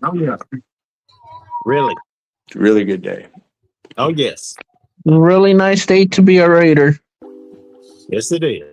Oh, yeah. Really? Really good day. Oh, yes. Really nice day to be a Raider. Yes, it is.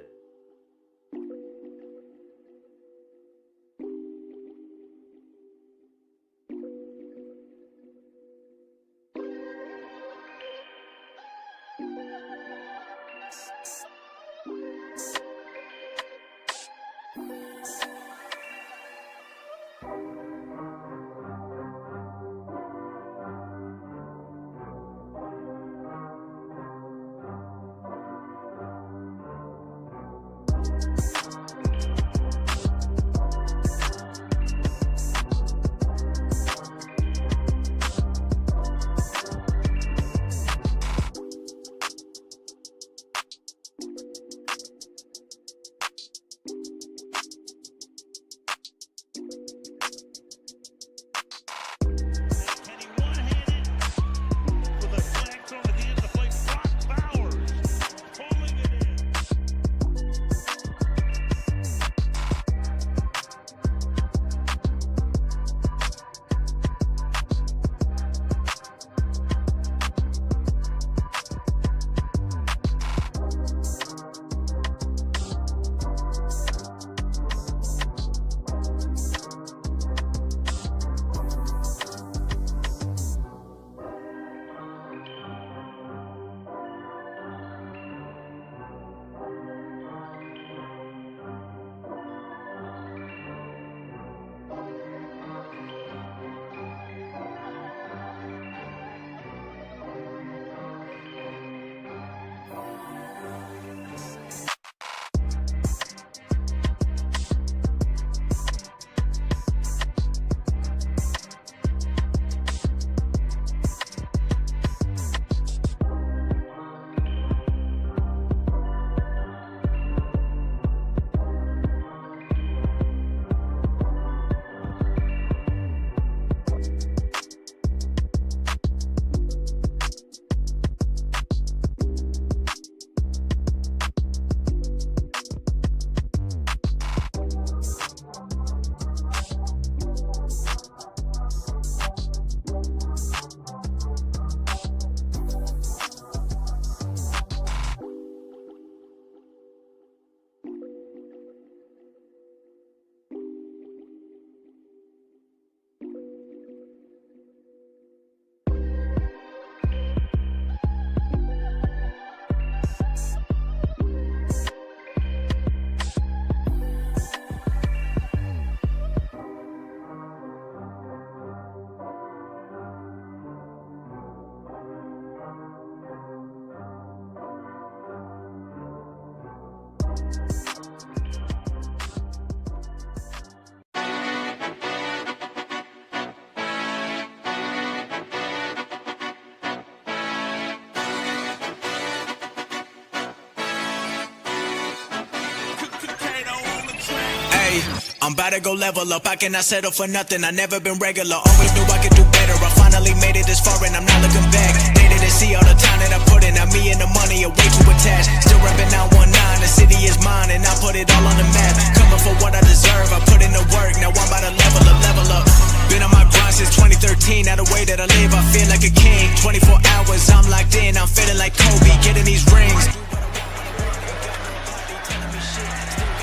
I'm about to go level up, I cannot settle for nothing, I never been regular, always knew I could do better, I finally made it this far and I'm not looking back. They didn't see all the time that I put in, now me and the money are way too attached. Still rapping 919, the city is mine and I put it all on the map. Coming for what I deserve, I put in the work, now I'm about to level up. Been on my grind since 2013, now the way that I live, I feel like a king. 24 hours, I'm locked in, I'm feeling like Kobe, getting these rings.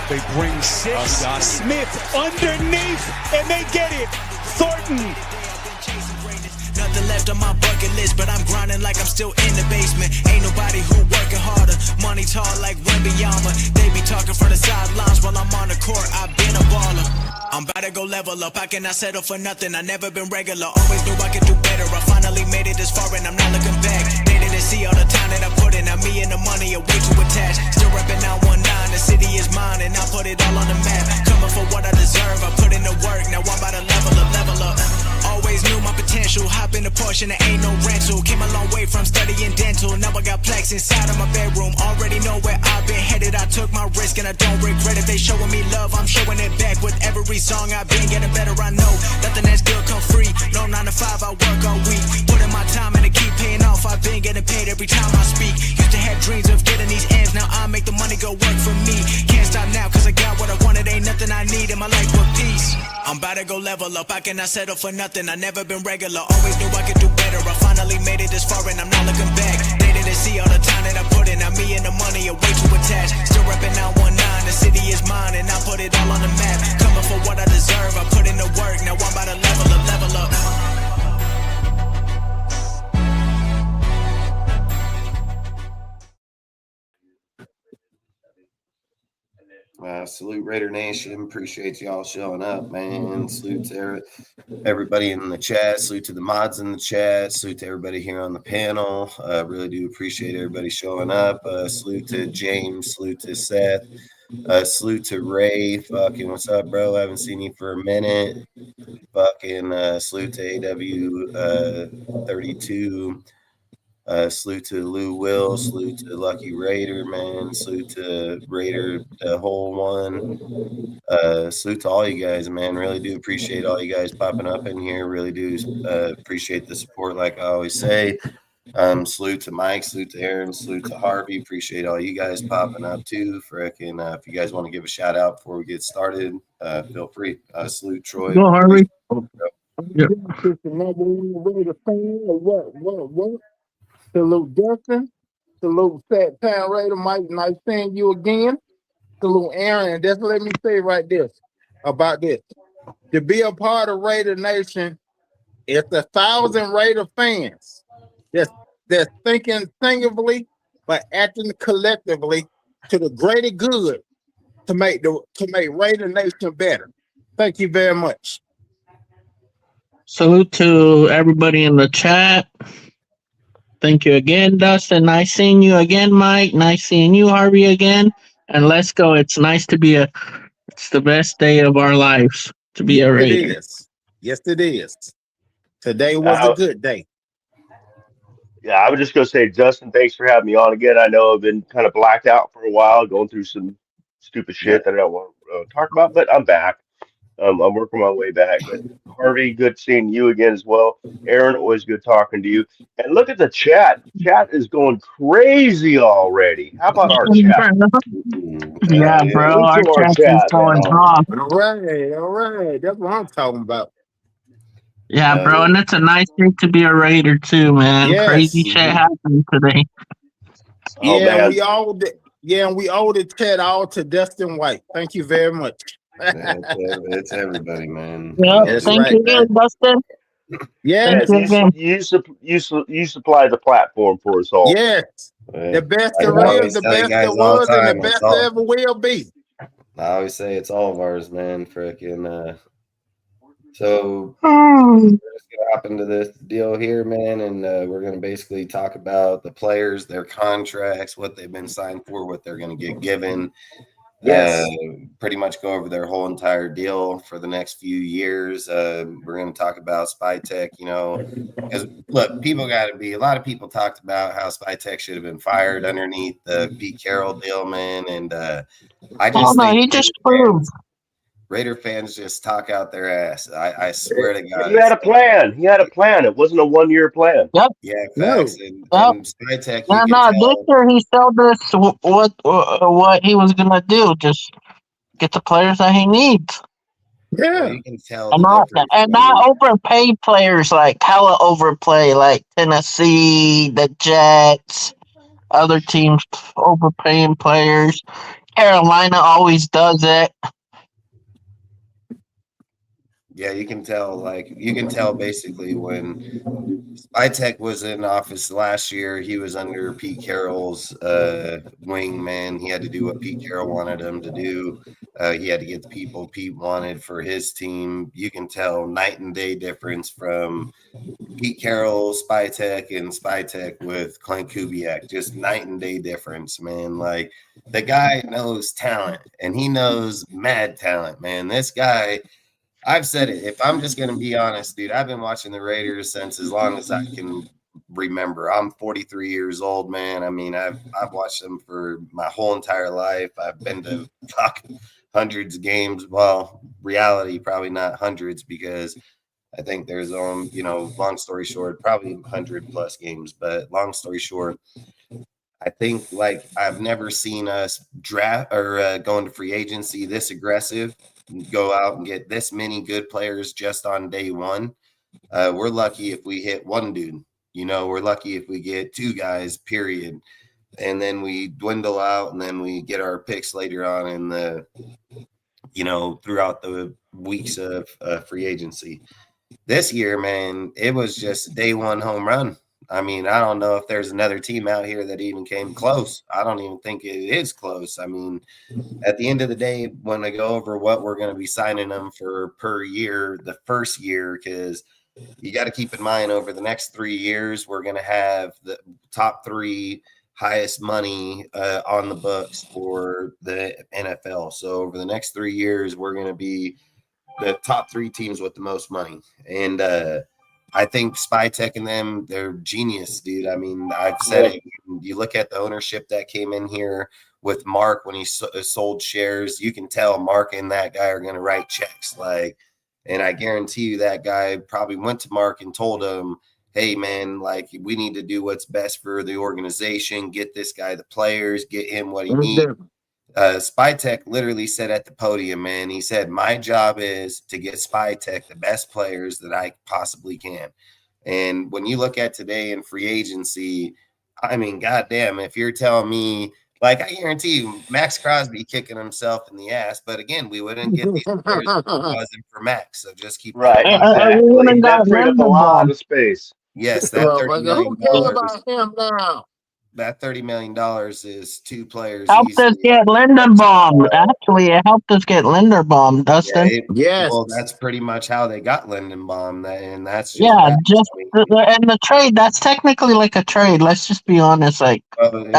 They bring six, Smith underneath, and they get it. Thornton. Nothing left on my bucket list, but I'm grinding like I'm still in the basement. Ain't nobody who working harder, money tall like Wembanyama. They be talking from the sidelines while I'm on the court, I've been a baller. I'm about to go level up, I cannot settle for nothing, I never been regular, always knew I could do better, I finally made it this far and I'm not looking back. They didn't see all the time that I put in, now me and the money are way too attached. Still rapping 919, the city is mine and I put it all on the map. Coming for what I deserve, I put in the work, now I'm about to level up. Always knew my potential, hop in the Porsche and there ain't no rental. Came a long way from studying dental, now I got plaques inside of my bedroom. Already know where I've been headed, I took my risk and I don't regret it. They showing me love, I'm showing it back. With every song I've been getting better, I know nothing that's good come free. No 9 to 5, I work all week, putting my time and it keep paying off. I've been getting paid every time I speak. Used to have dreams of getting these ends, now I make the money go work for me. Can't stop now cause I got what I wanted, ain't nothing I need in my life but peace. I'm about to go level up, I cannot settle for nothing, I never been regular, always knew I could do better, I finally made it this far and I'm not looking back. They didn't see all the time that I put in, now me and the money are way too attached. Still reppin' 919, the city is mine and I put it all on the map. Coming for what I deserve, I put in the work, now I'm about to level up, level up. Salute Raider Nation. Appreciate y'all showing up, man. Salute to everybody in the chat. Salute to the mods in the chat. Salute to everybody here on the panel. Really do appreciate everybody showing up. Salute to James. Salute to Seth. Salute to Ray. Fucking what's up, bro? I haven't seen you for a minute. Fucking salute to AW32. Salute to Lou Will, salute to Lucky Raider, man, salute to Raider, the whole one. Salute to all you guys, man. Really do appreciate all you guys popping up in here. Really do appreciate the support, like I always say. Salute to Mike, salute to Aaron, salute to Harvey. Appreciate all you guys popping up too. Frickin', if you guys want to give a shout out before we get started, feel free. Salute Troy. Go, Harvey. Yeah. The number one Raider fan, or what? Salute Dustin. Salute Fat Town Raider Mike. Nice seeing you again. Salute Aaron. And just let me say right this about this. To be a part of Raider Nation, it's 1,000 Raider fans that's thinking singly but acting collectively to the greater good to make Raider Nation better. Thank you very much. Salute to everybody in the chat. Thank you again, Dustin. Nice seeing you again, Mike. Nice seeing you, Harvey, again. And let's go. It's nice to be it's the best day of our lives to be a Raider. It is. Yes, it is. Today was a good day. Yeah, I was just going to say, Justin, thanks for having me on again. I know I've been kind of blacked out for a while, going through some stupid shit that I don't want to talk about, but I'm back. I'm working my way back. But Harvey, good seeing you again as well. Aaron, always good talking to you. And look at the chat. Chat is going crazy already. How about our chat? Yeah, bro. Our chat is going off. All right. That's what I'm talking about. Yeah, bro, and it's a nice day to be a Raider too, man. Yes. Crazy shit happened today. Yeah, we owe the chat all to Dustin White. Thank you very much. It's everybody, man. Yep. Thank you again, Dustin. Yes, you supply the platform for us all. Yes. The best there is, the best there was, and the best there ever will be. I always say it's all of ours, man. Frickin' so we're just gonna hop into this deal here, man, and we're gonna basically talk about the players, their contracts, what they've been signed for, what they're gonna get given. Yes. Pretty much go over their whole entire deal for the next few years. We're going to talk about Spytek, because look, a lot of people talked about how Spytek should have been fired underneath the Pete Carroll deal, man. And I just think he just proved. Raider fans just talk out their ass. I swear to God. He had a plan. It wasn't a 1-year plan. Yep. Yeah, facts. And Spytek, this year he showed us what he was gonna do. Just get the players that he needs. Yeah, you can tell. And not overpay players like hella overplay, like Tennessee, the Jets, other teams overpaying players. Carolina always does it. Yeah, you can tell basically when Spytek was in office last year, he was under Pete Carroll's wing, man. He had to do what Pete Carroll wanted him to do. He had to get the people Pete wanted for his team. You can tell night and day difference from Pete Carroll, Spytek, and Spytek with Clint Kubiak. Just night and day difference, man. Like, the guy knows talent, and he knows mad talent, man. This guy, I've said it. If I'm just going to be honest, dude, I've been watching the Raiders since as long as I can remember. I'm 43 years old, man. I mean, I've watched them for my whole entire life. I've been to hundreds of games. Well, reality, probably not hundreds, because I think there's long story short, probably 100+ games. But long story short, I think I've never seen us draft or go into free agency this aggressive. go out and get this many good players just on day one. We're lucky if we hit one dude. We're lucky if we get two guys, period. And then we dwindle out, and then we get our picks later on in the, throughout the weeks of free agency. This year, man, it was just day one home run. I mean, I don't know if there's another team out here that even came close. I don't even think it is close. I mean, at the end of the day, when I go over what we're going to be signing them for per year, the first year, because you got to keep in mind over the next 3 years, we're going to have the top three highest money on the books for the NFL. So over the next 3 years, we're going to be the top three teams with the most money. And I think Spytek and them, they're genius, dude. I mean, I've said it. You look at the ownership that came in here with Mark when he sold shares, you can tell Mark and that guy are going to write checks. And I guarantee you that guy probably went to Mark and told him, hey, man, we need to do what's best for the organization, get this guy the players, get him what he needs. Spytek literally said at the podium, man, he said, my job is to get Spytek the best players that I possibly can. And when you look at today in free agency, I mean, goddamn, if you're telling me, I guarantee you, Max Crosby kicking himself in the ass. But again, we wouldn't get these players if it wasn't for Max. So just keep Right, We wouldn't exactly. got That freed up a lot Linderbaum. of space. Yes, that $30 Who cares million. about him now? That $30 million is two players. Helped us get Linderbaum. Actually, it helped us get Linderbaum, Dustin. Yes. Well, that's pretty much how they got Lindenbaum, and that's just and the trade. That's technically like a trade. Let's just be honest. That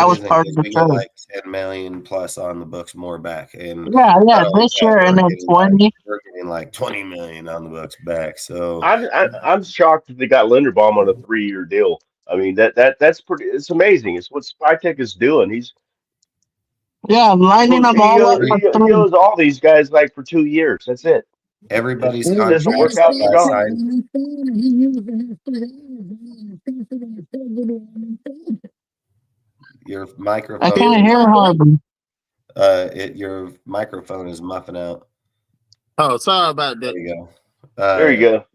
was part of the we trade. get 10 million plus on the books more back, and this year and then 20. We're getting 20 million on the books back. So I'm shocked that they got Linderbaum on a 3-year deal. I mean, that's pretty. It's amazing. It's what Spytek is doing. He's lining them all up. He goes all these guys for 2 years. That's it. Everybody's doesn't work out. Your microphone. I can't hear Harvey. Your microphone is muffing out. Oh, sorry about that. There you go. There you go.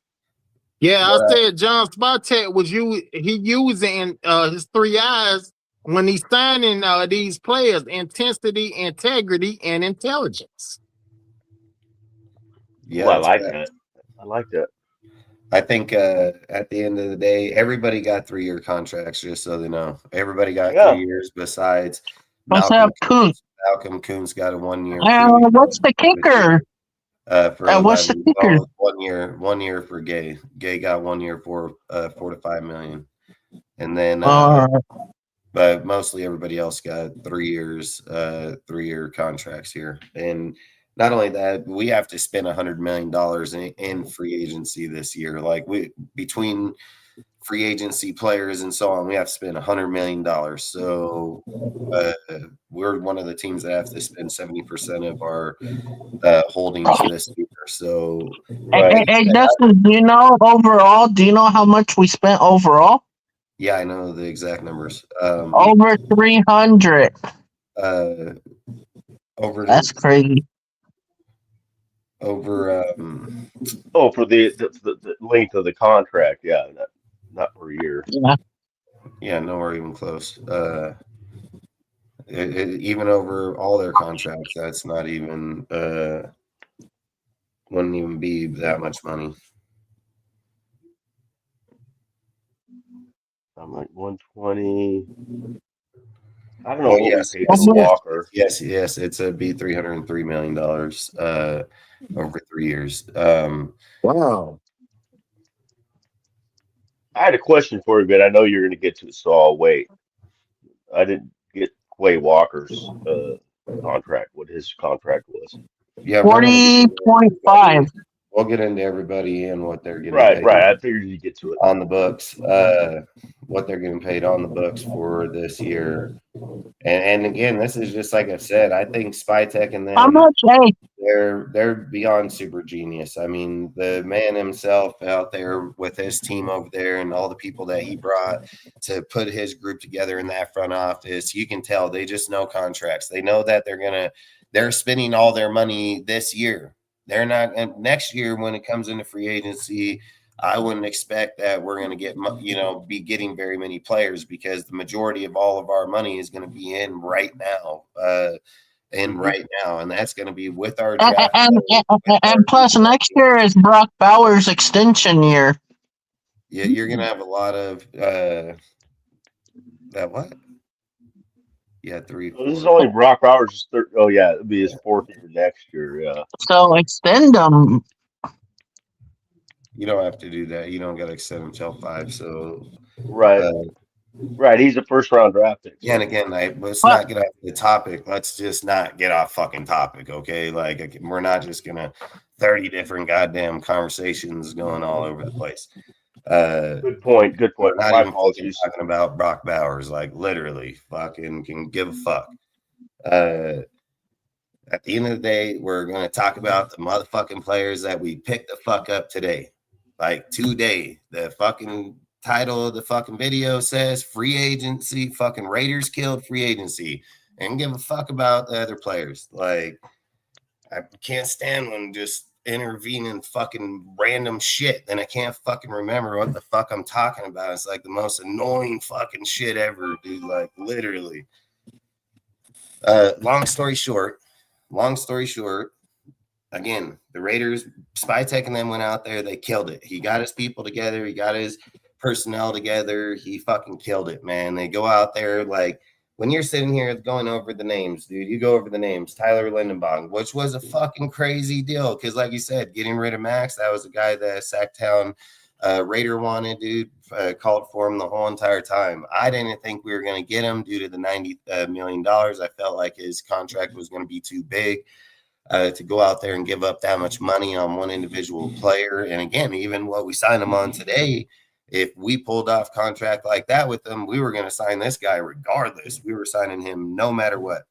Yeah, I said John Spytek he using his 3 eyes when he's signing these players: intensity, integrity, and intelligence. Yeah, I like that. I like that. I think at the end of the day, everybody got 3-year contracts, just so they know. Everybody got 3 years besides Malcolm Koonce got a 1 year. What's the kicker? What's the kicker? 1 year for Gay. Gay got 1 year for $4 to $5 million. And then but mostly everybody else got 3 years, 3-year contracts here. And not only that, we have to spend $100 million in free agency this year. Between free agency players and so on, we have to spend $100 million. So we're one of the teams that have to spend 70% of our holdings this year. So, hey, Dustin, do you know overall? Do you know how much we spent overall? Yeah, I know the exact numbers. Over 300. That's crazy. Over for the length of the contract, yeah, not per year. Yeah, nowhere even close. Even over all their contracts, that's not even wouldn't even be that much money. I'm 120. I don't know what we paid for Walker. Yes, it'd be $303 million over 3 years. Wow. I had a question for you, but I know you're going to get to it, so I'll wait. I didn't get Quay Walker's contract, what his contract was. Yeah, 40.5. We'll get into everybody and what they're getting paid. Right. I figured you'd get to it. On the books, what they're getting paid on the books for this year. And again, this is just like I've said, I think Spytek and them, how much? Hey, they're beyond super genius. I mean, the man himself out there with his team over there and all the people that he brought to put his group together in that front office, you can tell they just know contracts. They know that they're spending all their money this year. They're not. And next year, when it comes into free agency, I wouldn't expect that we're going to get, be getting very many players because the majority of all of our money is going to be in right now. And that's going to be with our draft. And plus, next year is Brock Bowers' extension year. Yeah, you're going to have a lot of that. What? Yeah, 3. This is only Brock Bowers' third. Oh yeah, it'll be his 4th year next year. Yeah. So extend them. You don't have to do that. You don't got to extend him till 5. So Right. Right. He's a first-round draft pick. Yeah, and again, let's not get off the topic. Let's just not get off fucking topic, okay? Like, we're not just gonna 30 different goddamn conversations going all over the place. Good point. Good point. Not My even apologies. talking about Brock Bowers, like literally, fucking can give a fuck. At the end of the day, we're gonna talk about the motherfucking players that we picked the fuck up today, like today. The fucking title of the fucking video says free agency, fucking Raiders killed free agency, and give a fuck about the other players. Like, I can't stand when just intervene in fucking random shit. Then I can't fucking remember what the fuck I'm talking about. It's like the most annoying fucking shit ever, dude. Like, literally. Long story short, again, the Raiders, Spytek and them went out there, they killed it. He got his people together, he got his personnel together, he fucking killed it, man. They go out there, like, when you're sitting here going over the names, dude, you go over the names, Tyler Linderbaum, which was a fucking crazy deal, because like you said, getting rid of Max, that was a guy that Sacktown Raider wanted, dude, called for him the whole entire time. I didn't think we were going to get him due to the $90 million. I felt like his contract was going to be too big to go out there and give up that much money on one individual player. And again, even what we signed him on today, if we pulled off contract like that with them, we were going to sign this guy regardless. We were signing him no matter what.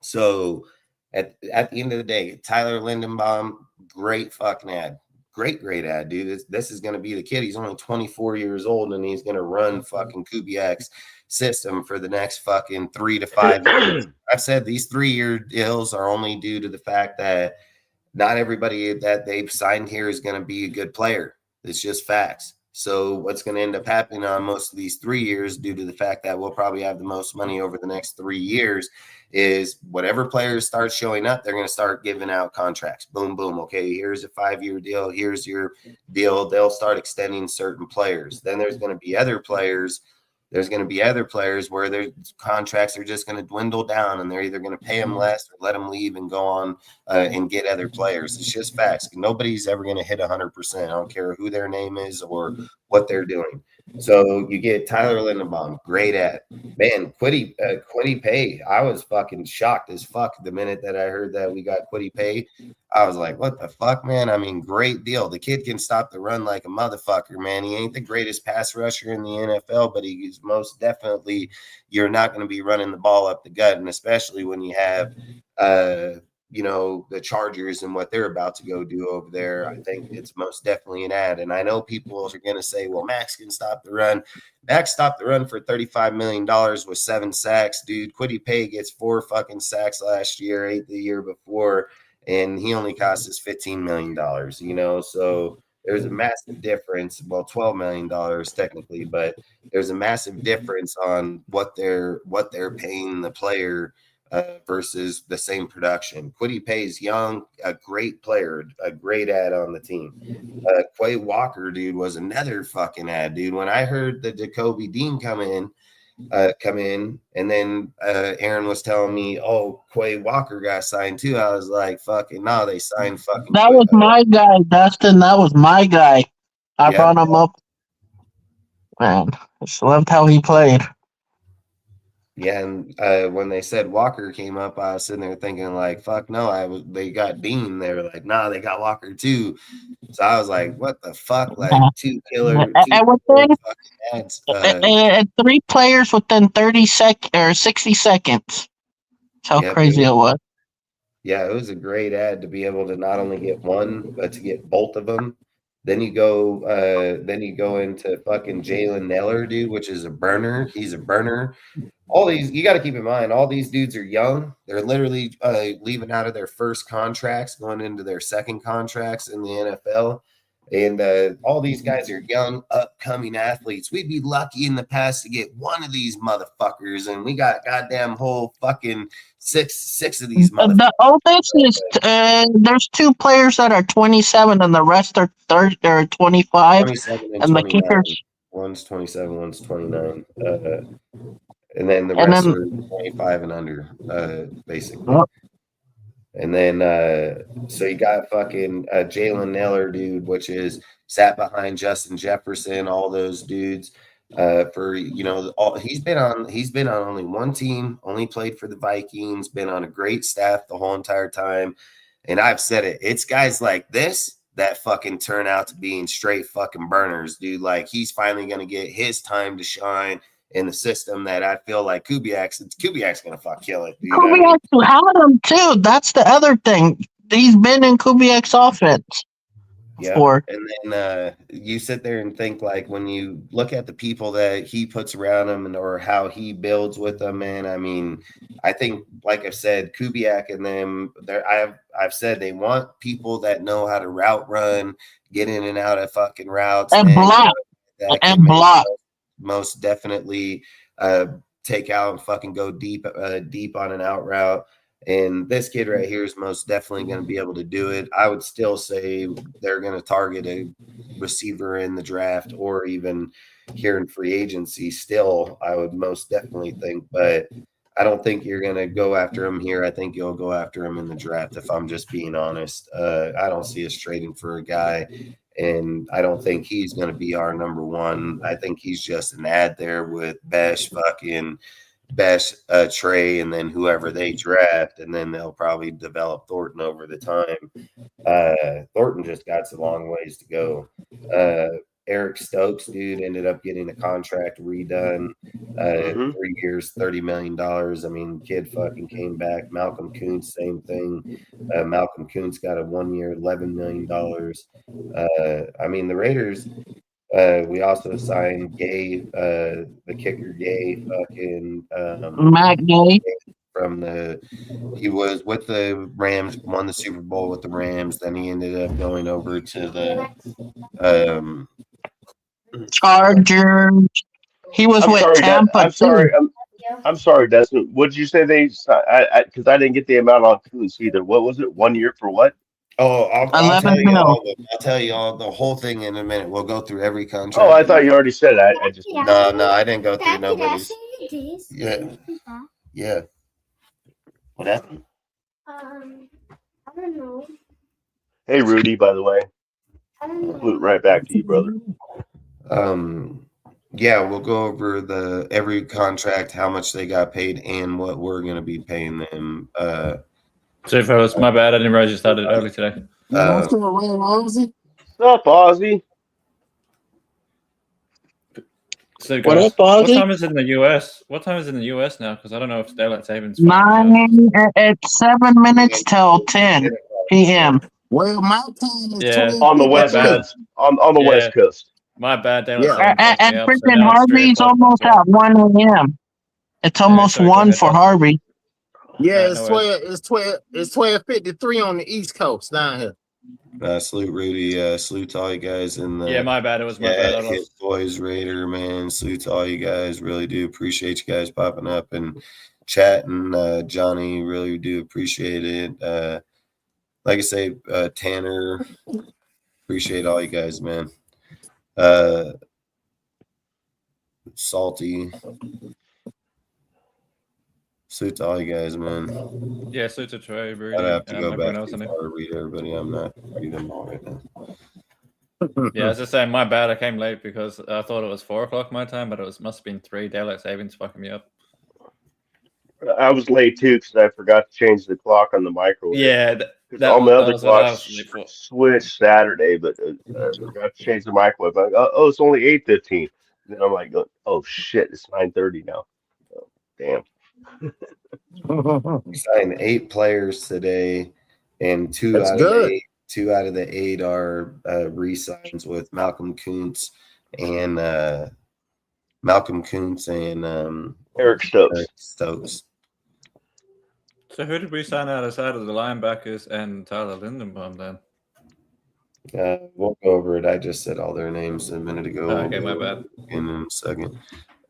So at the end of the day, Tyler Linderbaum, great fucking ad. Great ad, dude. This is going to be the kid. He's only 24 years old, and he's going to run fucking Kubiak's system for the next fucking 3 to 5 years. I've said these 3-year deals are only due to the fact that not everybody that they've signed here is going to be a good player. It's just facts. So what's going to end up happening on most of these 3 years, due to the fact that we'll probably have the most money over the next 3 years, is whatever players start showing up, they're going to start giving out contracts. Boom, boom. Okay, here's a 5-year deal. Here's your deal. They'll start extending certain players. Then there's going to be other players. There's going to be other players where their contracts are just going to dwindle down, and they're either going to pay them less or let them leave and go on and get other players. It's just facts. Nobody's ever going to hit 100%. I don't care who their name is or what they're doing. So you get Tyler Linderbaum, great at. Man, Kwity Paye. I was fucking shocked as fuck the minute that I heard that we got Kwity Paye. I was like, what the fuck, man? I mean, great deal. The kid can stop the run like a motherfucker, man. He ain't the greatest pass rusher in the NFL, but he's most definitely, you're not going to be running the ball up the gut, and especially when you have the Chargers and what they're about to go do over there. I think it's most definitely an ad. And I know people are going to say, well, Max can stop the run. Max stopped the run for $35 million with 7 sacks, dude. Kwity Paye gets 4 fucking sacks last year, 8 the year before, and he only cost us $15 million, so there's a massive difference. Well, $12 million technically, but there's a massive difference on what they're paying the player versus the same production. Kwity Paye is young, a great player, a great ad on the team. Quay Walker, dude, was another fucking ad, dude. When I heard the Nakobe Dean come in, and then Aaron was telling me, oh, Quay Walker got signed too. I was like, fucking no, they signed fucking. That was my guy, Dustin. That was my guy. I brought him up. Man, I just loved how he played. Yeah, and when they said Walker came up, I was sitting there thinking like, "Fuck no!" They got Dean. They were like, "Nah, they got Walker too." So I was like, "What the fuck?" Like 2 killer, 2 fucking ads. 3 players within 60 seconds. That's how crazy it was. Yeah, it was a great ad to be able to not only get one, but to get both of them. Then you go into fucking Jalen Nailor, dude, which is a burner. He's a burner. All these, you got to keep in mind, all these dudes are young. They're literally leaving out of their first contracts, going into their second contracts in the NFL. And all these guys are young, upcoming athletes. We'd be lucky in the past to get one of these motherfuckers, and we got goddamn whole fucking six of these motherfuckers. The oldest is there's 2 players that are 27, and the rest are 30 or 25. 27 and And the 29. kickers, One's 27, one's 29. And then the And rest then- are 25 and under, basically. Oh. And then, so you got fucking Jalen Nailor, dude, which is sat behind Justin Jefferson, all those dudes. For he's been on only one team, only played for the Vikings, been on a great staff the whole entire time. And I've said it, it's guys like this that fucking turn out to being straight fucking burners, dude. Like, he's finally gonna get his time to shine in the system that I feel like Kubiak's gonna fuck kill it. Dude. Kubiak had him too. That's the other thing. He's been in Kubiak's offense before. And then you sit there and think, like, when you look at the people that he puts around him or how he builds with them, man. I mean, I think, like I said, Kubiak and them, I've said they want people that know how to route run, get in and out of fucking routes, And block. And block. Most definitely take out and fucking go deep on an out route. And this kid right here is most definitely going to be able to do it. I would still say they're going to target a receiver in the draft or even here in free agency still, I would most definitely think. But I don't think you're going to go after him here. I think you'll go after him in the draft, if I'm just being honest. I don't see us trading for a guy. And I don't think he's going to be our number one. I think he's just an ad there with Trey, and then whoever they draft, and then they'll probably develop Thornton over the time. Thornton just got a long ways to go. Eric Stokes, dude, ended up getting a contract redone. 3 years, $30 million. I mean, kid fucking came back. Malcolm Koonce, same thing. Malcolm Koonce got a 1 year, $11 million. I mean, the Raiders, we also signed Gay, the kicker Gay, fucking Matt Gay. He was with the Rams, won the Super Bowl with the Rams. Then he ended up going over to the Chargers. He was with Tampa. I'm sorry, Desmond. What did you say they? Because I didn't get the amount on Koonce either. What was it? 1 year for what? Oh, I'll tell you all the whole thing in a minute. We'll go through every contract. Oh, I thought you already said it. I just no, I didn't go through nobody's. Yeah. What happened? I don't know. Hey, Rudy. By the way, flute right back to you, brother. Yeah, we'll go over every contract, how much they got paid, and what we're going to be paying them. So, fellas, my bad. I didn't realize you started early today. What's up, Ozzy? What's up, Ozzy? So, guys, What up, what Ozzy? time is it in the US? What time is it in the US now? Because I don't know if daylight savings. 9. It's 7 minutes till 10 p.m. Well, my time is Yeah. 12. On the West Coast. On the West Coast. My bad. Daylight Yeah. savings fucked And me up, so freaking now it's 3 Harvey's o'clock. almost at 1 a.m. It's almost sorry, go 1 ahead, for Dustin. Harvey. Yeah, No worries. it's 12:53 on the East Coast down here. Salute Rudy. Salute to all you guys in the Yeah, my bad. It was my bad. I Hit lost. Boys Raider, man. Salute to all you guys. Really do appreciate you guys popping up and chatting. Johnny, really do appreciate it. Like I say, Tanner, appreciate all you guys, man. Salty. Salute to all you guys, man. Yeah, so to Trey, Rudy, I'd have to go everyone back else in and there. read everybody. I'm not reading them all right now. Yeah, as I say, my bad. I came late because I thought it was 4 o'clock my time, but it must have been 3. Daylight savings fucking me up. I was late too because I forgot to change the clock on the microwave. Yeah, Because all my other was what I clocks was late for. switched Saturday, but I forgot to change the microwave. I'm like, oh, it's only 8:15. Then I'm like, oh shit, it's 9:30 now. Oh, damn. We signed 8 players today, and 2 That's out good. of 8 2 out of the 8 are re-signs with Malcolm Koonce and Eric Stokes. Stokes. So who did we sign outside of the linebackers and Tyler Linderbaum then? We'll go over it. I just said all their names a minute ago. Okay, my bad. In a second.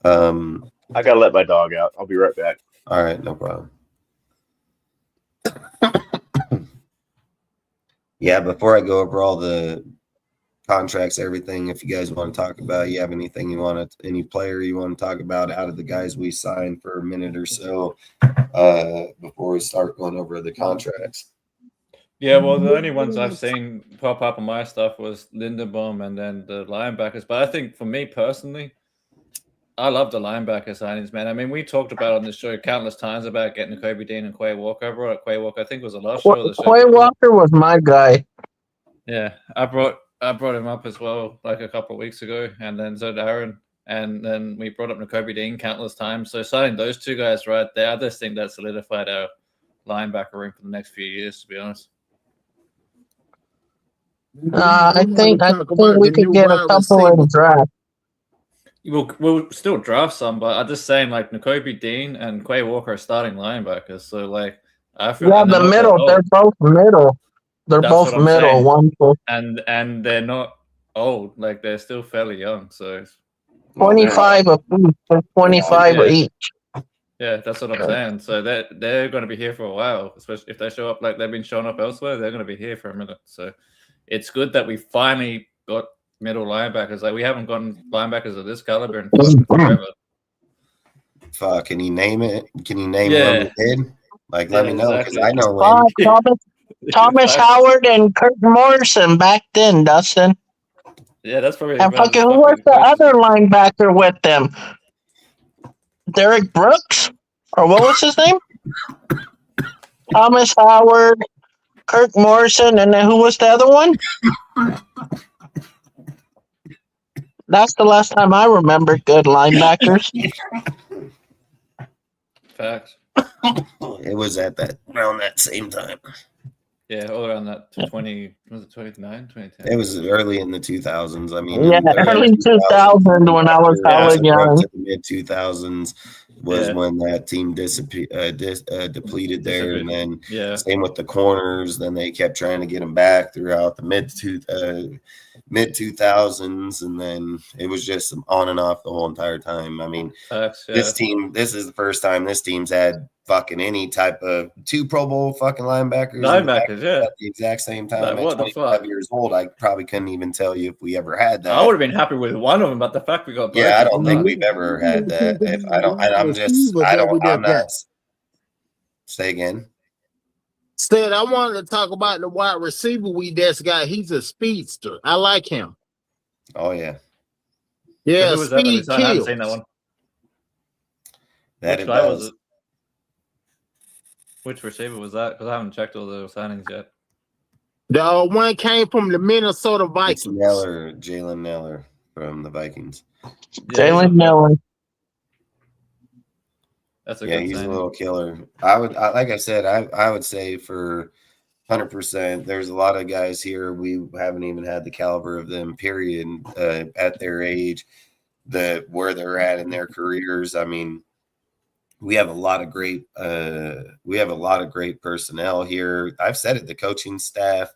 I gotta let my dog out. I'll be right back. All right, no problem. Yeah, before I go over all the contracts, everything, if you guys want to talk about, you have anything you want to, any player you want to talk about out of the guys we signed for a minute or so before we start going over the contracts. Yeah, well, the only ones I've seen pop up on my stuff was Linderbaum and then the linebackers. But I think for me personally, I love the linebacker signings, man. I mean, we talked about on this show countless times about getting Nakobe Dean and Quay Walker. I brought Quay Walker, I think it was the last show. Of the show. Quay Walker was my guy. Yeah, I brought him up as well like a couple of weeks ago, and then so did Aaron. And then we brought up Nakobe Dean countless times. So signing those two guys right there, I just think that solidified our linebacker room for the next few years, to be honest. I think we could get a couple in the draft. We'll still draft some, but I'm just saying, like, Nakobe Dean and Quay Walker are starting linebackers. So, like, I feel the middle. They're both middle. They're both middle. One and they're not old. Like, they're still fairly young. So 25 each. 25 each. Yeah, that's what I'm saying. So they're going to be here for a while, especially if they show up like they've been showing up elsewhere. They're going to be here for a minute. So it's good that we finally got middle linebackers. Like, we haven't gotten linebackers of this caliber in forever. Fuck, can you name it? Can you name one we did? Like, let me know, because I know one. Thomas Howard and Kurt Morrison back then, Dustin. Yeah, that's probably. And fucking who was the other linebacker with them? Derek Brooks? Or what was his name? Thomas Howard, Kurt Morrison, and then who was the other one? That's the last time I remember good linebackers. Facts. It was around that same time. Yeah, all around that 20, was it 29, 2010? It was early in the 2000s. I mean, early 2000s when I was young. To the mid 2000s was when that team depleted there, and then same with the corners. Then they kept trying to get them back throughout the mid 2000s, and then it was just on and off the whole entire time. I mean, this is the first time this team's had fucking any type of 2 Pro Bowl fucking linebackers at the exact same time. Like, at 25 years old, I probably couldn't even tell you if we ever had that. I would have been happy with one of them, but the fact we got I don't think we've ever had that. I'm not. Say again. Said I wanted to talk about the wide receiver we just got. He's a speedster. I like him. Oh yeah. Yeah, speed kills. I haven't seen that one. That it does. Which receiver was that? Because I haven't checked all the signings yet. The one came from the Minnesota Vikings. Jalen Nailor from the Vikings. Jalen Nailor. That's a good he's signing. A little killer. Like I said, I would say for 100%. There's a lot of guys here we haven't even had the caliber of them. Period. At their age, where they're at in their careers. I mean, we have a lot of great personnel here. I've said it. The coaching staff,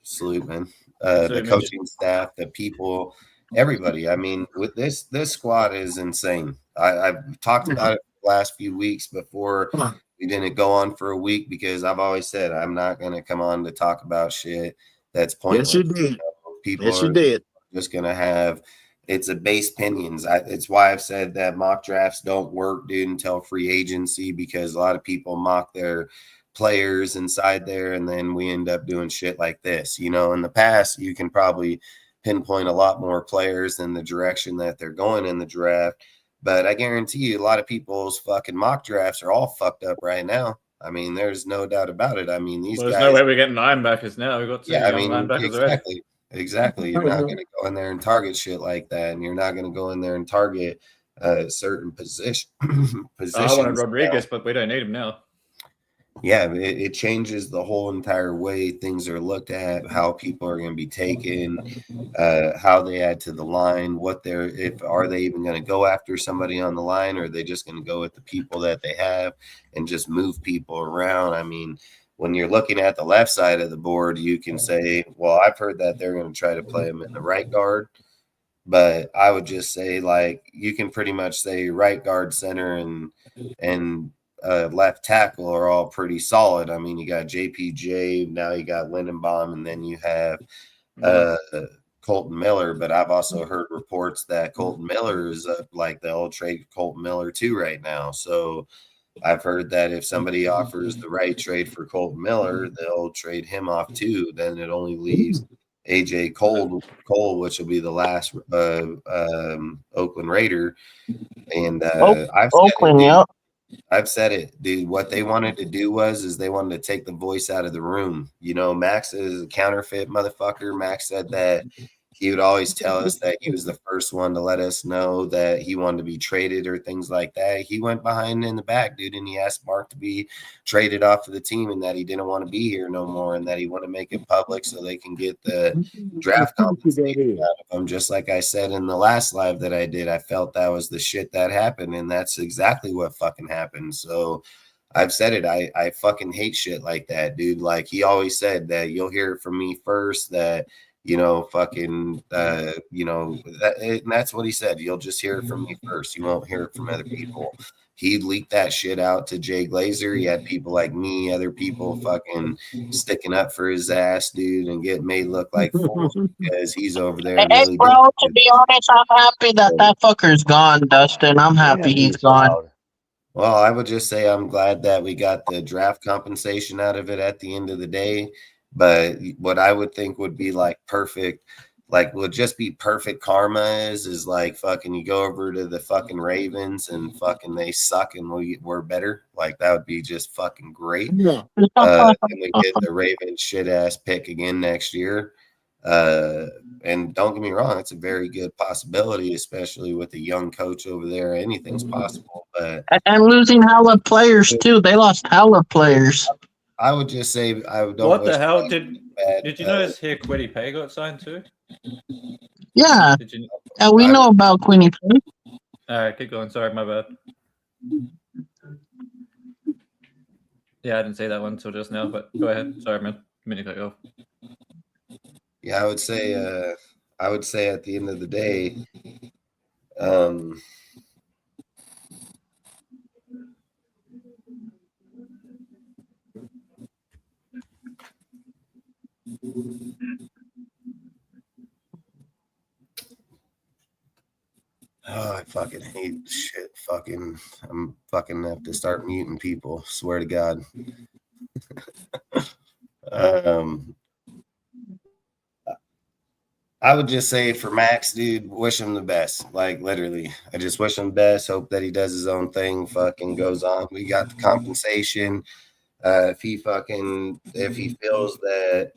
salute, man. The coaching staff, the people, everybody. I mean, with this squad is insane. I've talked about it the last few weeks before we didn't go on for a week, because I've always said I'm not going to come on to talk about shit that's pointless. Yes, you did. People you did. Just going to have. It's a base opinions. It's why I've said that mock drafts don't work, dude, until free agency, because a lot of people mock their players inside there, and then we end up doing shit like this. You know, in the past, you can probably pinpoint a lot more players in the direction that they're going in the draft. But I guarantee you, a lot of people's fucking mock drafts are all fucked up right now. I mean, there's no doubt about it. I mean, these guys. There's no way we're getting linebackers now. We've got linebackers exactly. already. Exactly. You're not going to go in there and target shit like that, and you're not going to go in there and target a certain position. I wanted Rodriguez, but we don't need him now. Yeah, it changes the whole entire way things are looked at, how people are going to be taken, how they add to the line, what they're if are they even going to go after somebody on the line, or are they just going to go with the people that they have and just move people around? I mean, when you're looking at the left side of the board, you can say, well, I've heard that they're going to try to play him in the right guard. But I would just say, like, you can pretty much say right guard, center, and left tackle are all pretty solid. I mean, you got JPJ, now you got Lindenbaum, and then you have uh, Colton Miller. But I've also heard reports that Colton Miller is like they'll trade Colton Miller too right now. So I've heard that if somebody offers the right trade for Colton Miller, they'll trade him off too. Then it only leaves AJ Cole, which will be the last Oakland Raider. And I've said it, Oakland, dude. yep. I've said it, dude. What they wanted to do is they wanted to take the voice out of the room. You know, Max is a counterfeit motherfucker. Max said that he would always tell us that he was the first one to let us know that he wanted to be traded or things like that. He went behind in the back, dude, and he asked Mark to be traded off of the team and that he didn't want to be here no more and that he wanted to make it public so they can get the draft compensation out of him. Just like I said in the last live that I did, I felt that was the shit that happened, and that's exactly what fucking happened. So I've said it. I fucking hate shit like that, dude. Like he always said that you'll hear it from me first, that fucking, and that's what he said. You'll just hear it from me first. You won't hear it from other people. He leaked that shit out to Jay Glazer. He had people like me, other people fucking sticking up for his ass, dude, and get made look like fools because he's over there Hey, really bro, doing to it. be honest, I'm happy that fucker's gone, Dustin. I'm happy he's gone. Well, I would just say I'm glad that we got the draft compensation out of it at the end of the day. But what I would think would be like perfect, like would just be perfect karma is like fucking you go over to the fucking Ravens and fucking they suck and we're better. Like that would be just fucking great. Yeah. And we get the Ravens shit ass pick again next year. And don't get me wrong, it's a very good possibility, especially with a young coach over there. Anything's possible. But And losing hella players too. They lost hella players. I would just say I don't. What the hell did you notice here? Kwity Paye got signed too. Yeah, Did you? and we know about Queenie Paye. All right, keep going. Sorry, my bad. Yeah, I didn't say that one until just now, but go ahead. Sorry, man. Minute cut you off. Yeah, I would say at the end of the day, oh, I fucking hate shit. I'm fucking have to start muting people. Swear to God. I would just say for Max, dude, wish him the best. Like literally, I just wish him the best. Hope that he does his own thing. Fucking goes on. We got the compensation. If he feels that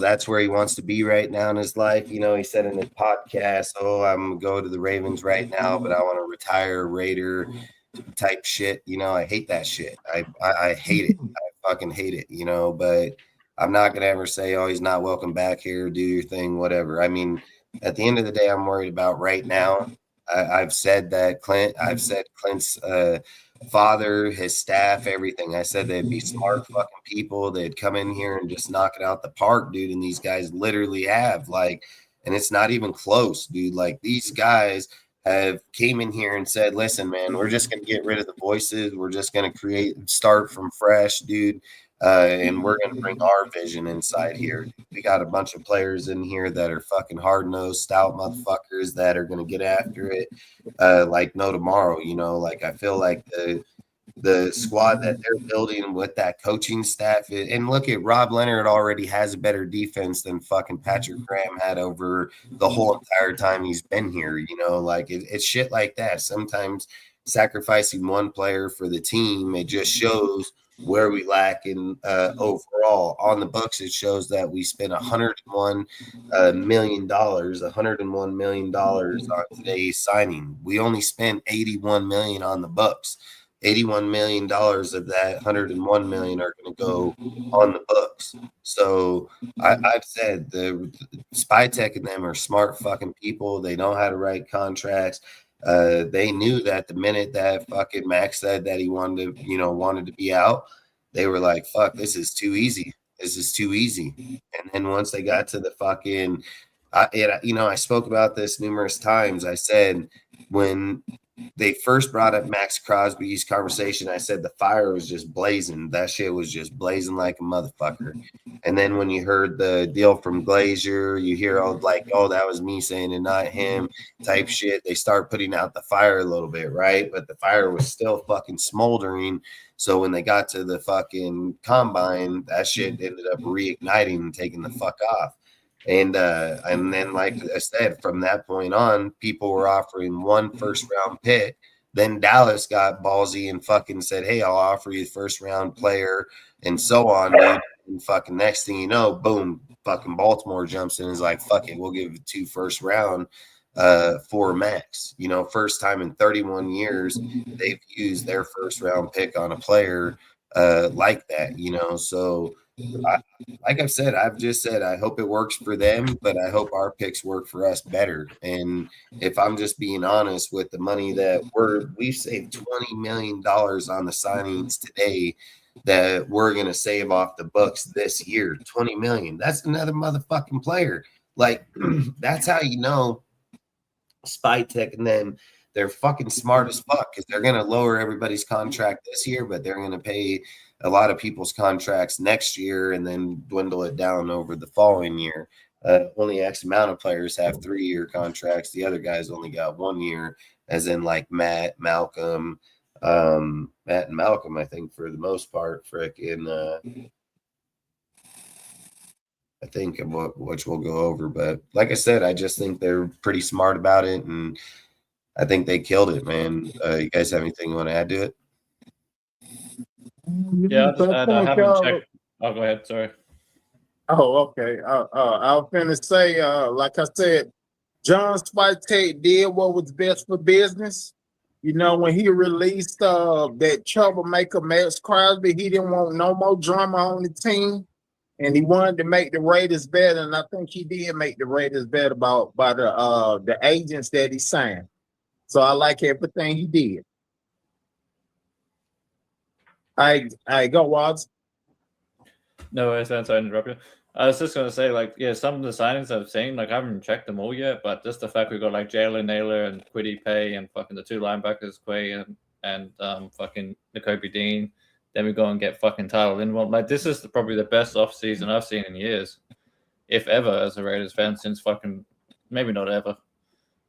that's where he wants to be right now in his life. He said in his podcast, "Oh, I'm gonna go to the Ravens right now, but I want to retire Raider type shit." I hate that shit. I hate it. I fucking hate it. But I'm not gonna ever say, "Oh, he's not welcome back here. Do your thing, whatever." I mean, at the end of the day, I'm worried about right now. I've said that Clint's father, his staff, everything. I said they'd be smart fucking people. They'd come in here and just knock it out the park, dude. And these guys literally have and it's not even close, dude. Like these guys have came in here and said, "Listen, man, we're just gonna get rid of the voices. We're just gonna start from fresh, dude." And we're going to bring our vision inside here. We got a bunch of players in here that are fucking hard-nosed, stout motherfuckers that are going to get after it like no tomorrow. Like I feel like the squad that they're building with that coaching staff. And look at Rob Leonard already has a better defense than fucking Patrick Graham had over the whole entire time he's been here. Like it's shit like that. Sometimes sacrificing one player for the team, it just shows where we lack in overall. On the books, it shows that we spent $101 million on today's signing. We only spent $81 million on the books. $81 million of that $101 million are going to go on the books. So I've said the Spytech and them are smart fucking people. They know how to write contracts. They knew that the minute that fucking Max said that he wanted to be out, they were like, fuck, this is too easy. This is too easy. And then once they got to the fucking, I spoke about this numerous times. I said when they first brought up Max Crosby's conversation, I said the fire was just blazing. That shit was just blazing like a motherfucker. And then when you heard the deal from Glazier, you hear that was me saying and not him type shit. They start putting out the fire a little bit, right? But the fire was still fucking smoldering. So when they got to the fucking combine, that shit ended up reigniting and taking the fuck off. And then, like I said, from that point on, people were offering 1 first-round pick. Then Dallas got ballsy and fucking said, hey, I'll offer you the first-round player and so on, dude. And fucking next thing you know, boom, fucking Baltimore jumps in and is like, fuck it, we'll give you 2 first round for Max. First time in 31 years they've used their first-round pick on a player like that, so like I've said, I hope it works for them, but I hope our picks work for us better. And if I'm just being honest with the money that we've saved $20 million on the signings today that we're going to save off the books this year, 20 million. That's another motherfucking player. Like that's how Spytech and them, they're fucking smart as fuck because they're going to lower everybody's contract this year, but they're going to pay a lot of people's contracts next year and then dwindle it down over the following year. Only X amount of players have 3-year contracts. The other guys only got 1 year, as in like Matt and Malcolm, I think for the most part, I think which we'll go over. But like I said, I just think they're pretty smart about it, and I think they killed it, man. You guys have anything you want to add to it? Yeah, I haven't checked. Oh, go ahead. Sorry. Oh, okay. I was finna say, like I said, John Spytech did what was best for business. When he released that troublemaker Max Crosby, he didn't want no more drama on the team, and he wanted to make the Raiders better. And I think he did make the Raiders better by the agents that he signed. So I like everything he did. I go, Watts. No, I sorry to interrupt you. I was just going to say, some of the signings I've seen, I haven't checked them all yet, but just the fact we've got Jalen Nailor and Kwity Paye and fucking the 2 linebackers, Quay and fucking Nakobe Dean. Then we go and get fucking Tyler Linderbaum. This is probably the best offseason I've seen in years, if ever, as a Raiders fan, since fucking, maybe not ever.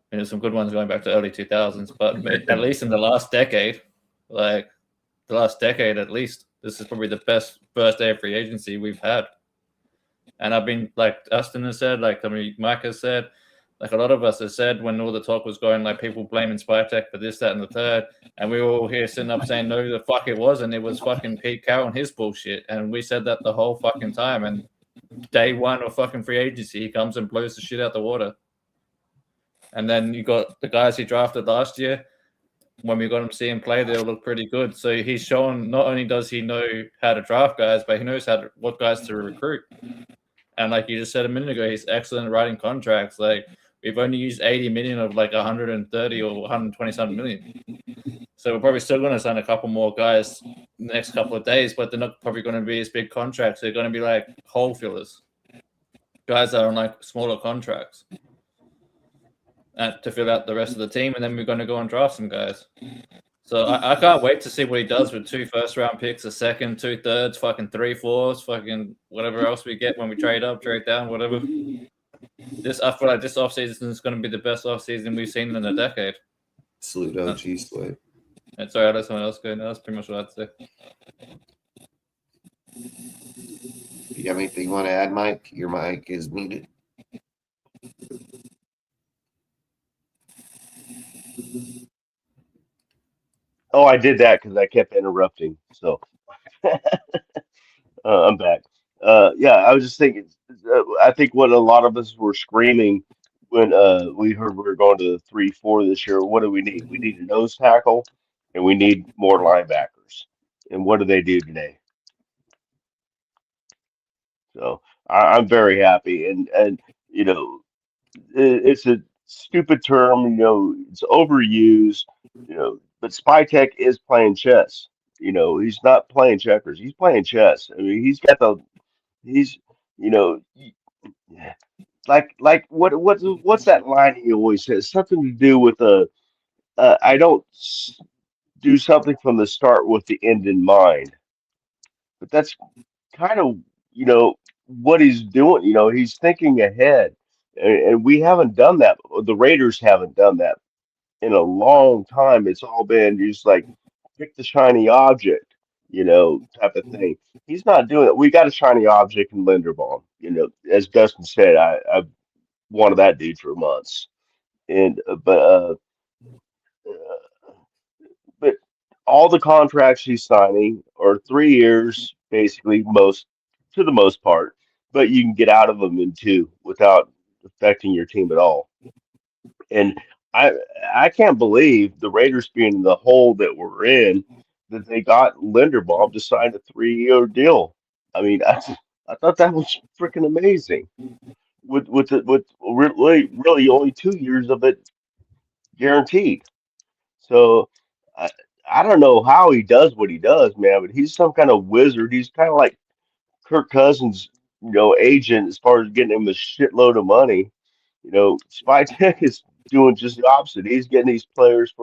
There's some good ones going back to early 2000s, but at least in the last decade, at least, this is probably the best first day of free agency we've had. And I've been, like Dustin has said, Mike has said, a lot of us have said when all the talk was going, people blaming Spytech for this, that, and the third. And we were all here sitting up saying, no, the fuck it wasn't. It was fucking Pete Carroll and his bullshit. And we said that the whole fucking time. And day one of fucking free agency, he comes and blows the shit out the water. And then you got the guys he drafted last year. When we got him to see him play, they all look pretty good. So he's shown not only does he know how to draft guys, but he knows what guys to recruit. And like you just said a minute ago, he's excellent at writing contracts. We've only used 80 million of 130 or 120 something million. So we're probably still going to sign a couple more guys in the next couple of days, but they're not probably going to be as big contracts. They're going to be hole fillers, guys that are on smaller contracts. To fill out the rest of the team, and then we're going to go and draft some guys. So I can't wait to see what he does with 2 first-round picks, a second, 2 thirds, fucking 3 fourths, fucking whatever else we get when we trade up, trade down, whatever. I feel like this offseason is going to be the best offseason we've seen in a decade. Salute OG Sweat. Sorry, I'll let someone else go. No, that's pretty much what I'd say. You have anything you want to add, Mike? Your mic is muted. Oh, I did that because I kept interrupting. So I'm back. I was just thinking. I think what a lot of us were screaming when we heard we were going to the 3-4 this year. What do we need? We need a nose tackle, and we need more linebackers. And what do they do today? So I'm very happy, and you know, it's a stupid term, it's overused, but Spytek is playing chess. He's not playing checkers. He's playing chess. I mean, he's, you know, what's that line he always says? Something to do with I don't do something from the start with the end in mind. But that's kind of, you know, what he's doing. He's thinking ahead, and we haven't done that. The Raiders haven't done that in a long time. It's all been just like pick the shiny object, type of thing. He's not doing it. We got a shiny object in Linderbaum. As Dustin said, I've wanted that dude for months, and but all the contracts he's signing are 3 years, basically, to the most part. But you can get out of them in two without affecting your team at all. And I I can't believe the Raiders being in the hole that we're in, that they got Linderbaum to sign a 3-year deal. I mean, I thought that was freaking amazing. With really only 2 years of it guaranteed. So I I don't know how he does what he does, man, but he's some kind of wizard. He's kind of like Kirk Cousins, agent as far as getting him a shitload of money. Spytek is doing just the opposite. He's getting these players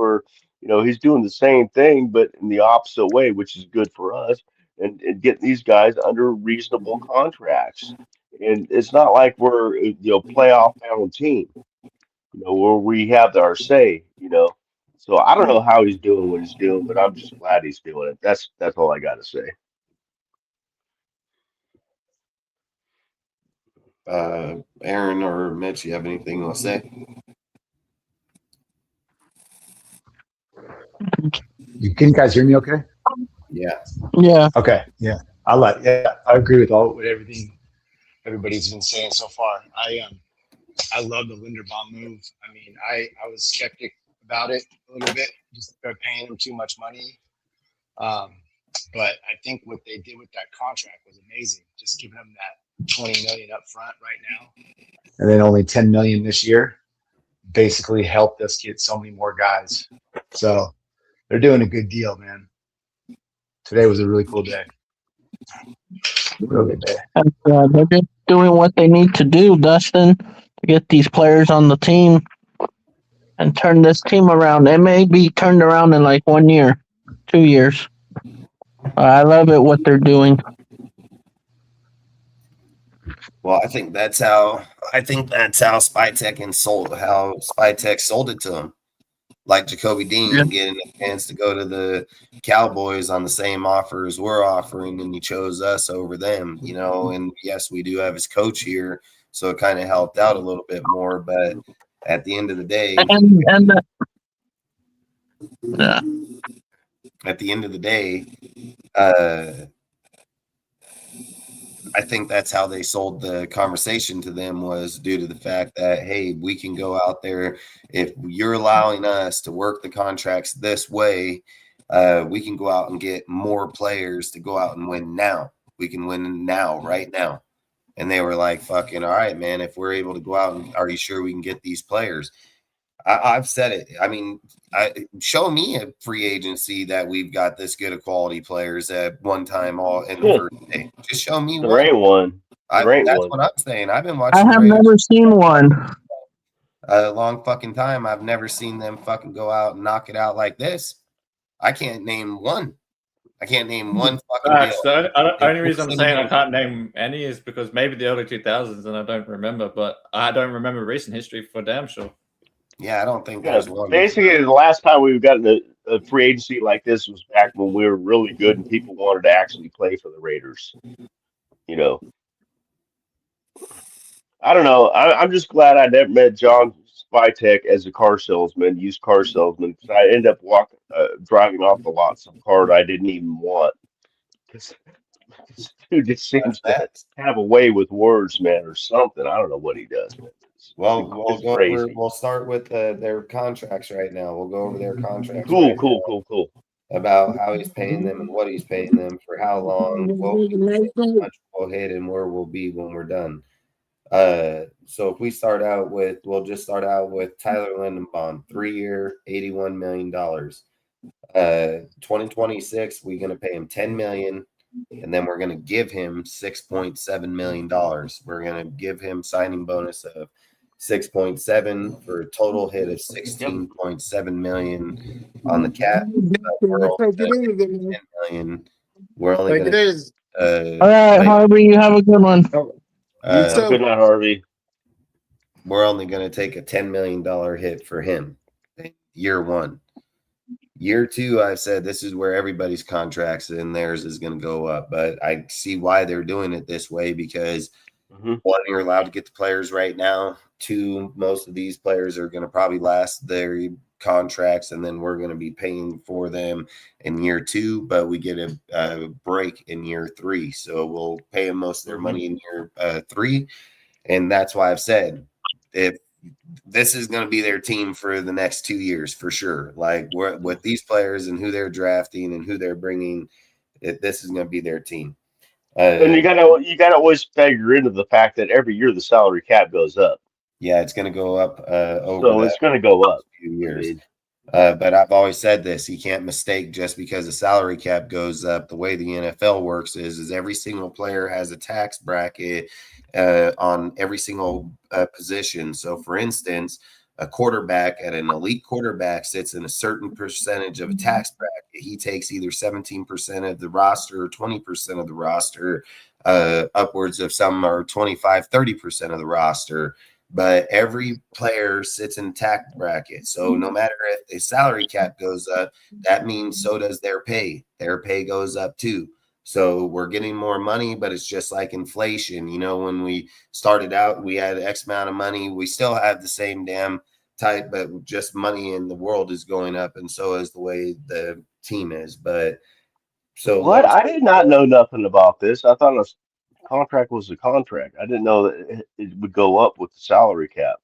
he's doing the same thing, but in the opposite way, which is good for us, and getting these guys under reasonable contracts. And it's not like we're, playoff bound team, where we have our say. So I don't know how he's doing what he's doing, but I'm just glad he's doing it. That's all I got to say. Aaron or Mitch, you have anything to say? Can you guys hear me okay? Yeah. Yeah. Okay. Yeah. I agree with with everything everybody's been saying so far. I love the Linderbaum move. I mean, I was skeptic about it a little bit, just they're paying him too much money. But I think what they did with that contract was amazing. Just giving him that 20 million up front right now, and then only 10 million this year, basically helped us get so many more guys. So they're doing a good deal, man. Today was a really cool day. Real good day. And, they're just doing what they need to do, Dustin, to get these players on the team and turn this team around. It may be turned around in like 1 year, 2 years. I love it what they're doing. Well, I think that's how Spytek sold it to him. Like Nakobe Dean getting a chance to go to the Cowboys on the same offer as we're offering, and he chose us over them, and yes, we do have his coach here, so it kind of helped out a little bit more, but at the end of the day, I think that's how they sold the conversation to them, was due to the fact that, hey, we can go out there. If you're allowing us to work the contracts this way, we can go out and get more players to go out and win now. We can win now, right now. And they were like, fucking, all right, man, if we're able to go out, and are you sure we can get these players? I've said it. I mean, show me a free agency that we've got this good of quality players at one time all in the first day. Just show me there ain't one. That's what I'm saying. I've been watching. I have never seen one. A long fucking time. I've never seen them fucking go out and knock it out like this. I can't name one. I can't name one fucking deal. The only reason I'm saying I can't name any is because maybe the early 2000s and I don't remember, but I don't remember recent history for damn sure. Yeah, I don't think there's one. Basically, the last time we've gotten a free agency like this was back when we were really good and people wanted to actually play for the Raiders. I don't know. I'm just glad I never met John Spytek as a car salesman, used car salesman, because I ended up driving off the lot some car that I didn't even want. Dude just seems to have a way with words, man, or something. I don't know what he does, man. We'll go crazy. over. We'll start with their contracts right now. We'll go over their contracts. Cool. About how he's paying them and what he's paying them for how long, what much we'll hit, and where we'll be when we're done. So if we start out with, we'll just start out with Tyler Linderbaum, 3-year, $81 million. 2026, we're going to pay him $10 million, and then we're going to give him $6.7 million. We're going to give him signing bonus of 6.7 for a total hit of 16.7 million on the cap. We're only $10 million. We're only going to. All right, Harvey, you have a good one. Good night, Harvey. We're only going to take a $10 million hit for him. Year 1. Year 2, I've said this is where everybody's contracts and theirs is going to go up. But I see why they're doing it this way because, 1, you're allowed to get the players right now. 2, most of these players are going to probably last their contracts, and then we're going to be paying for them in year 2, but we get a break in year 3. So we'll pay them most of their money in year 3. And that's why I've said if this is going to be their team for the next 2 years for sure. Like with these players and who they're drafting and who they're bringing, this is going to be their team. And you gotta always figure into the fact that every year the salary cap goes up. Yeah, it's going to go up over. So it's going to go up. Few years. But I've always said this: you can't mistake just because the salary cap goes up. The way the NFL works is every single player has a tax bracket on every single position. So, for instance, a quarterback at an elite quarterback sits in a certain percentage of a tax bracket. He takes either 17% of the roster or 20% of the roster, upwards of some are 25, 30% of the roster. But every player sits in tax bracket. So no matter if the salary cap goes up, that means so does their pay. Their pay goes up too. So we're getting more money, but it's just like inflation. You know, when we started out, we had X amount of money. We still have the same damn type, but just money in the world is going up, and so is the way the team is. But so what? I did not know nothing about this. I thought a contract was a contract. I didn't know that it would go up with the salary cap.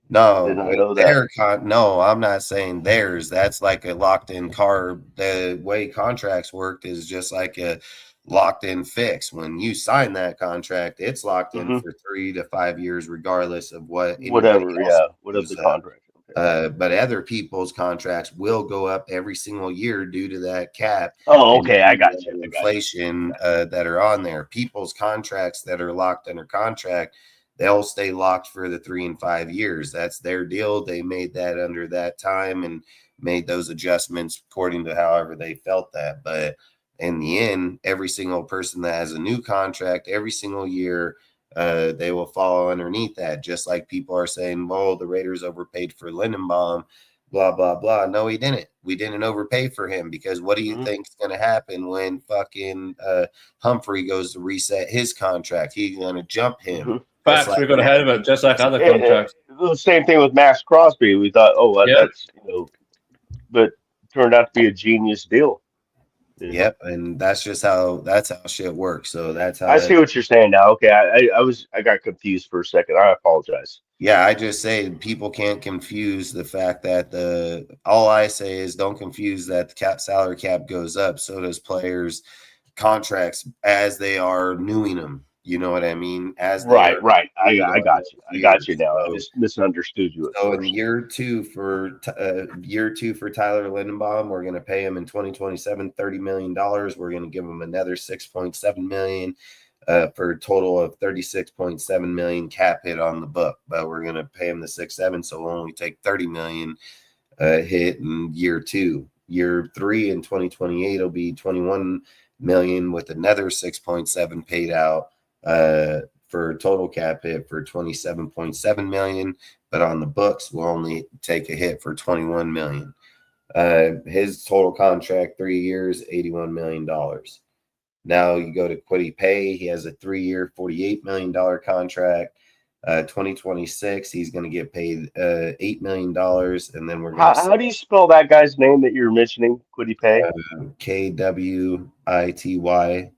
No, did not know that. No, I'm not saying theirs. That's like a locked-in car. The way contracts worked is just like a locked-in fix. When you sign that contract, it's locked in for 3 to 5 years, regardless of whatever the contract. But other people's contracts will go up every single year due to that cap. Oh, okay, I got you. Inflation that are on there. People's contracts that are locked under contract, they'll stay locked for the 3 and 5 years. That's their deal. They made that under that time and made those adjustments according to however they felt that. But in the end, every single person that has a new contract every single year, they will fall underneath that. Just like people are saying, well, the Raiders overpaid for Linderbaum, blah, blah, blah. No, he didn't. We didn't overpay for him because what do you think is going to happen when fucking Humphrey goes to reset his contract? He's going to jump him. Facts, we got ahead of it, just like other contracts. The same thing with Max Crosby. We thought, that's, but turned out to be a genius deal. Yep, and that's how shit works. So that's how I see what you're saying now. Okay, I got confused for a second. I apologize. Yeah, I just say people can't confuse the fact that all I say is don't confuse that the salary cap goes up. So does players' contracts as they are renewing them. You know what I mean? Right. I got you. I got you now. I just misunderstood you. So in year 2 for Tyler Linderbaum, we're going to pay him in 2027 $30 million. We're going to give him another $6.7 million for a total of $36.7 million cap hit on the book. But we're going to pay him the 6.7, so we'll only take $30 million hit in year 2. Year 3 in 2028 will be $21 million with another 6.7 paid out. For total cap hit for $27.7 million, but on the books we'll only take a hit for $21 million. His total contract 3 years, $81 million. Now you go to Kwity Paye. He has a 3-year, $48 million contract. 2026, he's going to get paid $8 million, and then we're going. How do you spell that guy's name that you're mentioning? Kwity Paye. Kwity.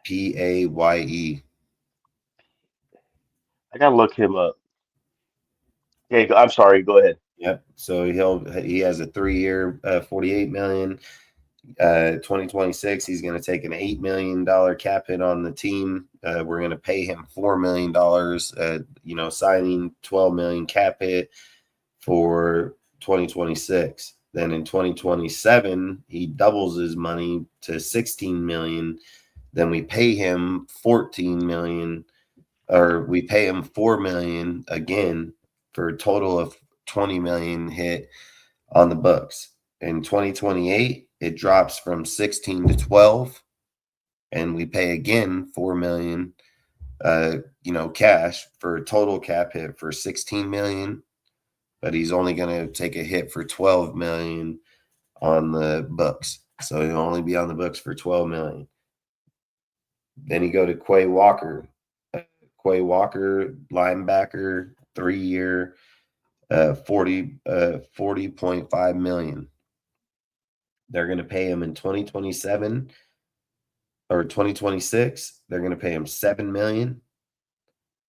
Paye. I gotta look him up. Okay, I'm sorry. Go ahead. Yep. So he has a 3-year, $48 million. 2026, he's going to take an $8 million cap hit on the team. We're going to pay him $4 million. Signing $12 million cap hit for 2026. Then in 2027, he doubles his money to $16 million. Then we pay him $14 million, or we pay him $4 million again for a total of $20 million hit on the books. In 2028, it drops from 16 to 12, and we pay again $4 million, cash for a total cap hit for $16 million. But he's only going to take a hit for $12 million on the books, so he'll only be on the books for $12 million. Then you go to Quay Walker. Quay Walker, linebacker, 3-year, $40.5 million. They're going to pay him in 2027 or 2026. They're going to pay him $7 million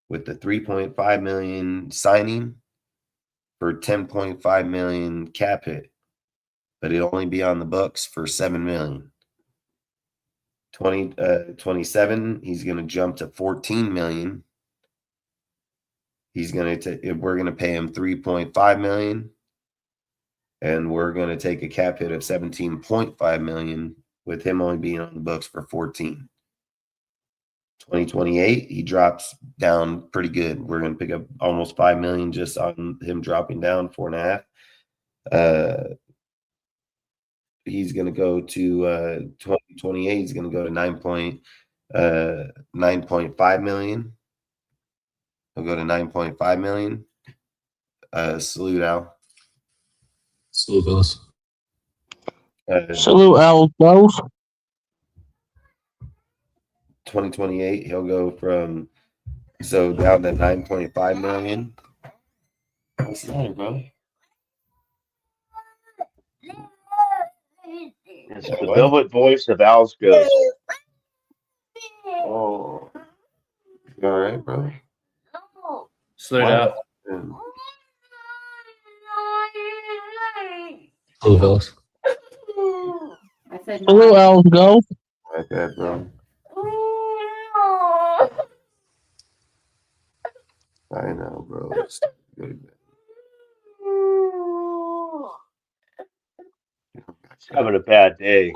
with the $3.5 million signing for $10.5 million cap hit, but it'll only be on the books for $7 million. 2027, he's going to jump to $14 million. We're going to pay him $3.5 million, and we're going to take a cap hit of $17.5 million with him only being on the books for 14. 2028, he drops down pretty good. We're going to pick up almost $5 million just on him dropping down 4.5. He's going to go to 2028. He's going to go to 9.5 million. He'll go to 9.5 million. Salute, Al. Salute, fellas. Salute, Al. Both. 2028, he'll go from down to 9.5 million. What's the matter, bro? It's the velvet voice of Al's ghost. Oh, you all right, bro? Slow down. Salute, fellas. Salute, Al. Go. Like that, bro. I know, bro. It's good. Having a bad day.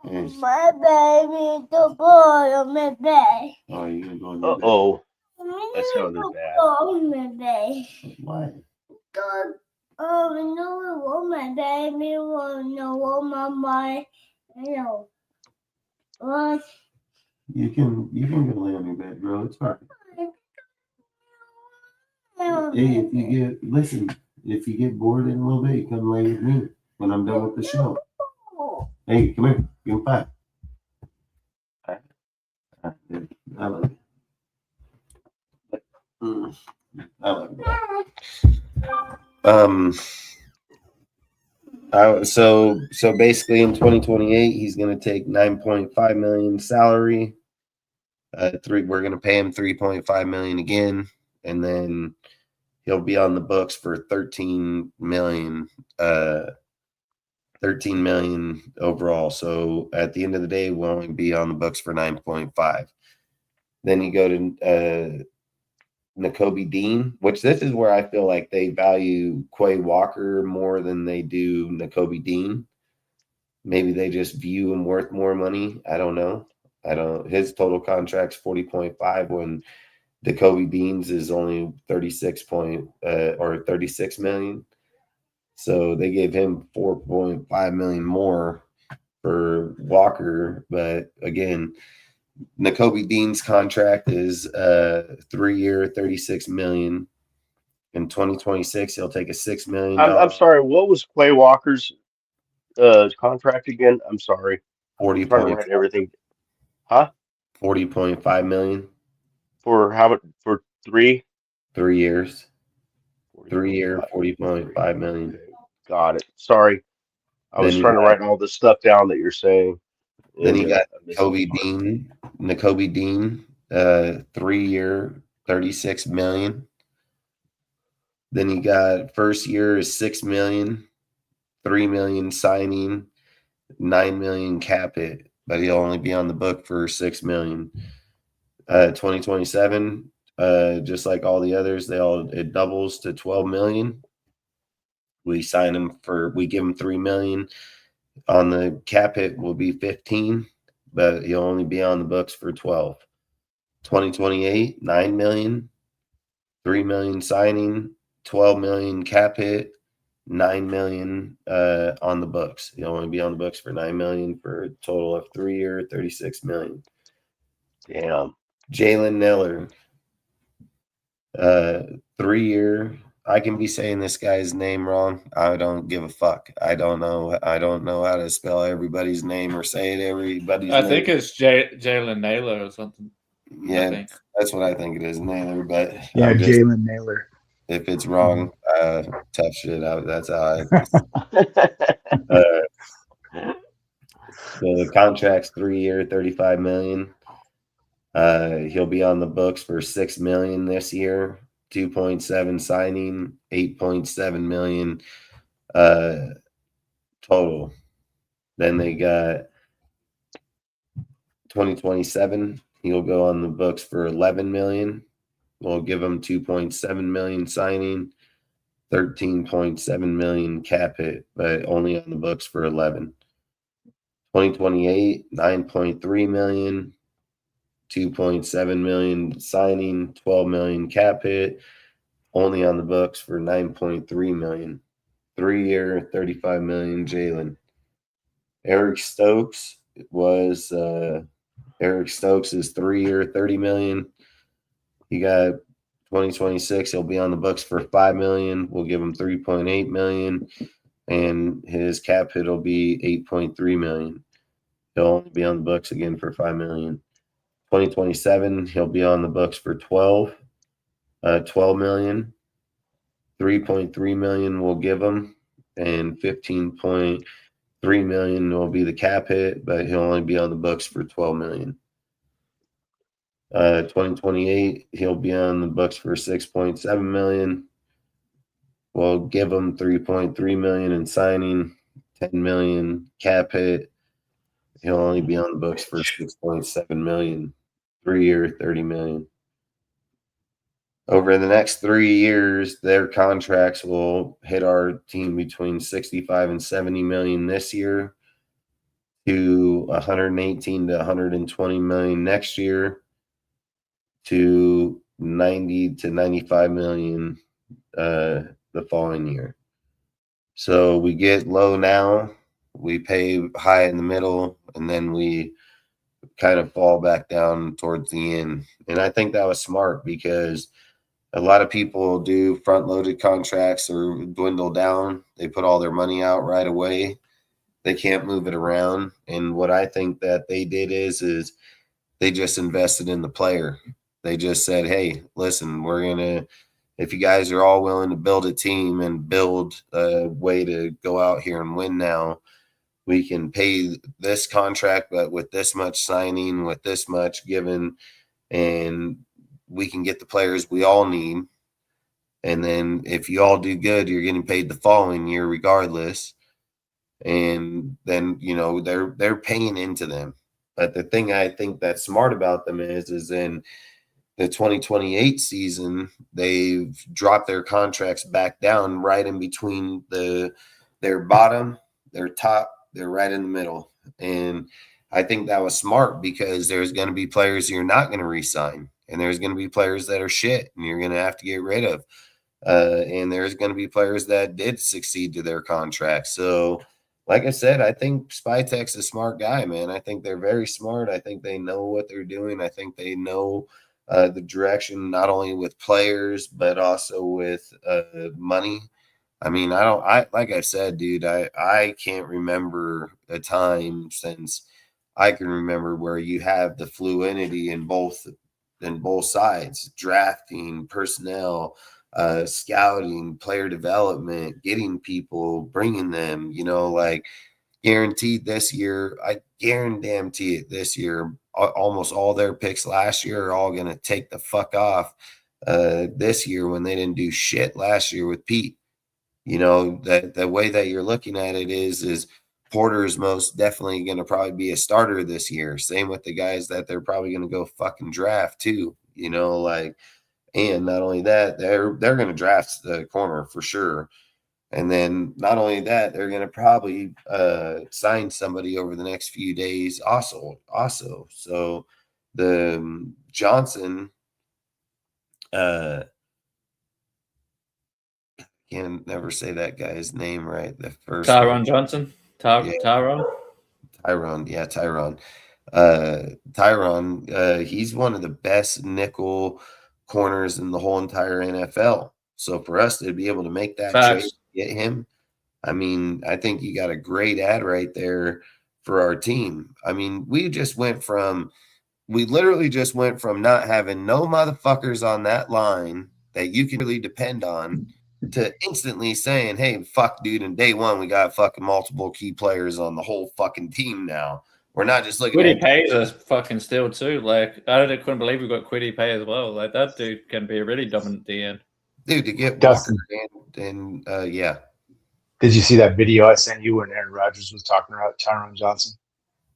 My baby, the boy on my bed. Oh, you gonna go in your bed? Uh-oh. That sounded bad. On my bed. Why? No, want my baby, want my mind. No. What? You can go lay on your bed, bro. It's fine. Hey, if you get bored in a little bit, come lay with me when I'm done with the show. Hey, come here. Give him 5. I love you. I love you. So basically in 2028, he's going to take 9.5 million salary. We're going to pay him 3.5 million again, and then he'll be on the books for 13 million. 13 million overall. So at the end of the day, we'll only be on the books for 9.5. Then you go to Nakobe Dean, which this is where I feel like they value Quay Walker more than they do Nakobe Dean. Maybe they just view him worth more money. I don't know. His total contract's 40.5 when Nakobe Dean's is only 36 million. So they gave him 4.5 million more for Walker. But again, Nakobe Dean's contract is 3-year, 36 million. In 2026, he'll take a $6 million. I'm sorry. What was Quay Walker's contract again? I'm sorry. 40. Trying to write everything. Huh? 40.5 million. For how much? For 3 years. 3-year, 40.5 million. Okay. Got it. Sorry. I was trying to write all this stuff down that you're saying. Then you got Nakobe Dean, 3-year, $36 million. Then you got first year is $6 million, $3 million signing, $9 million cap hit, but he'll only be on the book for $6 million. 2027, just like all the others, it doubles to $12 million. We give him $3 million. On the cap hit will be 15, but he'll only be on the books for 12. 2028, $9 million, $3 million signing, $12 million cap hit, $9 million on the books. He'll only be on the books for $9 million for a total of 3-year, $36 million. Damn. Jalen Nailor, 3-year. I can be saying this guy's name wrong. I don't give a fuck. I don't know how to spell everybody's name or say it everybody's name. I think it's Jalen Nailor or something. Yeah, that's what I think it is, Nailor. But yeah, Jalen Nailor. If it's wrong, tough shit out. That's how the contract's 3-year, $35 million. He'll be on the books for $6 million this year. 2.7 signing, 8.7 million total. Then they got 2027. He'll go on the books for 11 million. We'll give him 2.7 million signing, 13.7 million cap hit, but only on the books for 11. 2028, 9.3 million, 2.7 million signing, 12 million cap hit, only on the books for 9.3 million. 3-year, 35 million. Jalen. Eric Stokes is 3-year, 30 million. He got 2026. He'll be on the books for 5 million. We'll give him 3.8 million, and his cap hit will be 8.3 million. He'll only be on the books again for 5 million. 2027, he'll be on the books for 12 million. 3.3 million we'll give him, and 15.3 million will be the cap hit, but he'll only be on the books for 12 million. 2028, he'll be on the books for 6.7 million. We'll give him 3.3 million in signing, 10 million cap hit. He'll only be on the books for 6.7 million. 3-year, 30 million. Over the next 3 years, their contracts will hit our team between 65 and 70 million this year, to 118 to 120 million next year, to 90 to 95 million the following year. So we get low now, we pay high in the middle, and then we kind of fall back down towards the end. And I think that was smart, because a lot of people do front-loaded contracts or dwindle down. They put all their money out right away. They can't move it around. And what I think that they did is they just invested in the player. They just said, hey, listen, if you guys are all willing to build a team and build a way to go out here and win now, we can pay this contract, but with this much signing, with this much given, and we can get the players we all need. And then if you all do good, you're getting paid the following year regardless. And then, they're paying into them. But the thing I think that's smart about them is in the 2028 season, they've dropped their contracts back down right in between their bottom, their top, they're right in the middle. And I think that was smart, because there's going to be players you're not going to re-sign, and there's going to be players that are shit and you're going to have to get rid of. And there's going to be players that did succeed to their contract. So, like I said, I think Spytek's a smart guy, man. I think they're very smart. I think they know what they're doing. I think they know the direction, not only with players, but also with money. I mean, like I said, dude, I can't remember a time since I can remember where you have the fluidity in both sides, drafting, personnel, scouting, player development, getting people, bringing them, guaranteed this year. I guarantee it this year. Almost all their picks last year are all going to take the fuck off this year when they didn't do shit last year with Pete. You know, that the way that you're looking at it is Porter's most definitely going to probably be a starter this year. Same with the guys that they're probably going to go fucking draft too. You know, like, and not only that, they're going to draft the corner for sure. And then not only that, they're going to probably sign somebody over the next few days also. So the Johnson, can never say that guy's name right. The first Tyron one. Johnson. Tyron. Tyron, he's one of the best nickel corners in the whole entire NFL. So for us to be able to make that trade, get him, I mean, I think you got a great ad right there for our team. I mean, we literally just went from not having no motherfuckers on that line that you can really depend on to instantly saying, hey, fuck, dude, in day one, we got fucking multiple key players on the whole fucking team now. We're not just looking Kwity at Paye is a fucking steal too. Like, I couldn't believe we got Kwity Paye as well. Like, that dude can be a really dominant DN. Dude, to get Dustin. Walker and yeah. Did you see that video I sent you when Aaron Rodgers was talking about Tyron Johnson?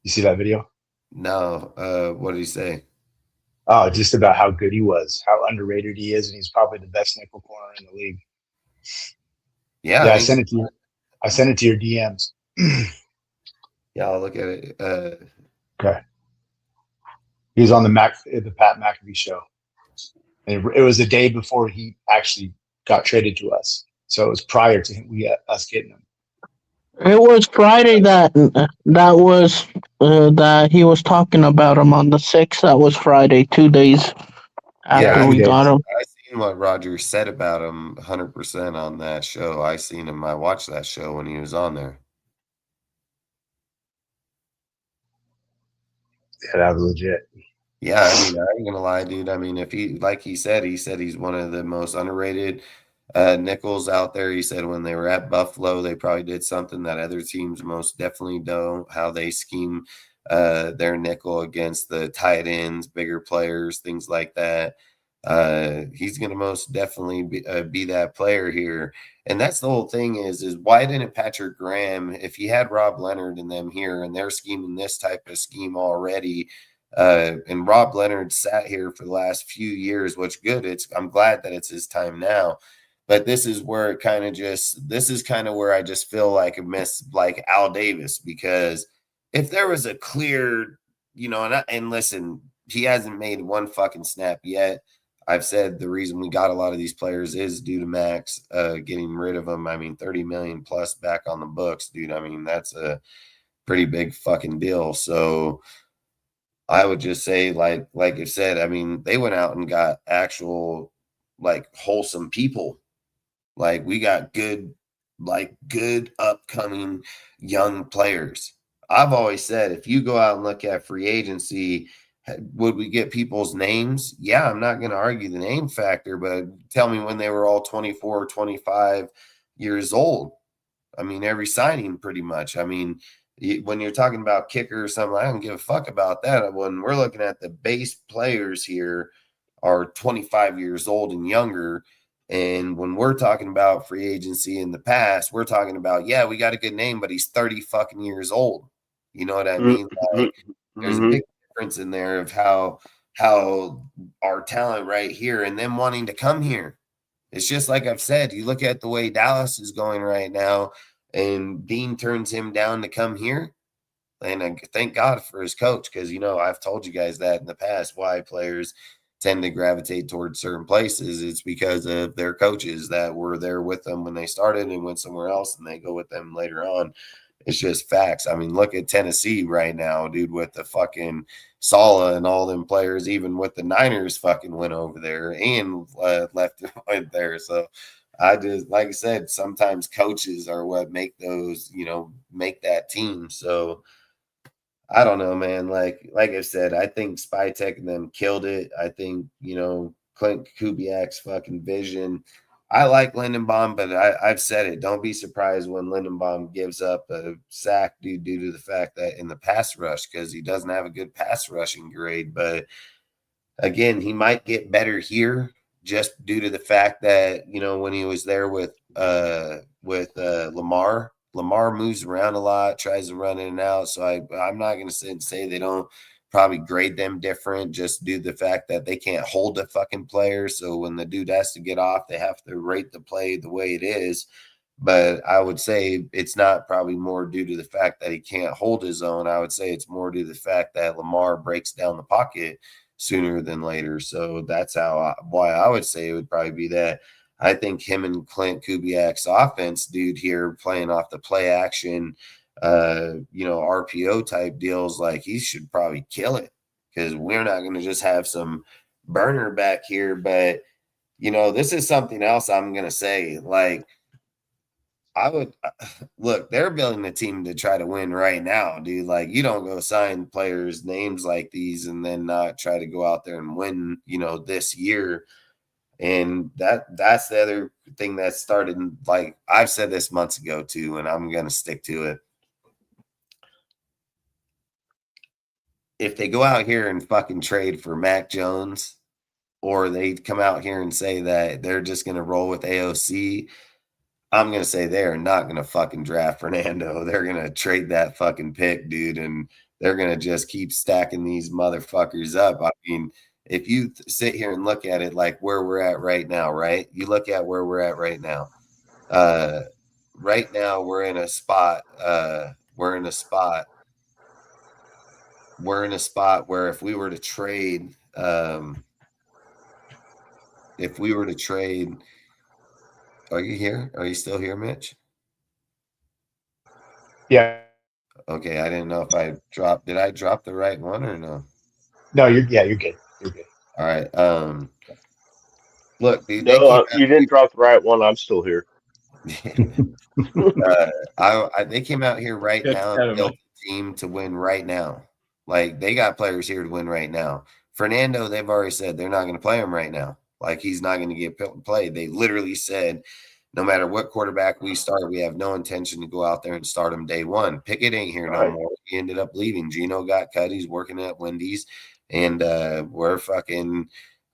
You see that video? No. What did he say? Oh, just about how good he was, how underrated he is, and he's probably the best nickel corner in the league. Yeah, I sent it to you. I sent it to your DMs. Yeah, I'll look at it. Okay. He was on the Pat McAfee show. And it was the day before he actually got traded to us. So it was prior to us getting him. It was Friday that he was talking about him on the 6th. That was Friday, 2 days after we got him. I seen what Roger said about him 100% on that show. I seen him. I watched that show when he was on there. Yeah, that was legit. Yeah, I mean, I ain't gonna lie, dude. I mean, if he said he's one of the most underrated nickels out there. He said when they were at Buffalo, they probably did something that other teams most definitely don't. How they scheme their nickel against the tight ends, bigger players, things like that. He's gonna most definitely be that player here. And that's the whole thing is why didn't Patrick Graham, if he had Rob Leonard and them here and they're scheming this type of scheme already, and Rob Leonard sat here for the last few years, which good. I'm glad that it's his time now. But this is where it kind of where I just feel like I miss like Al Davis, because if there was a clear, you know, and listen, he hasn't made one fucking snap yet. I've said the reason we got a lot of these players is due to Max getting rid of them. I mean, 30 million plus back on the books, dude. I mean, that's a pretty big fucking deal. So I would just say, like I said, I mean, they went out and got actual, like, wholesome people. Like, we got good upcoming young players. I've always said, if you go out and look at free agency, would we get people's names? Yeah, I'm not going to argue the name factor, but tell me when they were all 24 or 25 years old. I mean, every signing pretty much. I mean, when you're talking about kicker or something, I don't give a fuck about that. When we're looking at the base players here are 25 years old and younger. And when we're talking about free agency in the past, we're talking about, yeah, we got a good name, but he's 30 fucking years old. You know what I mean? Like, there's a big difference in there of how our talent right here and them wanting to come here. It's just like I've said, you look at the way Dallas is going right now, and Dean turns him down to come here. And I thank God for his coach, because, you know, I've told you guys that in the past, why players tend to gravitate towards certain places. It's because of their coaches that were there with them when they started and went somewhere else, and they go with them later on. It's just facts. I mean, look at Tennessee right now, dude, with the fucking Sala and all them players, even with the Niners fucking went over there and left went there. So I just, like I said, sometimes coaches are what make those, you know, make that team. So I don't know, man. Like I said, I think Spytek and them killed it. I think, you know, Clint Kubiak's fucking vision I like Linderbaum, but I've said it. Don't be surprised when Linderbaum gives up a sack due to the fact that in the pass rush, because he doesn't have a good pass rushing grade. But again, he might get better here just due to the fact that, you know, when he was there with Lamar, Lamar moves around a lot, tries to run in and out. So I'm not going to sit and say they don't probably grade them different just due to the fact that they can't hold the fucking player. So when the dude has to get off, they have to rate the play the way it is. But I would say it's not probably more due to the fact that he can't hold his own. I would say it's more due to the fact that Lamar breaks down the pocket sooner than later. So that's why I would say it would probably be that. I think him and Clint Kubiak's offense, dude, here playing off the play action, RPO type deals, like he should probably kill it because we're not going to just have some burner back here. But, this is something else I'm going to say. Like, I would look, they're building a team to try to win right now, dude. Like, you don't go sign players' names like these and then not try to go out there and win, this year. And that's the other thing that started, like I've said this months ago too, and I'm going to stick to it. If they go out here and fucking trade for Mac Jones, or they come out here and say that they're just going to roll with AOC, I'm going to say they're not going to fucking draft Fernando. They're going to trade that fucking pick, dude, and they're going to just keep stacking these motherfuckers up. I mean, if you sit here and look at it like where we're at right now, right? You look at where we're at right now. Right now we're in a spot where if we were to trade are you here? Are you still here, Mitch? Yeah. Okay, I didn't know if I dropped. Did I drop the right one or no? No, you're good. You're good. All right. Look, dude. No, you didn't drop the right one. I'm still here. They came out here right now and built a team to win right now. Like, they got players here to win right now. Fernando, they've already said they're not going to play him right now. Like, he's not going to get played. They literally said, no matter what quarterback we start, we have no intention to go out there and start him day one. Pickett ain't here no more. He ended up leaving. Gino got cut. He's working at Wendy's. And we're fucking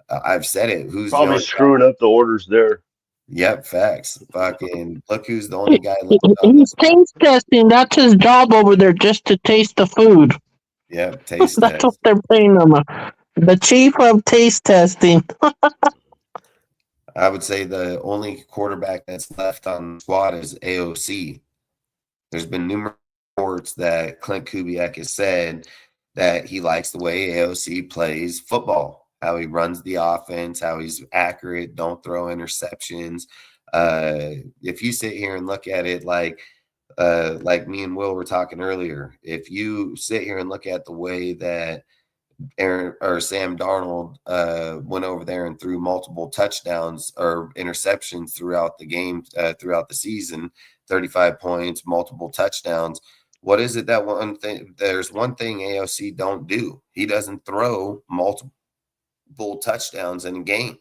I've said it. Who's probably screwing up the orders there? Yep, facts. Fucking look who's the only guy left. He's taste testing. That's his job over there, just to taste the food. Yep, taste That's test. what they're paying him. The chief of taste testing. I would say the only quarterback that's left on the squad is AOC. There's been numerous reports that Clint Kubiak has said that he likes the way AOC plays football, how he runs the offense, how he's accurate, don't throw interceptions. If you sit here and look at it like me and Will were talking earlier, if you sit here and look at the way that Sam Darnold went over there and threw multiple touchdowns or interceptions throughout the game, throughout the season, 35 points, multiple touchdowns. What is it that one thing? There's one thing AOC don't do. He doesn't throw multiple touchdowns in a game.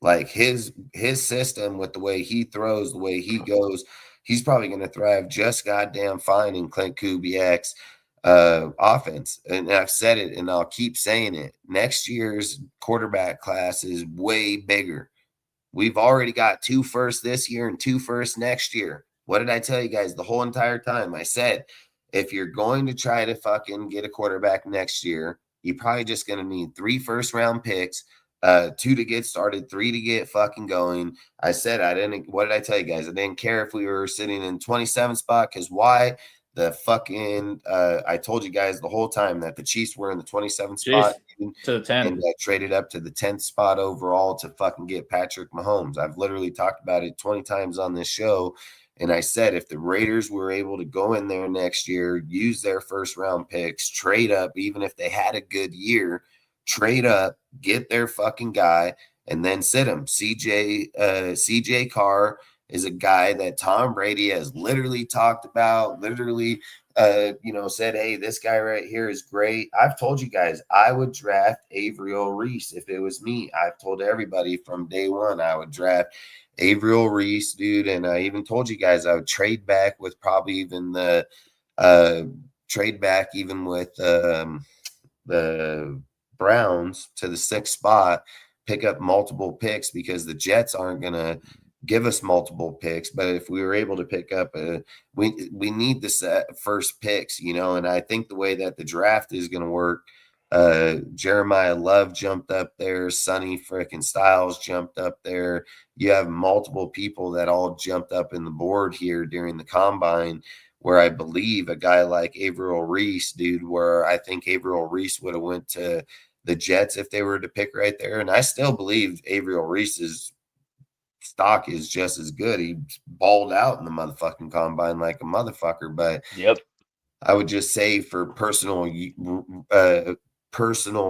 Like his system with the way he throws, the way he goes, he's probably going to thrive just goddamn fine in Clint Kubiak's offense. And I've said it and I'll keep saying it. Next year's quarterback class is way bigger. We've already got 2 firsts this year and 2 firsts next year. What did I tell you guys the whole entire time? I said, if you're going to try to fucking get a quarterback next year, you're probably just going to need 3 first-round picks, 2 to get started, 3 to get fucking going. I said what did I tell you guys? I didn't care if we were sitting in 27th spot, because why? The fucking I told you guys the whole time that the Chiefs were in the 27th spot to the 10th and traded up to the 10th spot overall to fucking get Patrick Mahomes. I've literally talked about it 20 times on this show. And I said, if the Raiders were able to go in there next year, use their first round picks, trade up, even if they had a good year, trade up, get their fucking guy, and then sit him. CJ Carr is a guy that Tom Brady has literally talked about, literally said, hey, this guy right here is great. I've told you guys I would draft Averill Reese if it was me. I've told everybody from day one I would draft Averill Reese, dude. And I even told you guys I would trade back with probably even the the Browns to the 6th spot, pick up multiple picks because the Jets aren't going to give us multiple picks. But if we were able to pick up we need the first picks, and I think the way that the draft is going to work, Jeremiah Love jumped up there, Sonny frickin' Styles jumped up there. You have multiple people that all jumped up in the board here during the combine, where I believe a guy like Averill Reese, dude, where I think Averill Reese would have went to the Jets if they were to pick right there. And I still believe Averill Reese's stock is just as good. He balled out in the motherfucking combine like a motherfucker. But Yep. I would just say for personal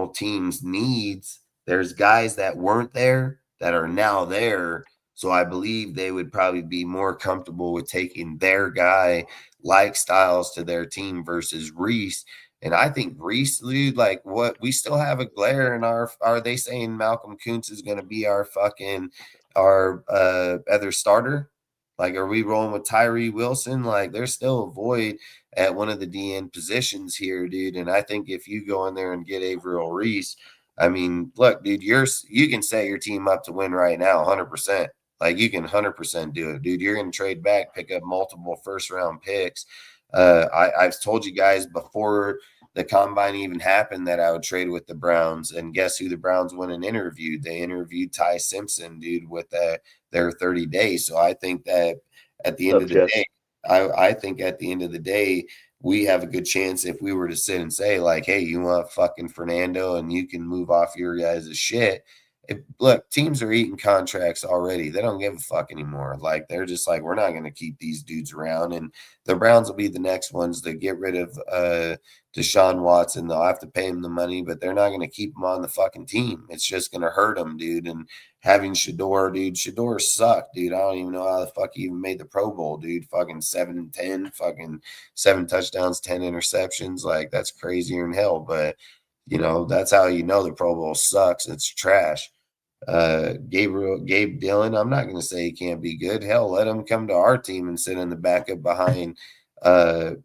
teams' needs, there's guys that weren't there that are now there. So I believe they would probably be more comfortable with taking their guy like Styles to their team versus Reese. And I think Reese, dude, like what we still have a glare in our, are they saying Malcolm Koonce is going to be our other starter? Like, are we rolling with Tyree Wilson? Like, there's still a void at one of the DN positions here, dude. And I think if you go in there and get Averill Reese, I mean, look, dude, you can set your team up to win right now, 100%. Like, you can 100% do it, dude. You're going to trade back, pick up multiple first-round picks. I've told you guys before the combine even happened that I would trade with the Browns. And guess who the Browns went and interviewed? They interviewed Ty Simpson, dude, with their 30 days. So I think that at the end of the day, I think at the end of the day, we have a good chance if we were to sit and say, like, hey, you want fucking Fernando and you can move off your guys' shit. Look, teams are eating contracts already. They don't give a fuck anymore. Like, they're just like, we're not going to keep these dudes around. And the Browns will be the next ones to get rid of Deshaun Watson. They'll have to pay him the money, but they're not going to keep him on the fucking team. It's just going to hurt him, dude. And having Shador, dude, Shador sucked, dude. I don't even know how the fuck he even made the Pro Bowl, dude. Fucking 7-10, fucking 7 touchdowns, 10 interceptions. Like, that's crazier than hell. But, that's how the Pro Bowl sucks. It's trash. Gabe Dillon, I'm not going to say he can't be good. Hell, let him come to our team and sit in the backup behind fucking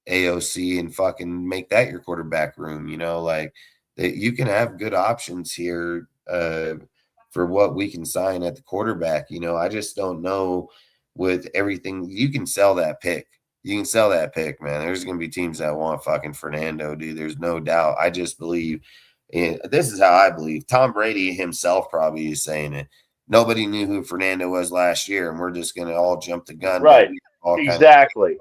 AOC and fucking make that your quarterback room. Like that, you can have good options here for what we can sign at the quarterback. I just don't know with everything. You can sell that pick. You can sell that pick, man. There's going to be teams that want fucking Fernando, dude. There's no doubt. I just believe this is how I believe. Tom Brady himself probably is saying it. Nobody knew who Fernando was last year, and we're just going to all jump the gun. Right. Exactly.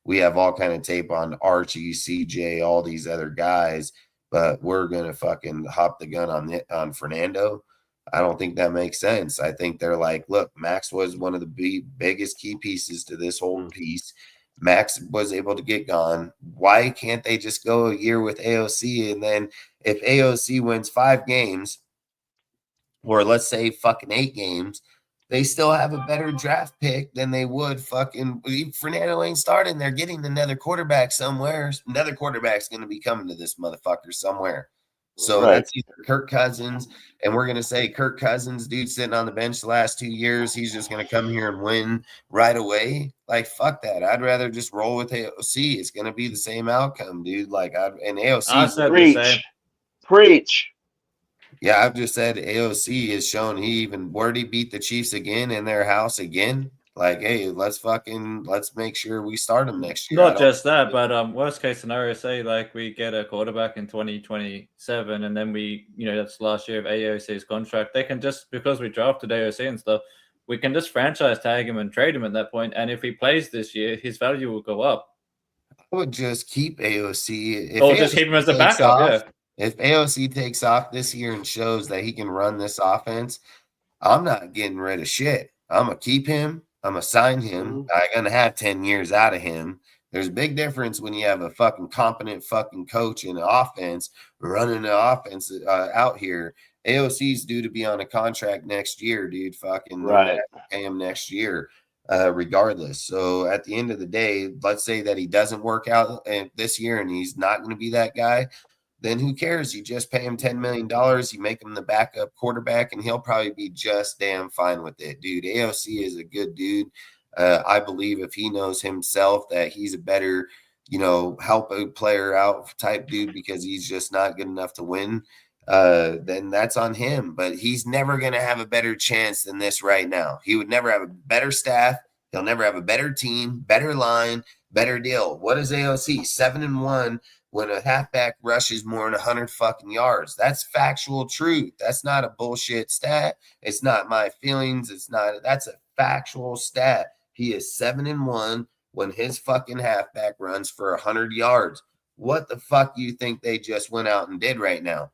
We have all kind of tape on Archie, CJ, all these other guys, but we're going to fucking hop the gun on Fernando. I don't think that makes sense. I think they're like, look, Max was one of the biggest key pieces to this whole piece. Max was able to get gone. Why can't they just go a year with AOC? And then if AOC wins 5 games, or let's say fucking 8 games, they still have a better draft pick than they would fucking Fernando ain't starting. They're getting another quarterback somewhere. Another quarterback's going to be coming to this motherfucker somewhere. So that's either Kirk Cousins, and we're going to say Kirk Cousins, dude, sitting on the bench the last 2 years, he's just going to come here and win right away. Like, fuck that. I'd rather just roll with AOC. It's going to be the same outcome, dude. Like, and AOC. Preach. Yeah, I've just said AOC has shown where did he beat the Chiefs again in their house again? Like, hey, let's make sure we start him next year. Not just that, but worst case scenario, say like we get a quarterback in 2027, and then that's the last year of AOC's contract. They can just, because we drafted AOC and stuff, we can just franchise tag him and trade him at that point. And if he plays this year, his value will go up. I would just keep AOC. Or just keep him as a backup. Yeah. If AOC takes off this year and shows that he can run this offense, I'm not getting rid of shit. I'm going to keep him. I'm going to sign him. I'm going to have 10 years out of him. There's a big difference when you have a fucking competent fucking coach in the offense running the offense out here. AOC's due to be on a contract next year, dude. Fucking pay him next year. regardless. So at the end of the day, let's say that he doesn't work out this year and he's not going to be that guy. Then who cares? You just pay him $10 million. You make him the backup quarterback, and he'll probably be just damn fine with it, dude. AOC is a good dude. I believe if he knows himself that he's a better, help a player out type dude because he's just not good enough to win, then that's on him. But he's never going to have a better chance than this right now. He would never have a better staff. He'll never have a better team, better line, better deal. What is AOC? 7-1. When a halfback rushes more than 100 fucking yards. That's factual truth. That's not a bullshit stat. It's not my feelings. That's a factual stat. He is 7-1 when his fucking halfback runs for 100 yards. What the fuck do you think they just went out and did right now?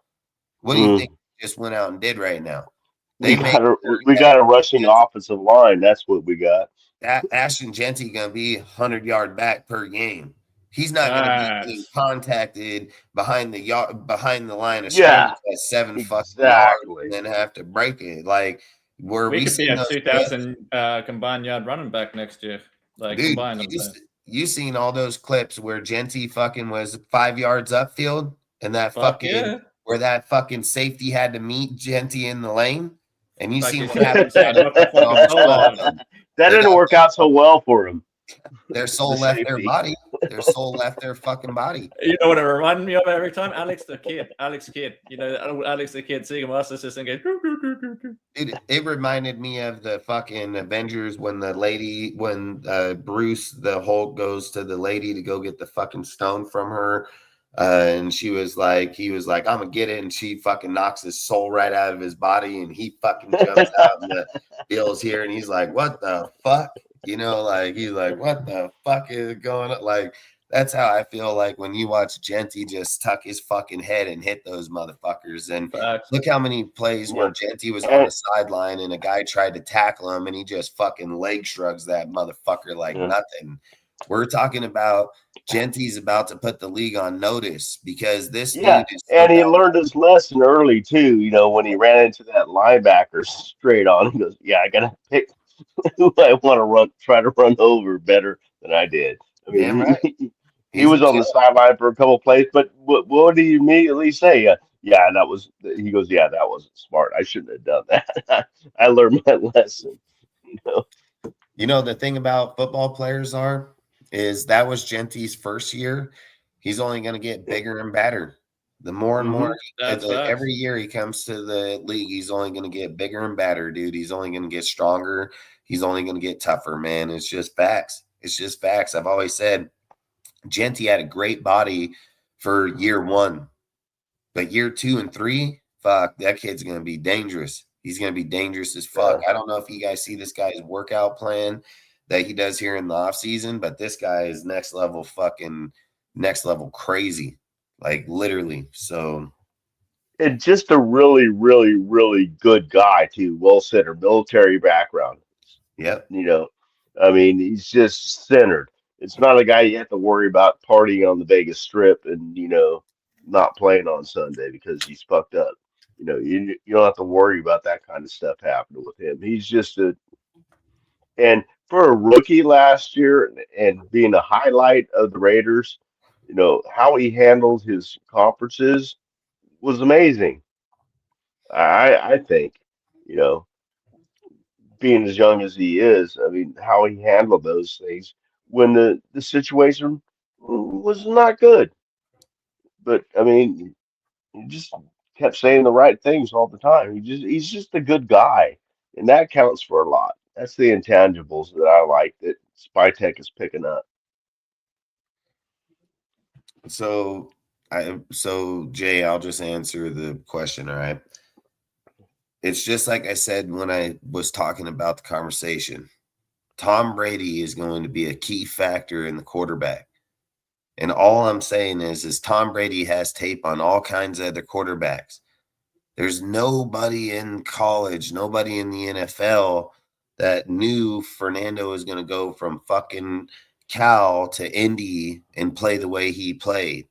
What do you think they just went out and did right now? We got a rushing offensive line. That's what we got. Ashton Genty going to be 100-yard back per game. He's not going to be getting contacted behind the line of scrimmage at 7 fucking yards and then have to break it. Like we could be a 2,000 combined yard running back next year. Like dude, combined. You seen all those clips where Genty fucking was 5 yards upfield and that where that fucking safety had to meet Genty in the lane, and you seen what happened. That didn't work out so well for him. Their soul left their body. Their soul left their fucking body. You know what it reminded me of every time? Alex Kidd. Alex the Kid seeing him assist and going. It reminded me of the fucking Avengers when Bruce the Hulk goes to the lady to go get the fucking stone from her. And he was like, I'm gonna get it, and she fucking knocks his soul right out of his body, and he fucking jumps out, and the deal's here, and he's like, what the fuck? He's like, what the fuck is going on? Like, that's how I feel like when you watch Genty just tuck his fucking head and hit those motherfuckers. And look how many plays where Genty was on the sideline and a guy tried to tackle him and he just fucking leg shrugs that motherfucker like nothing. We're talking about Genty's about to put the league on notice because this dude is and he learned his lesson early too. When he ran into that linebacker straight on, he goes, I gotta pick who I want to try to run over better than I did. I mean, he was on the sideline for a couple of plays, but what did he immediately say? That was. He goes, that wasn't smart. I shouldn't have done that. I learned my lesson. The thing about football players is that was Genty's first year. He's only going to get bigger and better. The more and more every year he comes to the league, he's only going to get bigger and better, dude. He's only going to get stronger. He's only going to get tougher, man. It's just facts. I've always said Genty had a great body for year 1, but year 2 and 3, fuck, that kid's going to be dangerous. He's going to be dangerous as fuck. I don't know if you guys see this guy's workout plan that he does here in the off season, but this guy is next level crazy. Like literally. So, and just a really, really, really good guy too. Well centered, military background. Yep. I mean, he's just centered. It's not a guy you have to worry about partying on the Vegas Strip and not playing on Sunday because he's fucked up. You don't have to worry about that kind of stuff happening with him. He's just and for a rookie last year and being a highlight of the Raiders. How he handled his conferences was amazing. I think, being as young as he is, I mean, how he handled those things when the situation was not good. But I mean, he just kept saying the right things all the time. He's just a good guy, and that counts for a lot. That's the intangibles that I like that Spytech is picking up. So Jay, I'll just answer the question. All right. It's just like I said when I was talking about the conversation. Tom Brady is going to be a key factor in the quarterback. And all I'm saying is Tom Brady has tape on all kinds of other quarterbacks. There's nobody in college, nobody in the NFL that knew Fernando was going to go from fucking Cal to Indy and play the way he played.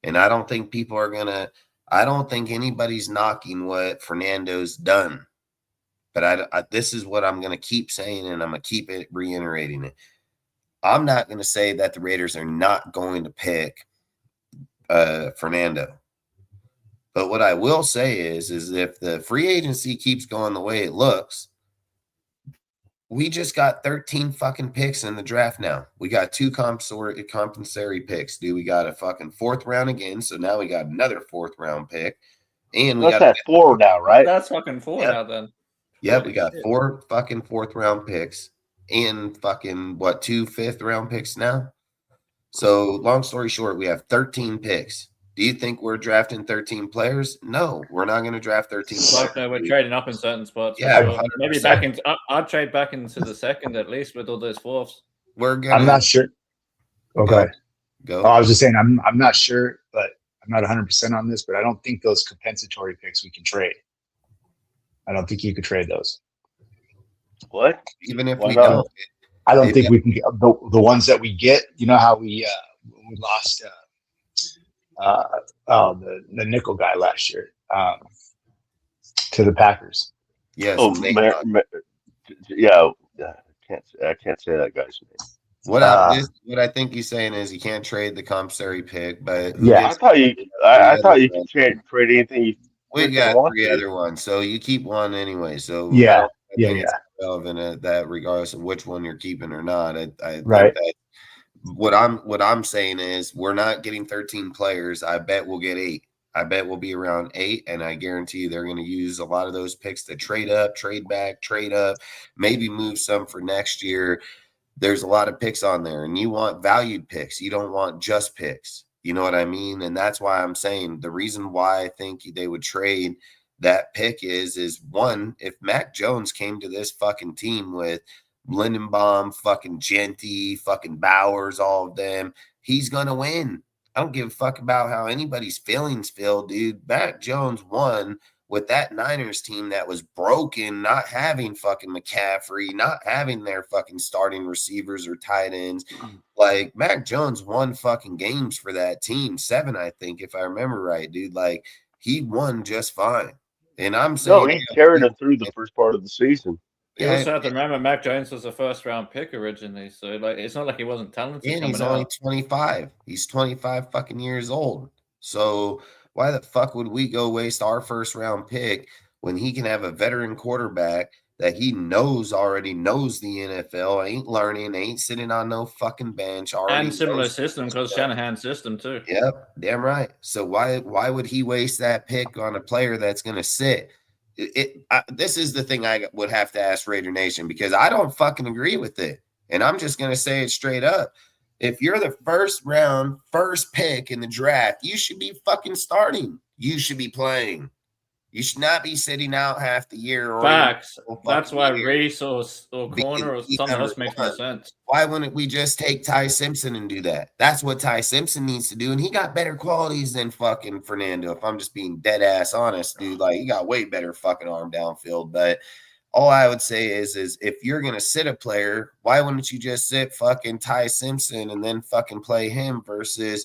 And I don't think anybody's knocking what Fernando's done. But this is what I'm going to keep saying, and I'm going to keep it reiterating it. I'm not going to say that the Raiders are not going to pick Fernando. But what I will say is if the free agency keeps going the way it looks, we just got 13 fucking picks in the draft now. We got 2 compensatory picks, dude. We got a fucking 4th round again, so now we got another 4th round pick. And we That's got at 4 now, right? That's fucking 4 now then. Yep, we got 4 fucking 4th round picks and fucking 2 5th round picks now. So long story short, we have 13 picks. Do you think we're drafting 13 players? No, we're not going to draft 13 players. No, we're trading up in certain spots. Yeah, sure. Maybe I'd trade back into the 2nd at least with all those 4ths. I'm not sure. Okay. Go. I was just saying I'm not sure, but I'm not 100% on this, but I don't think those compensatory picks we can trade. I don't think you could trade those. What? Even if we don't. I don't think we can get the ones that we get. You know how we lost the nickel guy last year to the Packers. Yes. Yeah. I can't say that guy's name. What I think he's saying is you can't trade the compensatory pick, but I thought you could trade anything. We got 3 other ones, so you keep one anyway. So yeah. It's relevant at that, regardless of which one you're keeping or not. I think that what I'm saying is we're not getting 13 players. I bet we'll get 8. I bet we'll be around 8, and I guarantee you they're going to use a lot of those picks to trade up, trade back, trade up, maybe move some for next year. There's a lot of picks on there, and you want valued picks. You don't want just picks. You know what I mean? And that's why I'm saying the reason why I think they would trade that pick is one, if Mac Jones came to this fucking team with Linderbaum, fucking Genty, fucking Bowers, all of them, he's going to win. I don't give a fuck about how anybody's feelings feel, dude. Mac Jones won with that Niners team that was broken, not having fucking McCaffrey, not having their fucking starting receivers or tight ends. Like, Mac Jones won fucking games for that team. 7, I think, if I remember right, dude. Like, he won just fine. And I'm saying... No, he carried him through the first part of the season. You also have to remember Mac Jones was a 1st-round pick originally, so like it's not like he wasn't talented. And he's only 25. He's 25 fucking years old. So why the fuck would we go waste our 1st-round pick when he can have a veteran quarterback that he already knows the NFL, ain't learning, ain't sitting on no fucking bench. And similar system because Shanahan's system too. Yep, damn right. So why would he waste that pick on a player that's going to sit? This is the thing I would have to ask Raider Nation, because I don't fucking agree with it. And I'm just going to say it straight up. If you're the 1st round, 1st pick in the draft, you should be fucking starting. You should be playing. You should not be sitting out half the year. Or Facts. That's why Reese or Corner or something else makes no sense. Why wouldn't we just take Ty Simpson and do that? That's what Ty Simpson needs to do. And he got better qualities than fucking Fernando, if I'm just being dead ass honest, dude. Like, he got way better fucking arm downfield. But all I would say is if you're going to sit a player, why wouldn't you just sit fucking Ty Simpson and then fucking play him versus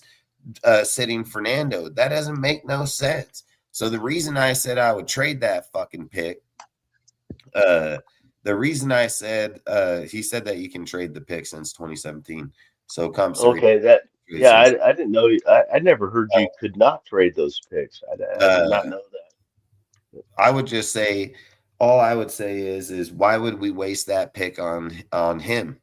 sitting Fernando? That doesn't make no sense. So the reason I said I would trade that fucking pick, the reason I said he said that you can trade the pick since 2017. So okay, I didn't know. I never heard you could not trade those picks. I did not know that. I would just say, all I would say is why would we waste that pick on him?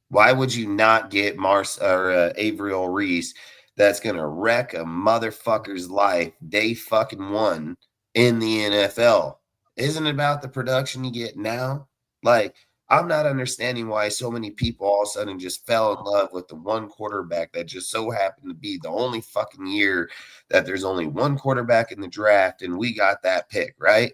Why would you not get Averill Reese? That's going to wreck a motherfucker's life day fucking 1 in the NFL. Isn't it about the production you get now? Like, I'm not understanding why so many people all of a sudden just fell in love with the one quarterback that just so happened to be the only fucking year that there's only one quarterback in the draft and we got that pick, right?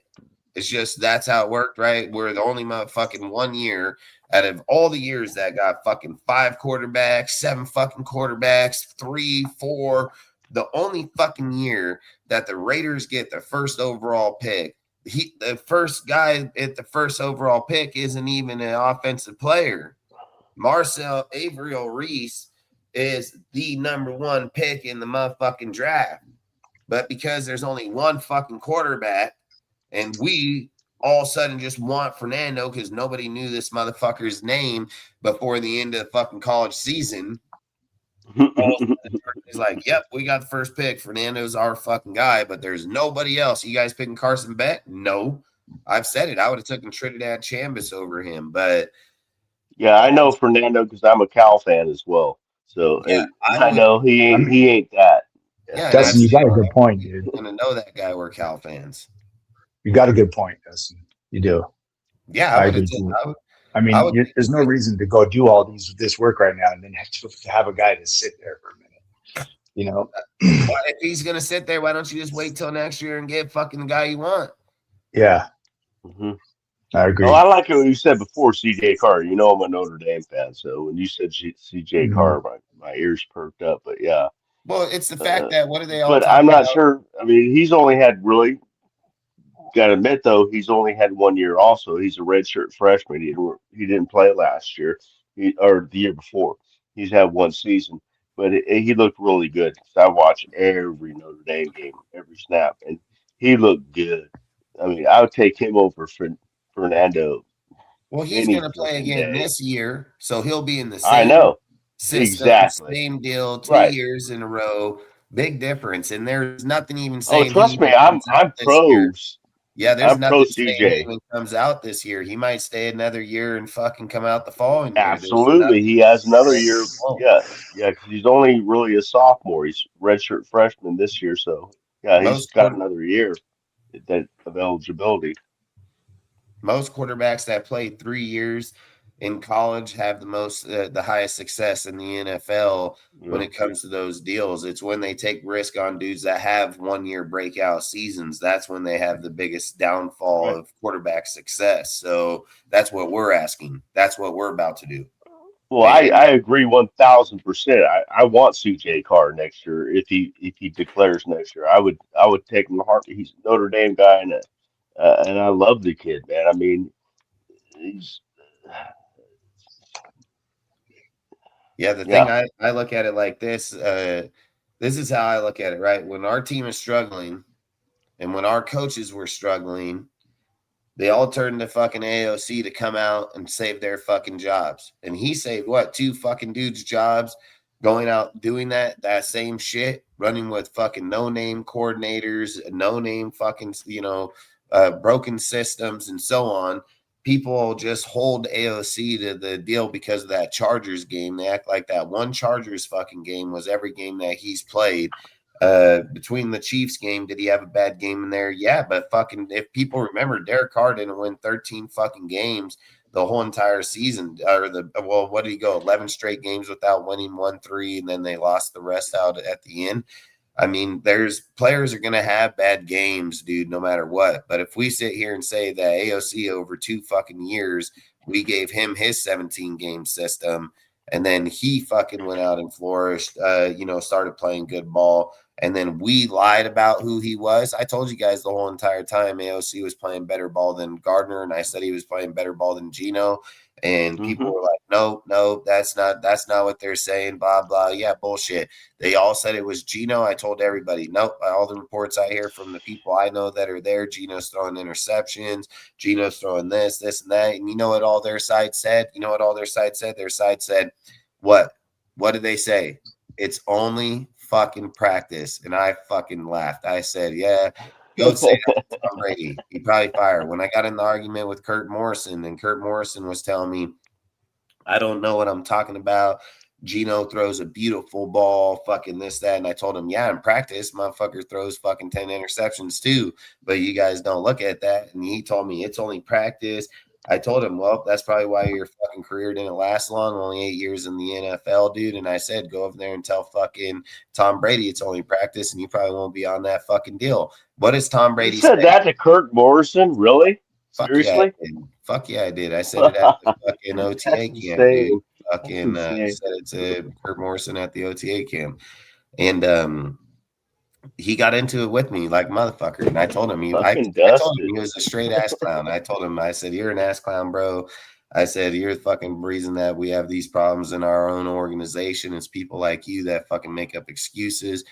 It's just that's how it worked, right? We're the only motherfucking 1 year out of all the years that got fucking 5 quarterbacks, 7 fucking quarterbacks, 3, 4. The only fucking year that the Raiders get the 1st overall pick, the first guy at the 1st overall pick isn't even an offensive player. Marcel Averill Reese is the number 1 pick in the motherfucking draft. But because there's only one fucking quarterback and we all of a sudden just want Fernando because nobody knew this motherfucker's name before the end of the fucking college season. He's like, yep, we got the first pick. Fernando's our fucking guy, but there's nobody else. You guys picking Carson Beck? No. I've said it. I would have taken Trinidad Chambers over him, but Yeah, I know Fernando because I'm a Cal fan as well. So yeah, I know he ain't that. Yeah, Dustin, you got a good point, dude. I'm gonna know that guy. We're Cal fans. You got a good point, Dustin. You do. Yeah, I do too. I mean, there's no reason to go do all this work right now and then to have a guy to sit there for a minute. You know, if he's gonna sit there, why don't you just wait till next year and get fucking the guy you want? Yeah, I agree. Oh, I like what you said before, CJ Carr. You know I'm a Notre Dame fan, so when you said CJ Carr, my ears perked up. But yeah, well, it's the fact that what are they all? But I'm not sure. I mean, he's only had really. Got to admit though, he's only had 1 year. Also, he's a redshirt freshman. He didn't play last year, or the year before. He's had one season, but he looked really good. So I watched every Notre Dame game, every snap, and he looked good. I mean, I would take him over Fernando. Well, he's going to play again this year, so he'll be in the same I know. system, Exactly. Same deal, 2 years in a row. Big difference, and there's nothing even saying. Oh, trust me, I'm pros. Yeah, there's I'm nothing pro saying CJ. he even comes out this year. He might stay another year and fucking come out the following year. Absolutely, he has another year. Yeah, because he's only really a sophomore. He's redshirt freshman this year, so yeah, he's got another year of eligibility. Most quarterbacks that play 3 years in college have the highest success in the NFL when it comes to those deals. It's when they take risk on dudes that have 1 year breakout seasons. That's when they have the biggest downfall of quarterback success. So that's what we're asking. That's what we're about to do. Well, I agree 1,000%. I want CJ Carr next year if he declares next year. I would take him to heart. He's a Notre Dame guy, and I love the kid, man. I mean, he's. Yeah, the thing I look at it like this. This is how I look at it, right? When our team is struggling and when our coaches were struggling, they all turned to fucking AOC to come out and save their fucking jobs. And he saved what? 2 fucking dudes' jobs going out doing that same shit, running with fucking no-name coordinators, no-name fucking, broken systems and so on. People just hold AOC to the deal because of that Chargers game. They act like that one Chargers fucking game was every game that he's played. Between the Chiefs game, did he have a bad game in there? Yeah, but fucking if people remember, Derek Carr didn't win 13 fucking games the whole entire season. What did he go? 11 straight games without winning 1-3, and then they lost the rest out at the end. I mean, there's players are going to have bad games, dude, no matter what. But if we sit here and say that AOC over 2 fucking years, we gave him his 17 game system, and then he fucking went out and flourished, started playing good ball. And then we lied about who he was. I told you guys the whole entire time AOC was playing better ball than Gardner, and I said he was playing better ball than Gino. And people were like, no, that's not what they're saying, blah, blah. Yeah, bullshit. They all said it was Gino. I told everybody, nope. All the reports I hear from the people I know that are there, Gino's throwing interceptions, Gino's throwing this, and that. And you know what all their side said? Their side said, what? What did they say? It's only fucking practice. And I fucking laughed. I said, yeah. Go say that to Tom Brady. He probably fired. When I got in the argument with Kurt Morrison, and Kurt Morrison was telling me, I don't know what I'm talking about. Gino throws a beautiful ball, fucking this, that. And I told him, yeah, in practice, motherfucker throws fucking 10 interceptions too. But you guys don't look at that. And he told me it's only practice. I told him, well, that's probably why your fucking career didn't last long, only 8 years in the NFL, dude. And I said, go over there and tell fucking Tom Brady it's only practice, and you probably won't be on that fucking deal. What is Tom Brady saying? You said that to Kurt Morrison? Really? Seriously? Fuck yeah, I did. I said it at the fucking OTA camp, dude. Fucking said it to Kurt Morrison at the OTA camp. And he got into it with me like motherfucker. And I told him, I told him he was a straight ass clown. I told him, I said, you're an ass clown, bro. I said, you're the fucking reason that we have these problems in our own organization. It's people like you that fucking make up excuses.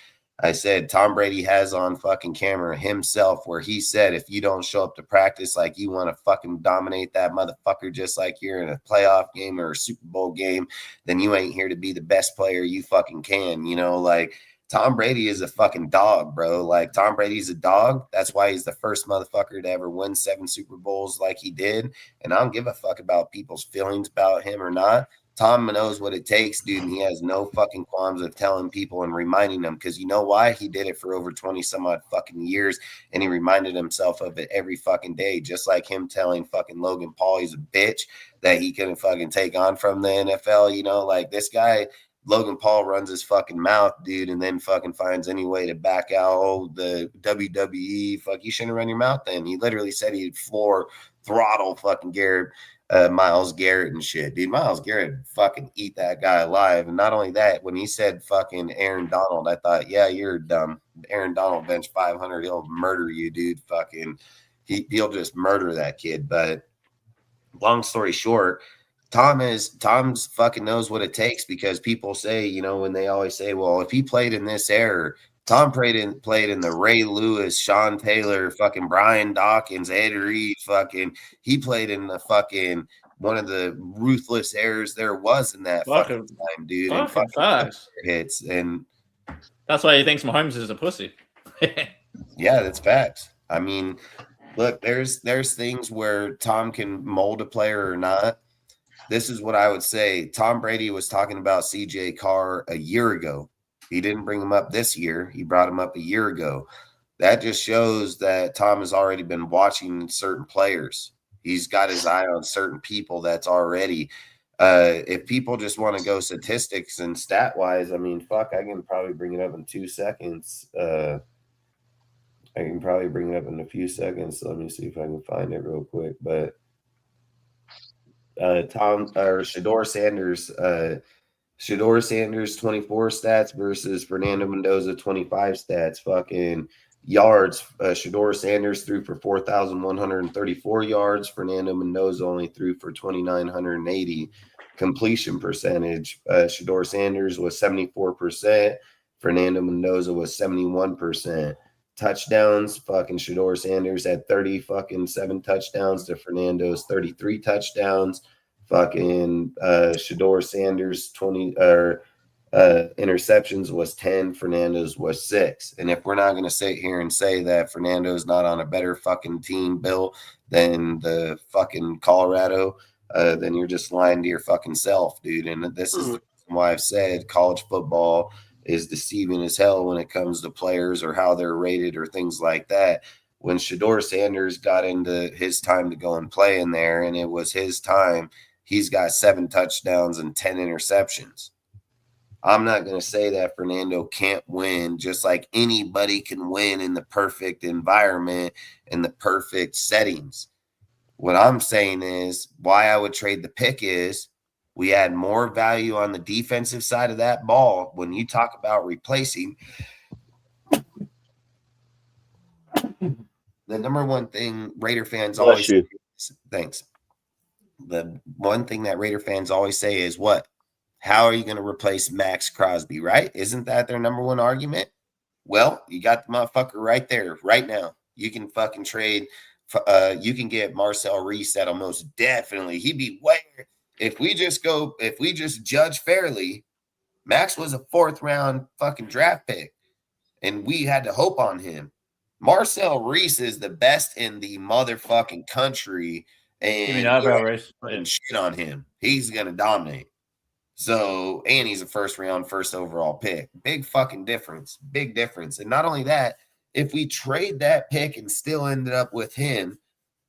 I said Tom Brady has on fucking camera himself where he said if you don't show up to practice like you want to fucking dominate that motherfucker just like you're in a playoff game or a Super Bowl game, then you ain't here to be the best player you fucking can. You know, like Tom Brady is a fucking dog, bro. Like Tom Brady's a dog. That's why he's the first motherfucker to ever win 7 Super Bowls like he did. And I don't give a fuck about people's feelings about him or not. Tom knows what it takes, dude, and he has no fucking qualms of telling people and reminding them because you know why? He did it for over 20 some odd fucking years, and he reminded himself of it every fucking day, just like him telling fucking Logan Paul he's a bitch that he couldn't fucking take on from the NFL, you know, like this guy, Logan Paul runs his fucking mouth, dude, and then fucking finds any way to back out. Oh, the WWE, fuck, you shouldn't run your mouth then. He literally said he'd throttle fucking Myles Garrett and shit. Dude, Myles Garrett fucking eat that guy alive. And not only that, when he said fucking Aaron Donald, I thought, yeah, you're dumb. Aaron Donald bench 500, he'll murder you, dude. Fucking, he'll just murder that kid. But long story short, Tom's fucking knows what it takes because people say, you know, when they always say, well, if he played in this era, Tom played in the Ray Lewis, Sean Taylor, fucking Brian Dawkins, Ed Reed, fucking he played in the fucking one of the ruthless eras there was in that fucking time, dude. And fucking hits, and that's why he thinks Mahomes is a pussy. Yeah, that's facts. I mean, look, there's things where Tom can mold a player or not. This is what I would say. Tom Brady was talking about CJ Carr a year ago. He didn't bring him up this year. He brought him up a year ago. That just shows that Tom has already been watching certain players. He's got his eye on certain people that's already. If people just want to go statistics and stat-wise, I mean, fuck, I can probably bring it up in 2 seconds. I can probably bring it up in a few seconds. So let me see if I can find it real quick. But Shedeur Sanders 24 stats versus Fernando Mendoza 25 stats. Fucking yards. Shedeur Sanders threw for 4,134 yards. Fernando Mendoza only threw for 2,980. Completion percentage. Shedeur Sanders was 74%. Fernando Mendoza was 71%. Touchdowns. Fucking Shedeur Sanders had 7 touchdowns to Fernando's 33 touchdowns. Fucking Shedeur Sanders 20 interceptions was 10. Fernando's was 6. And if we're not going to sit here and say that Fernando's not on a better fucking team built than the fucking Colorado, then you're just lying to your fucking self, dude. And this is the reason why I've said college football is deceiving as hell when it comes to players or how they're rated or things like that. When Shedeur Sanders got into his time to go and play in there, and it was his time, he's got 7 touchdowns and 10 interceptions. I'm not going to say that Fernando can't win, just like anybody can win in the perfect environment and the perfect settings. What I'm saying is why I would trade the pick is we add more value on the defensive side of that ball. When you talk about replacing, the number one thing Raider fans always say is, thanks. The one thing that Raider fans always say is what? How are you going to replace Max Crosby, right? Isn't that their number one argument? Well, you got the motherfucker right there, right now. You can fucking trade. You can get Marcel Reese. That'll most definitely. He'd be way. If we just judge fairly, Max was a 4th round fucking draft pick, and we had to hope on him. Marcel Reese is the best in the motherfucking country, and shit on him. He's gonna dominate. So, and he's a 1st round, 1st overall pick. Big fucking difference. Big difference. And not only that, if we trade that pick and still ended up with him,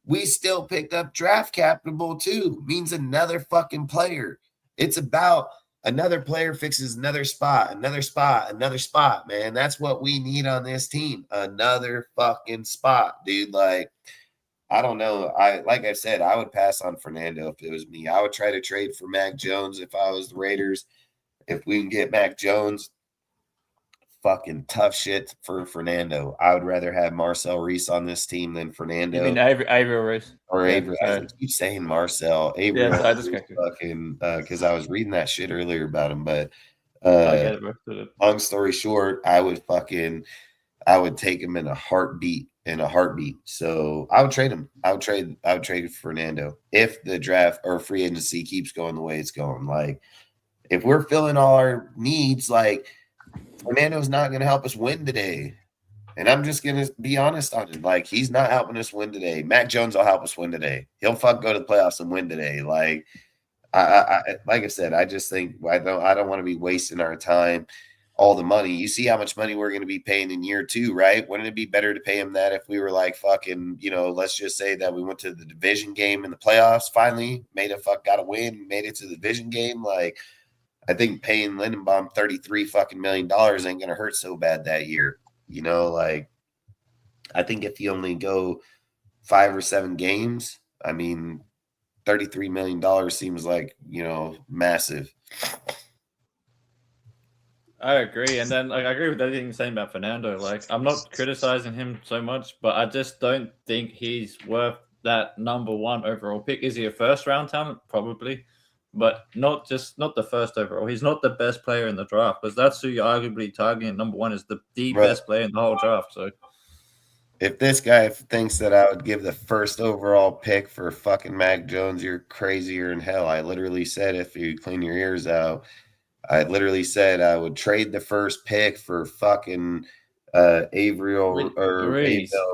we still picked up draft capital too. Means another fucking player. It's about another player fixes another spot, man. That's what we need on this team. Another fucking spot, dude. Like, I don't know. Like I said, I would pass on Fernando if it was me. I would try to trade for Mac Jones if I was the Raiders. If we can get Mac Jones, fucking tough shit for Fernando. I would rather have Marcel Reese on this team than Fernando. You mean Avery Reese? Or Avery. I keep saying Marcel. Avery fucking because I was reading that shit earlier about him. But I get it, bro. Long story short, I would take him in a heartbeat. So I would trade him. I would trade Fernando if the draft or free agency keeps going the way it's going. Like, if we're filling all our needs, like, Fernando's not going to help us win today. And I'm just going to be honest on it. Like, he's not helping us win today. Mac Jones will help us win today. He'll go to the playoffs and win today. Like, like I said, I just think I don't want to be wasting our time, all the money. You see how much money we're going to be paying in year 2, right? Wouldn't it be better to pay him that if we were like fucking, let's just say that we went to the division game in the playoffs, finally got a win, made it to the division game. Like, I think paying Linderbaum $33 million ain't going to hurt so bad that year. Like, I think if you only go 5 or 7 games, I mean, $33 million seems like, massive. I agree. And then I agree with everything you're saying about Fernando. Like, I'm not criticizing him so much, but I just don't think he's worth that number 1 overall pick. Is he a first round talent? Probably. But not the first overall. He's not the best player in the draft, because that's who you're arguably targeting. Number 1 is the best player in the whole draft. So if this guy thinks that I would give the first overall pick for fucking Mac Jones, you're crazier than hell. I literally said, if you clean your ears out, I literally said I would trade the first pick for fucking Averill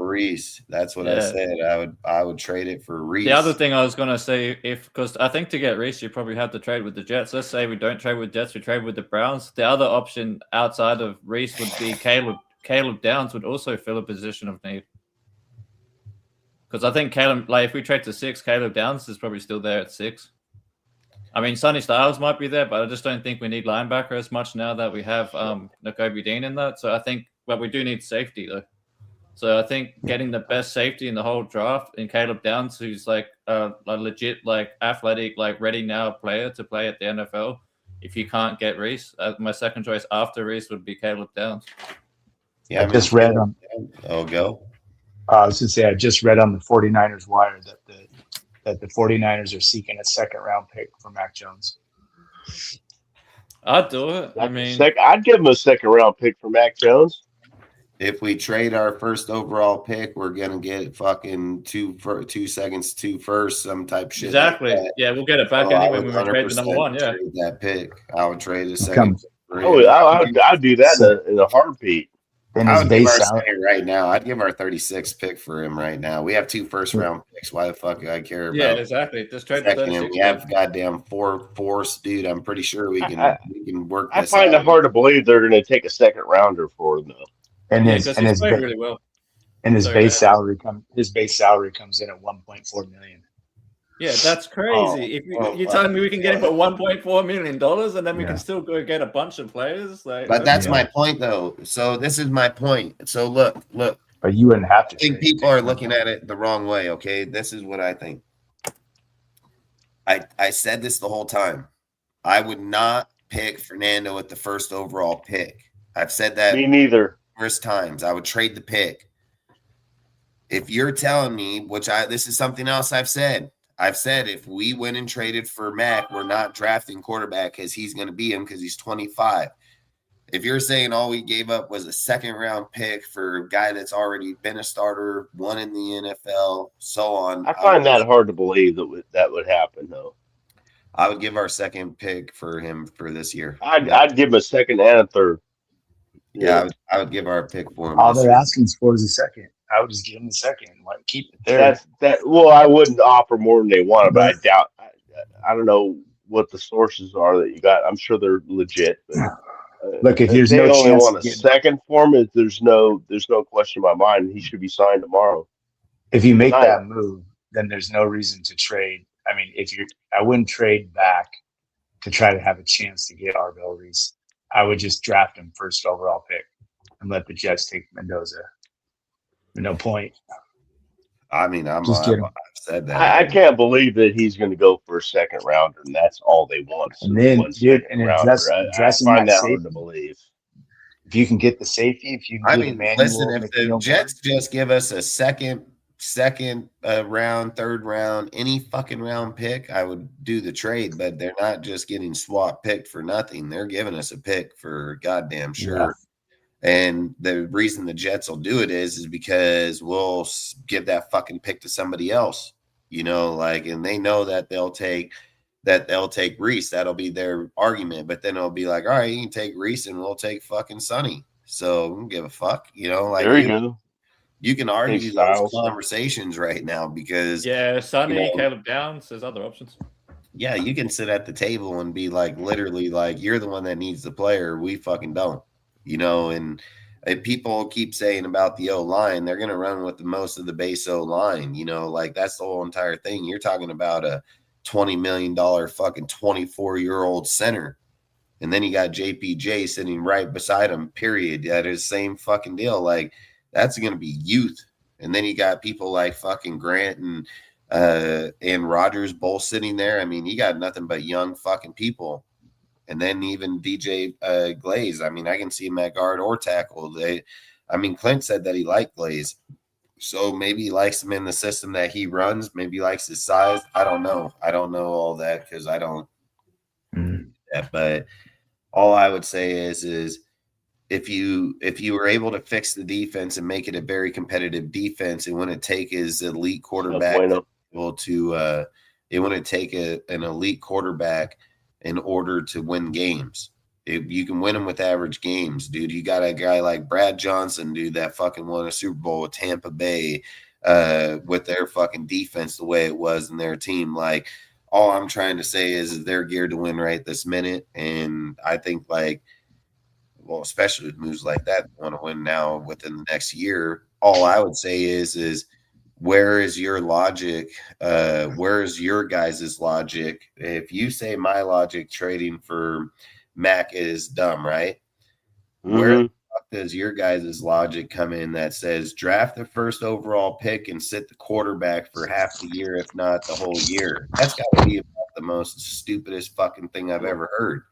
Reese. That's what I said. I would trade it for Reese. The other thing I was gonna say, because I think to get Reese, you probably have to trade with the Jets. Let's say we don't trade with Jets, we trade with the Browns. The other option outside of Reese would be Caleb Downs would also fill a position of need. Because I think if we trade to 6, Caleb Downs is probably still there at 6. I mean, Sonny Styles might be there, but I just don't think we need linebacker as much now that we have Nakobe Dean in that. So I think, but we do need safety though. So I think getting the best safety in the whole draft in Caleb Downs, who's like a legit, like athletic, like ready now player to play at the NFL. If you can't get Reese, my second choice after Reese would be Caleb Downs. Yeah, I just read on. Oh, go. I was going to say, I just read on the 49ers wire that the 49ers are seeking a second-round pick for Mac Jones. I'd do it. I mean, I'd give him a second-round pick for Mac Jones. If we trade our first overall pick, we're gonna get fucking 2 seconds, 2 firsts, some type shit. Exactly. Like yeah, we'll get it back anyway when we trade the number 1. Yeah, trade that pick. I would trade a second. I'd do that in a heartbeat. I would give our second right now. I'd give our 36th pick for him right now. We have 2 first-round picks. Why the fuck do I care about? Yeah, exactly. Just trade the 36. We have goddamn 4 fourths, dude. I'm pretty sure we can work this. I find it hard to believe they're going to take a second rounder for him, though. And his really well. And his base salary comes in at $1.4 million. Yeah, that's crazy. If you're telling me we can get him for $1.4 million, and then we can still go get a bunch of players, but that's my point, though. So this is my point. So look. But you wouldn't have to. I think people are looking at it the wrong way. Okay, this is what I think. I said this the whole time. I would not pick Fernando at the first overall pick. I've said that. Me neither. First times I would trade the pick. If you're telling me, this is something else I've said if we went and traded for Mac, we're not drafting quarterback because he's going to be him because he's 25. If you're saying all we gave up was a second round pick for a guy that's already been a starter, won in the NFL, so on. I find that hard to believe that would happen, though. I would give our second pick for him for this year. I'd give him a second and a third. Yeah, I would give our pick for him. All they're asking for is a second. I would just give them the second. Like, keep it there. Well, I wouldn't offer more than they wanted, but I doubt. I don't know what the sources are that you got. I'm sure they're legit. But, look, if there's no chance, they only want a second for him. There's no question in my mind he should be signed tomorrow. If you make that move, then there's no reason to trade. I mean, I wouldn't trade back to try to have a chance to get Arvell Reese. I would just draft him first overall pick and let the Jets take Mendoza. No point. I mean, I've said that. I can't believe that he's going to go for a second rounder, and that's all they want. And then, dude, and addressing I find that hard to believe. If you can get the safety, if you can listen, if the Jets just give us a second second round, third round, any fucking round pick, I would do the trade. But they're not just getting swap picked for nothing. They're giving us a pick for goddamn sure. Yeah. And the reason the Jets will do it is because we'll give that fucking pick to somebody else, you know, like, and they know that they'll take Reese. That'll be their argument. But then it'll be like, all right, you can take Reese and we'll take fucking Sonny. So we don't give a fuck, you know, like There you go. you can argue Take those Styles. conversations right now because Sonny, you know, Caleb Downs, there's other options. yeah, you can sit at the table and be like, literally, like, you're the one that needs the player. We fucking don't, you know. And people keep saying about the O line, they're going to run with the most of the base O line, you know, like that's the whole entire thing. You're talking about a $20 million fucking 24-year-old center. And then you got JPJ sitting right beside him, period. That is the same fucking deal. Like, that's going to be youth. And then you got people like fucking Grant and Rodgers both sitting there. I mean, you got nothing but young fucking people. And then even DJ Glaze. I mean, I can see him at guard or tackle. Clint said that he liked Glaze. So maybe he likes him in the system that he runs. Maybe he likes his size. I don't know. I don't know all that because I don't. But all I would say is if you were able to fix the defense and make it a very competitive defense, it wouldn't take his elite quarterback it wouldn't take an elite quarterback in order to win games. You can win them with average games, dude. You got a guy like Brad Johnson, dude, that fucking won a Super Bowl with Tampa Bay with their fucking defense the way it was in their team. Like, all I'm trying to say is they're geared to win right this minute. And I think, like, well, especially with moves like that, want to win now within the next year. All I would say is where is your logic? Where is your guys' logic? If you say my logic trading for Mac is dumb, right? Mm-hmm. Where the fuck does your guys' logic come in that says draft the first overall pick and sit the quarterback for half the year, if not the whole year? That's got to be about the most stupidest fucking thing I've ever heard.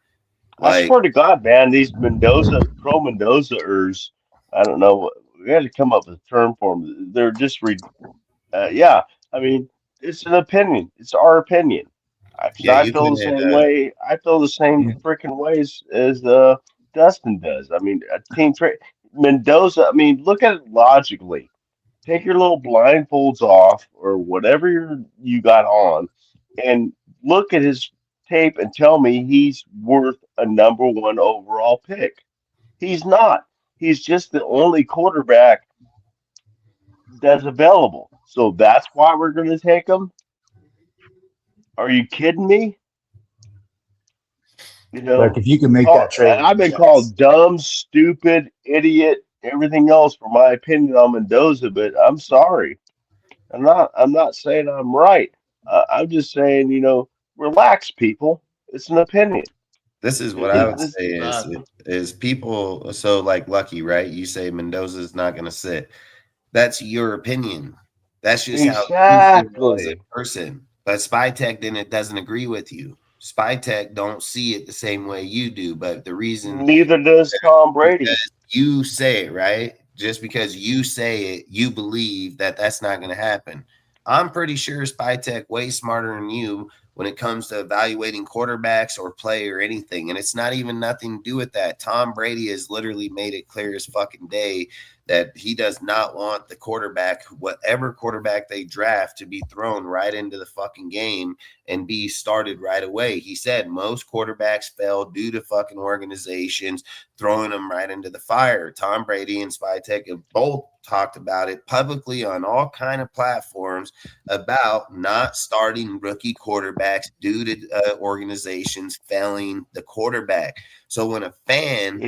I swear to God, man, these pro Mendoza-ers, I don't know. We had to come up with a term for them. They're just, yeah. I mean, it's an opinion. It's our opinion. I feel the same way. I feel the same freaking ways as Dustin does. I mean, a team trade Mendoza. I mean, look at it logically. Take your little blindfolds off or whatever you got on, and look at his tape and tell me he's worth a number one overall pick. He's not. He's just the only quarterback that's available. So that's why we're going to take him. Are you kidding me? You know, like if you can make that trade, I've been called dumb, stupid, idiot, everything else for my opinion on Mendoza, but I'm sorry. I'm not saying I'm right. I'm just saying, you know, relax, people. It's an opinion. This is what I would say is people. So like Lucky, right? You say Mendoza's not going to sit. That's your opinion. That's just how you feel as a person. But Spytech doesn't agree with you. Spytech don't see it the same way you do. But the reason neither does Tom Brady. You say it, right? Just because you say it, you believe that that's not going to happen. I'm pretty sure Spytech way smarter than you when it comes to evaluating quarterbacks or play or anything. And it's not even nothing to do with that. Tom Brady has literally made it clear as fucking day that he does not want the quarterback, whatever quarterback they draft, to be thrown right into the fucking game and be started right away. He said most quarterbacks fail due to fucking organizations throwing them right into the fire. Tom Brady and Spytech have both talked about it publicly on all kind of platforms about not starting rookie quarterbacks due to organizations failing the quarterback. So when a fan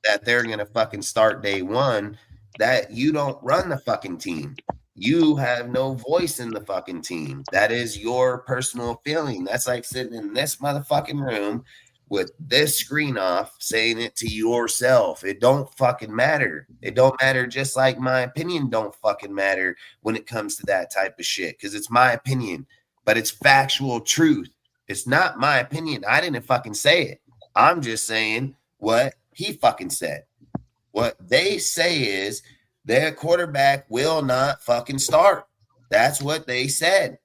that they're going to fucking start day one, that you don't run the fucking team. You have no voice in the fucking team. That is your personal feeling. That's like sitting in this motherfucking room with this screen off saying it to yourself. It don't fucking matter. It don't matter, just like my opinion don't fucking matter when it comes to that type of shit, because it's my opinion, but it's factual truth. It's not my opinion. I didn't fucking say it. I'm just saying what he fucking said. What they say is Their quarterback will not fucking start. That's what they said.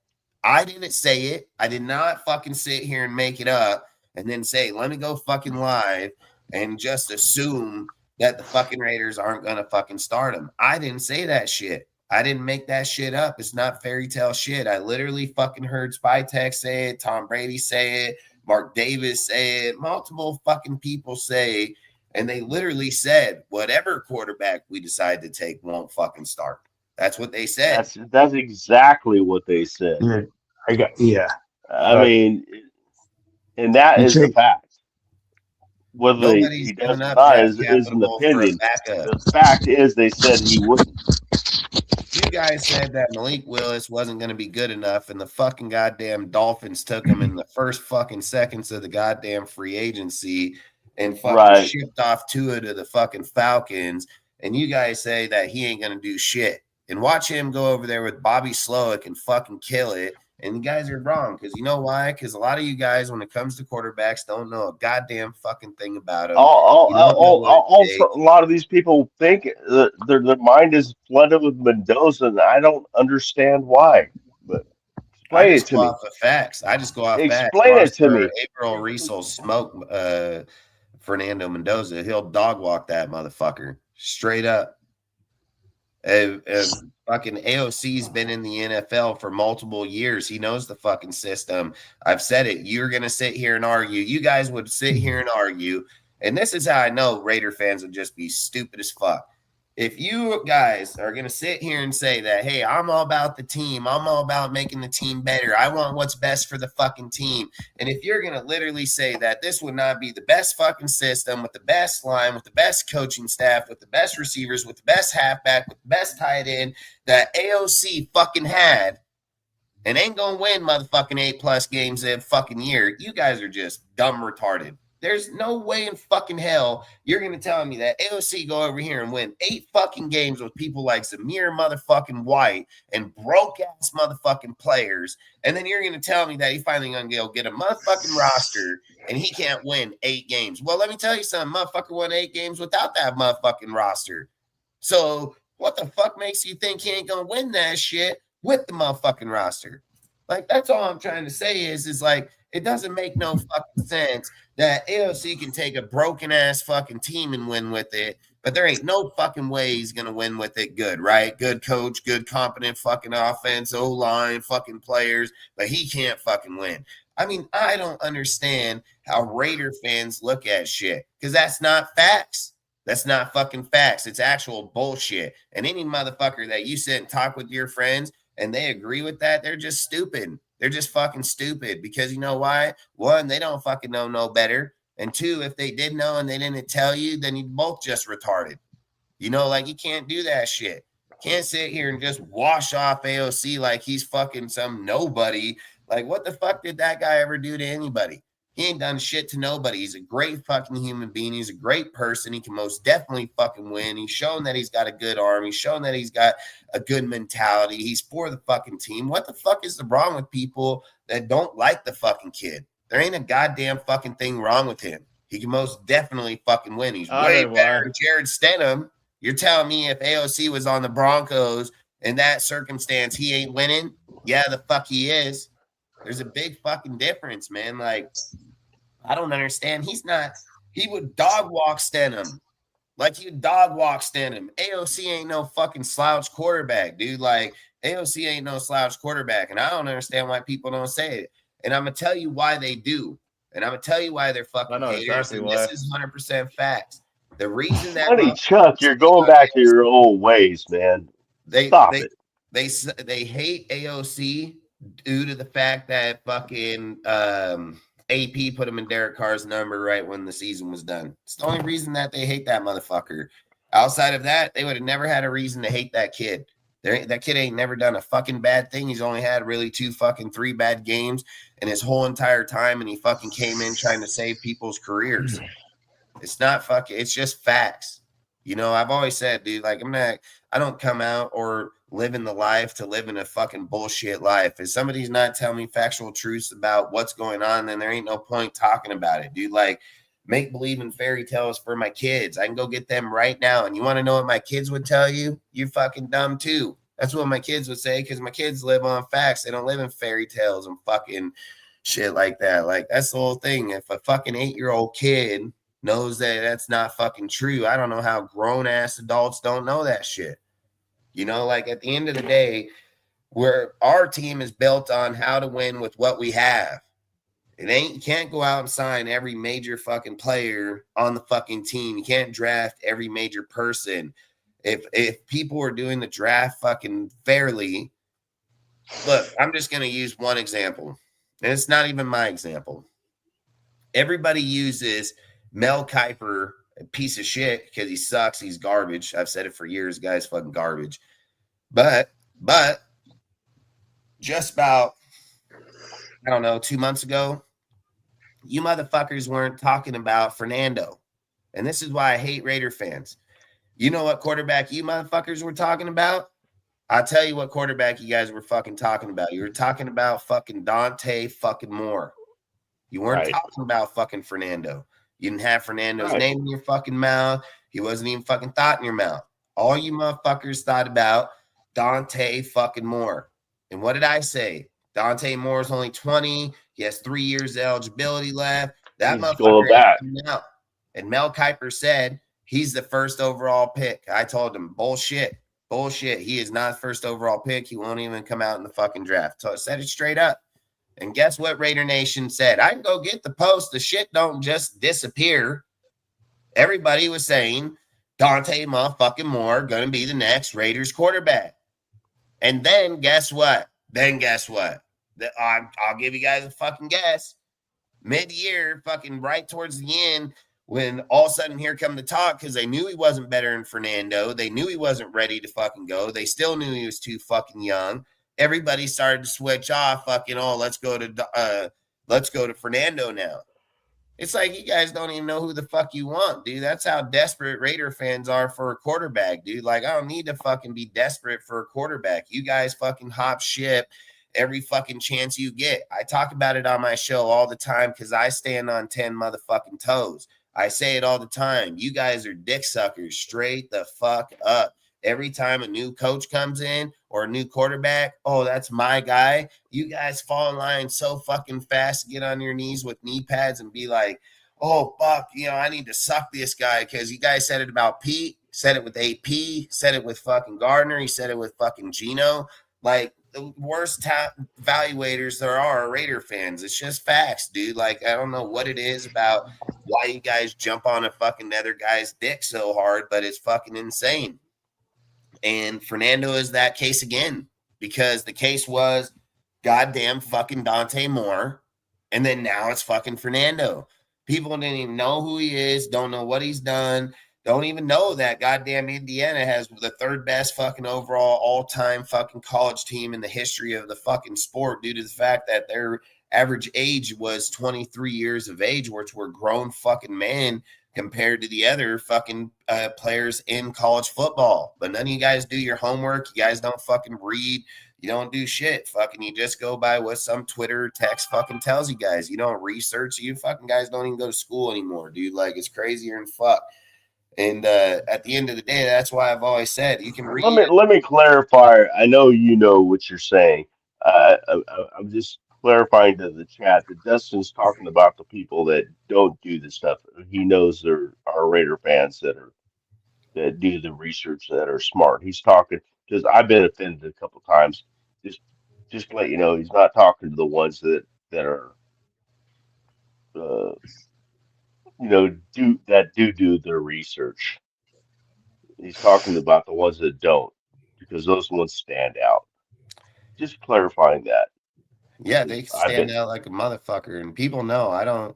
I didn't say it. I did not fucking sit here and make it up and then say, let me go fucking live and just assume that the fucking Raiders aren't going to fucking start him. I didn't say that shit. I didn't make that shit up. It's not fairy tale shit. I literally fucking heard Spytech say it, Tom Brady say it, Mark Davis say it, multiple fucking people say, and they literally said, whatever quarterback we decide to take won't fucking start. That's what they said. That's exactly what they said. Yeah. mean, and that is the fact. Whether Nobody's he giving does or up not draft is an capital for a opinion. backup. The fact is they said he wouldn't. You guys said that Malik Willis wasn't going to be good enough, and the fucking goddamn Dolphins took him in the first fucking seconds of the goddamn free agency and fucking shipped off Tua to the fucking Falcons. And you guys say that he ain't going to do shit. And watch him go over there with Bobby Slowick and fucking kill it. And you guys are wrong, because you know why? Because a lot of you guys, when it comes to quarterbacks, don't know a goddamn fucking thing about them. Also, a lot of these people think that their mind is flooded with Mendoza, and I don't understand why. But explain it to me. Off of facts. I just go off facts. Explain it to me. April Reese will smoke Fernando Mendoza. He'll dog walk that motherfucker straight up. Fucking AOC's been in the NFL for multiple years. He knows the fucking system. I've said it. You're going to sit here and argue. You guys would sit here and argue. And this is how I know Raider fans would just be stupid as fuck. If you guys are going to sit here and say that, hey, I'm all about the team. I'm all about making the team better. I want what's best for the fucking team. And if you're going to literally say that this would not be the best fucking system with the best line, with the best coaching staff, with the best receivers, with the best halfback, with the best tight end that AOC fucking had, and ain't going to win motherfucking 8+ games a fucking year, you guys are just dumb retarded. There's no way in fucking hell you're going to tell me that AOC go over here and win 8 fucking games with people like Zamir motherfucking White and broke-ass motherfucking players, and then you're going to tell me that he finally going to go get a motherfucking roster and he can't win 8 games. Well, let me tell you something. Motherfucker won 8 games without that motherfucking roster. So what the fuck makes you think he ain't going to win that shit with the motherfucking roster? Like, that's all I'm trying to say is like, it doesn't make no fucking sense that AOC can take a broken ass fucking team and win with it, but there ain't no fucking way he's gonna win with it good, right? Good coach, good competent fucking offense, O-line, fucking players, but he can't fucking win. I mean, I don't understand how Raider fans look at shit, because that's not facts. That's not fucking facts. It's actual bullshit. And any motherfucker that you sit and talk with your friends and they agree with that, they're just stupid. They're just fucking stupid, because you know why? 1, they don't fucking know no better. And 2, if they did know and they didn't tell you, then you both just retarded. You know, like, you can't do that shit. Can't sit here and just wash off AOC like he's fucking some nobody. Like, what the fuck did that guy ever do to anybody? He ain't done shit to nobody. He's a great fucking human being. He's a great person. He can most definitely fucking win. He's shown that he's got a good arm. He's shown that he's got a good mentality. He's for the fucking team. What the fuck is wrong with people that don't like the fucking kid? There ain't a goddamn fucking thing wrong with him. He can most definitely fucking win. He's way better than Jared Stidham. You're telling me if AOC was on the Broncos in that circumstance, he ain't winning? Yeah, the fuck he is. There's a big fucking difference, man. Like, I don't understand. He would dog walk Stidham. Like, he would dog walk Stidham. AOC ain't no fucking slouch quarterback, dude. Like, AOC ain't no slouch quarterback. And I don't understand why people don't say it. And I'm going to tell you why they do. And I'm going to tell you why they're fucking haters. Exactly and this is 100% facts. The reason that Funny, Chuck, you're going back to your old ways, man. Stop it. They hate AOC due to the fact that fucking AP put him in Derek Carr's number right when the season was done. It's the only reason that they hate that motherfucker. Outside of that, they would have never had a reason to hate that kid. That kid ain't never done a fucking bad thing. He's only had really 3 bad games in his whole entire time, and he fucking came in trying to save people's careers. It's not fucking, it's just facts. You know, I've always said, dude, like, I don't come out or live in the life to live in a fucking bullshit life. If somebody's not telling me factual truths about what's going on, then there ain't no point talking about it, dude. Like, make believe in fairy tales for my kids. I can go get them right now. And you want to know what my kids would tell you? You're fucking dumb too. That's what my kids would say, because my kids live on facts. They don't live in fairy tales and fucking shit like that. Like, that's the whole thing. If a fucking 8-year-old kid knows that that's not fucking true, I don't know how grown-ass adults don't know that shit. You know, like, at the end of the day, our team is built on how to win with what we have. You can't go out and sign every major fucking player on the fucking team. You can't draft every major person. If people are doing the draft fucking fairly, look, I'm just going to use one example, and it's not even my example. Everybody uses Mel Kiper, a piece of shit, because he sucks. He's garbage. I've said it for years. Guy's fucking garbage. But just about, I don't know, 2 months ago, you motherfuckers weren't talking about Fernando. And this is why I hate Raider fans. You know what quarterback you motherfuckers were talking about? I'll tell you what quarterback you guys were fucking talking about. You were talking about fucking Dante fucking Moore. You weren't talking about fucking Fernando. You didn't have Fernando's name in your fucking mouth. He wasn't even fucking thought in your mouth. All you motherfuckers thought about Dante fucking Moore. And what did I say? Dante Moore is only 20. He has 3 years of eligibility left. That motherfucker ain't coming out. And Mel Kiper said he's the first overall pick. I told him, bullshit. He is not first overall pick. He won't even come out in the fucking draft. So I said it straight up. And guess what Raider Nation said? I can go get the post. The shit don't just disappear. Everybody was saying Dante motherfucking Moore going to be the next Raiders quarterback. And then guess what? I'll give you guys a fucking guess. Mid-year, fucking right towards the end, when all of a sudden here come the talk, because they knew he wasn't better than Fernando. They knew he wasn't ready to fucking go. They still knew he was too fucking young. Everybody started to switch off. Fucking, let's go to Fernando now. It's like you guys don't even know who the fuck you want, dude. That's how desperate Raider fans are for a quarterback, dude. Like, I don't need to fucking be desperate for a quarterback. You guys fucking hop ship every fucking chance you get. I talk about it on my show all the time because I stand on 10 motherfucking toes. I say it all the time. You guys are dick suckers. Straight the fuck up. Every time a new coach comes in or a new quarterback, that's my guy. You guys fall in line so fucking fast, get on your knees with knee pads and be like, oh, fuck, I need to suck this guy, because you guys said it about Pete, said it with AP, said it with fucking Gardner, he said it with fucking Gino. Like, the worst evaluators there are Raider fans. It's just facts, dude. Like, I don't know what it is about why you guys jump on a fucking other guy's dick so hard, but it's fucking insane. And Fernando is that case again, because the case was goddamn fucking Dante Moore, and then now it's fucking Fernando. People didn't even know who he is, don't know what he's done, don't even know that goddamn Indiana has the third best fucking overall all-time fucking college team in the history of the fucking sport, due to the fact that their average age was 23 years of age, which were grown fucking men compared to the other fucking players in college football. But none of you guys do your homework. You guys don't fucking read. You don't do shit. Fucking, you just go by what some Twitter text fucking tells you guys. You don't research. You fucking guys don't even go to school anymore, dude. Like, it's crazier than fuck. And at the end of the day, that's why I've always said you can read. Let me clarify. I know you know what you're saying. I'm just clarifying to the chat that Dustin's talking about the people that don't do the stuff. He knows there are Raider fans that do the research, that are smart. He's talking, because I've been offended a couple times. Just to let you know, he's not talking to the ones that are do their research. He's talking about the ones that don't, because those ones stand out. Just clarifying that. Yeah, they stand out like a motherfucker, and people know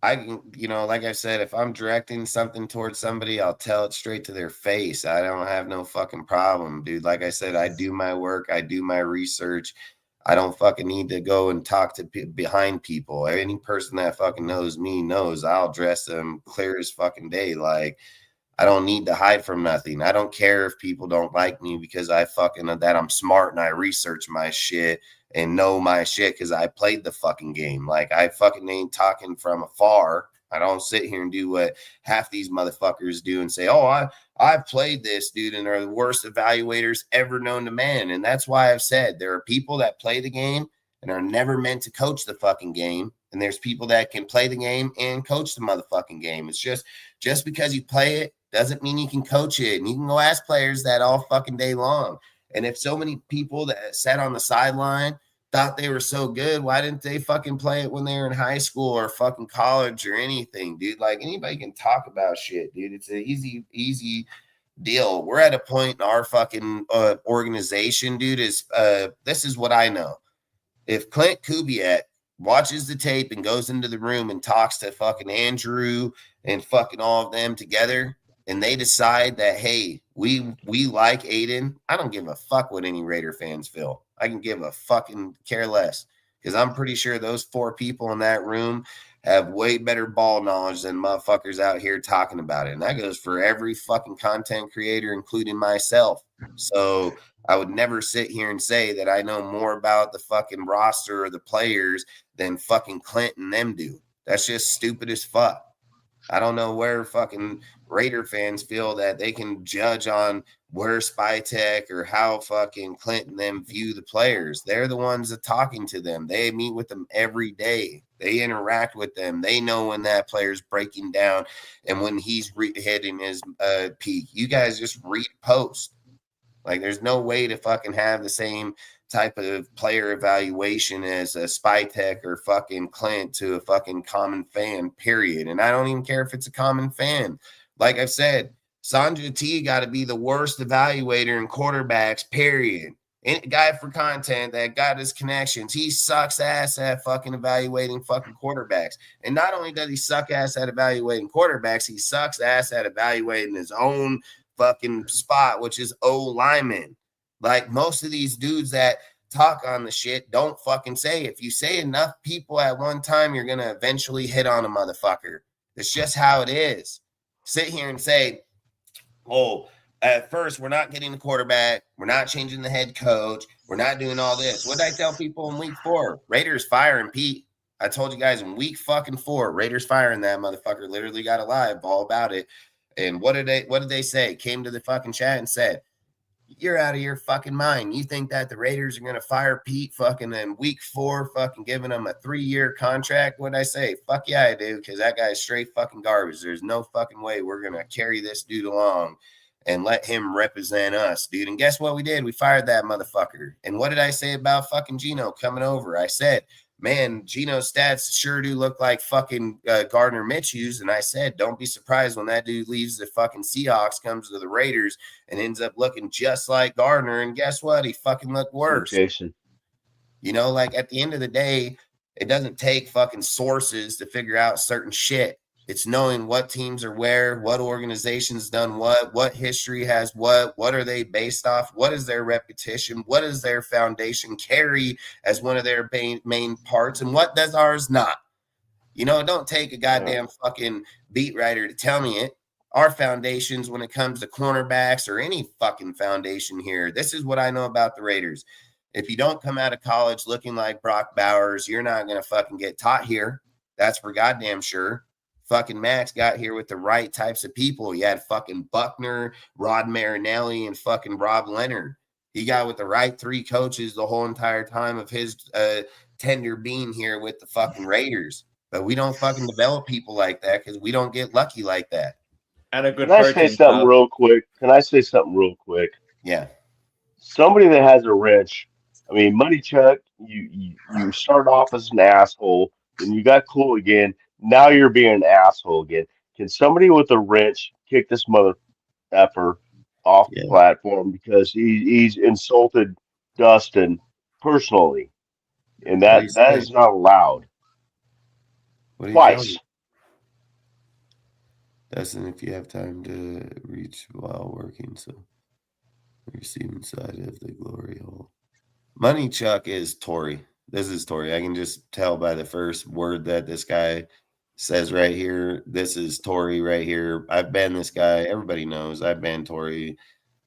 like I said, if I'm directing something towards somebody, I'll tell it straight to their face. I don't have no fucking problem, dude. Like I said, I do my work. I do my research. I don't fucking need to go and talk to behind people. Any person that fucking knows me knows I'll dress them clear as fucking day. Like, I don't need to hide from nothing. I don't care if people don't like me because I fucking that I'm smart and I research my shit and know my shit because I played the fucking game. Like, I fucking ain't talking from afar. I don't sit here and do what half these motherfuckers do and say, oh, I've played this, dude, and are the worst evaluators ever known to man. And that's why I've said there are people that play the game and are never meant to coach the fucking game. And there's people that can play the game and coach the motherfucking game. It's just because you play it doesn't mean you can coach it. And you can go ask players that all fucking day long. And if so many people that sat on the sideline thought they were so good, why didn't they fucking play it when they were in high school or fucking college or anything, dude? Like, anybody can talk about shit, dude. It's an easy deal. We're at a point in our fucking organization, dude, this is what I know. If Clint Kubiak watches the tape and goes into the room and talks to fucking Andrew and fucking all of them together, and they decide that, hey, we like Aiden, I don't give a fuck what any Raider fans feel. I can give a fucking care less, because I'm pretty sure those 4 people in that room have way better ball knowledge than motherfuckers out here talking about it. And that goes for every fucking content creator, including myself. So I would never sit here and say that I know more about the fucking roster or the players than fucking Clint and them do. That's just stupid as fuck. I don't know where fucking Raider fans feel that they can judge on where Spytek or how fucking Clint and them view the players. They're the ones that talking to them. They meet with them every day. They interact with them. They know when that player's breaking down and when he's hitting his peak. You guys just read post. Like, there's no way to fucking have the same type of player evaluation as a Spytek or fucking Clint to a fucking common fan, period. And I don't even care if it's a common fan. Like I've said, Sanjay T got to be the worst evaluator in quarterbacks, period. Any guy for content that got his connections, he sucks ass at fucking evaluating fucking quarterbacks. And not only does he suck ass at evaluating quarterbacks, he sucks ass at evaluating his own fucking spot, which is O-lineman. Like, most of these dudes that talk on the shit don't fucking say. If you say enough people at one time, you're going to eventually hit on a motherfucker. It's just how it is. Sit here and say, oh, at first, we're not getting the quarterback. We're not changing the head coach. We're not doing all this. What did I tell people in week 4? Raiders firing Pete. I told you guys in week fucking 4, Raiders firing that motherfucker. Literally got a live all about it. And what did they say? Came to the fucking chat and said, you're out of your fucking mind. You think that the Raiders are going to fire Pete fucking in week 4, fucking giving him a 3-year contract? What'd I say? Fuck yeah, I do, because that guy's straight fucking garbage. There's no fucking way we're going to carry this dude along and let him represent us, dude. And guess what we did? We fired that motherfucker. And what did I say about fucking Gino coming over? I said, man, Gino's stats sure do look like fucking Gardner Mitchell's. And I said, don't be surprised when that dude leaves the fucking Seahawks, comes to the Raiders, and ends up looking just like Gardner. And guess what? He fucking looked worse. Jason. You know, like, at the end of the day, it doesn't take fucking sources to figure out certain shit. It's knowing what teams are where, what organization's done what history has what are they based off, what is their repetition, what does their foundation carry as one of their main parts, and what does ours not. You know, it don't take a goddamn fucking beat writer to tell me it. Our foundations, when it comes to cornerbacks or any fucking foundation here, this is what I know about the Raiders. If you don't come out of college looking like Brock Bowers, you're not going to fucking get taught here. That's for goddamn sure. Fucking Max got here with the right types of people. You had fucking Buckner, Rod Marinelli, and fucking Rob Leonard. He got with the right 3 coaches the whole entire time of his tenure being here with the fucking Raiders. But we don't fucking develop people like that because we don't get lucky like that. And a good. Can I say something real quick? Yeah. Somebody that has a wrench. I mean, Money Chuck, you start off as an asshole, then you got cool again. Now you're being an asshole again. Can somebody with a wrench kick this mother effer off the platform because he's insulted Dustin personally, and that is not allowed. Twice. Dustin, if you have time to reach while working, so receiving side of the glory hole. Money Chuck is Tory. This is Tory. I can just tell by the first word that this guy says right here. This is Tory right here. I've banned this guy. Everybody knows I've banned Tory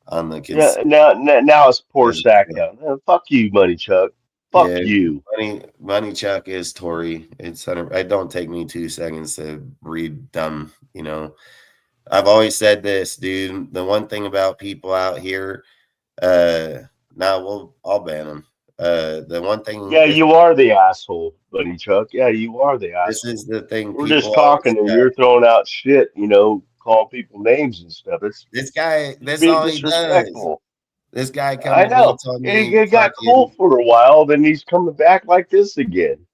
on the kids. Yeah, now it's poor sack down. Fuck you, Money Chuck. Fuck Yeah, you. Money Chuck is Tory. It don't take me 2 seconds to read dumb, I've always said this, dude. The one thing about people out here, I'll ban them. The one thing Yeah, you are the asshole, buddy Chuck. Yeah, you are the this is asshole. the thing We're people just always talking and you're throwing out shit, calling people names and stuff. this guy, You're that's being all he does. disrespectful. This guy I comes and he know. told me It got cool fucking for a while, then he's coming back like this again.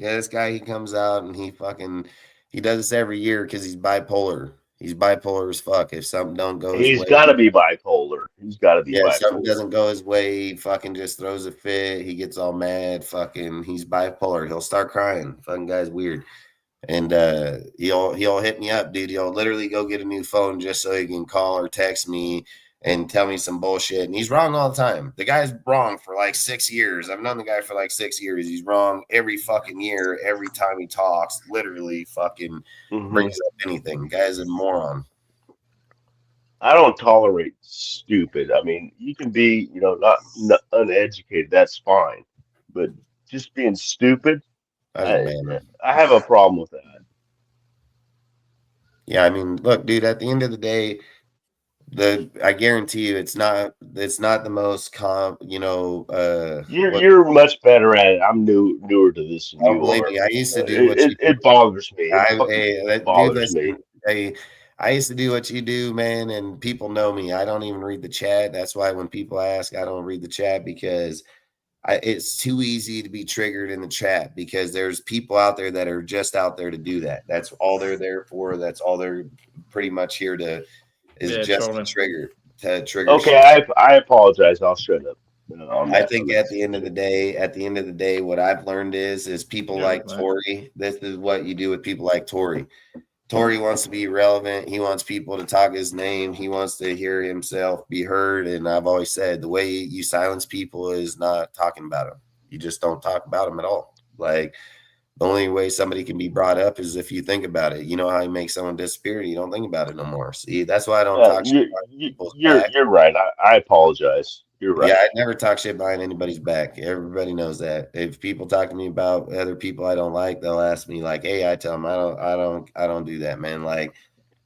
yeah, this guy he comes out and he does this every year because he's bipolar. He's bipolar as fuck. If something don't go his He's way, got to be bipolar. He's got to be yeah, if something bipolar. doesn't go his way, he fucking just throws a fit. He gets all mad. Fucking, he's bipolar. He'll start crying. Fucking guy's weird. And he'll hit me up, dude. He'll literally go get a new phone just so he can call or text me and tell me some bullshit. And he's wrong all the time. The guy's wrong for like 6 years. I've known the guy for like 6 years. He's wrong every fucking year, every time he talks. Literally fucking brings up anything. The guy's a moron. I don't tolerate stupid. I mean, you can be, not uneducated. That's fine, but just being stupid, I just I, ban him. I have a problem with that. Yeah, I mean, look, dude. At the end of the day, I guarantee you, it's not the most You're much better at it. I'm newer to this than don't you believe are. me. I used to do what you It bothers me. It fucking dude, bothers me. listen, I used to do what you do, man, and people know me. I don't even read the chat. That's why when people ask, I don't read the chat because it's too easy to be triggered in the chat because there's people out there that are just out there to do that. That's all they're there for. That's all they're pretty much here to to trigger. Okay, I apologize. I'll shut up. I think at the end of the day, what I've learned is people like Tory. This is what you do with people like Tory. Tory wants to be relevant. He wants people to talk his name. He wants to hear himself be heard. And I've always said the way you silence people is not talking about them. You just don't talk about them at all. Like the only way somebody can be brought up is if you think about it. You know how you make someone disappear? You don't think about it no more. See, that's why I don't talk shit behind people's back. You're right. I apologize. You're right. Yeah, I never talk shit behind anybody's back. Everybody knows that. If people talk to me about other people I don't like, they'll ask me like, "Hey," I tell them, I don't do that, man. Like,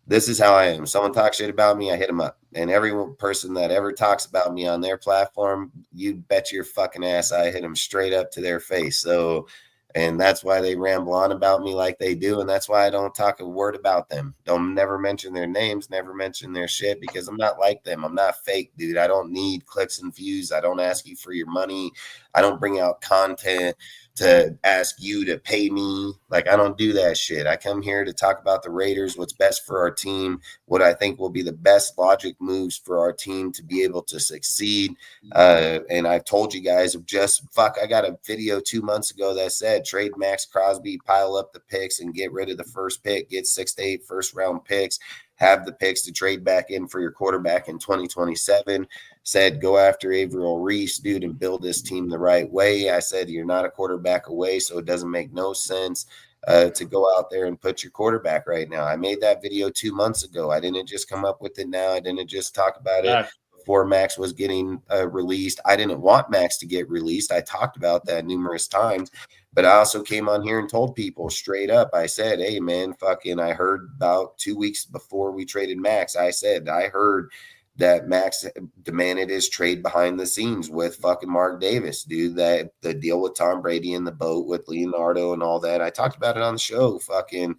this is how I am. Someone talks shit about me, I hit them up. And every person that ever talks about me on their platform, you bet your fucking ass I hit them straight up to their face. So, and that's why they ramble on about me like they do. And that's why I don't talk a word about them. Don't never mention their names, never mention their shit because I'm not like them. I'm not fake, dude. I don't need clicks and views. I don't ask you for your money. I don't bring out content to ask you to pay me. Like, I don't do that shit. I come here to talk about the Raiders, what's best for our team, what I think will be the best logic moves for our team to be able to succeed. And I've told you guys I got a video 2 months ago that said trade Max Crosby, pile up the picks and get rid of the first pick, get 6 to 8 first round picks, have the picks to trade back in for your quarterback in 2027. Said go after Averill Reese, dude, and build this team the right way. I said you're not a quarterback away, so it doesn't make no sense to go out there and put your quarterback right now. I made that video 2 months ago. I didn't just come up with it now. I didn't just talk about it before Max was getting released. I didn't want Max to get released. I talked about that numerous times. But I also came on here and told people straight up, I said, hey, man, fucking, I heard about 2 weeks before we traded Max. I said, I heard that Max demanded his trade behind the scenes with fucking Mark Davis, dude, that the deal with Tom Brady in the boat with Leonardo and all that. I talked about it on the show, fucking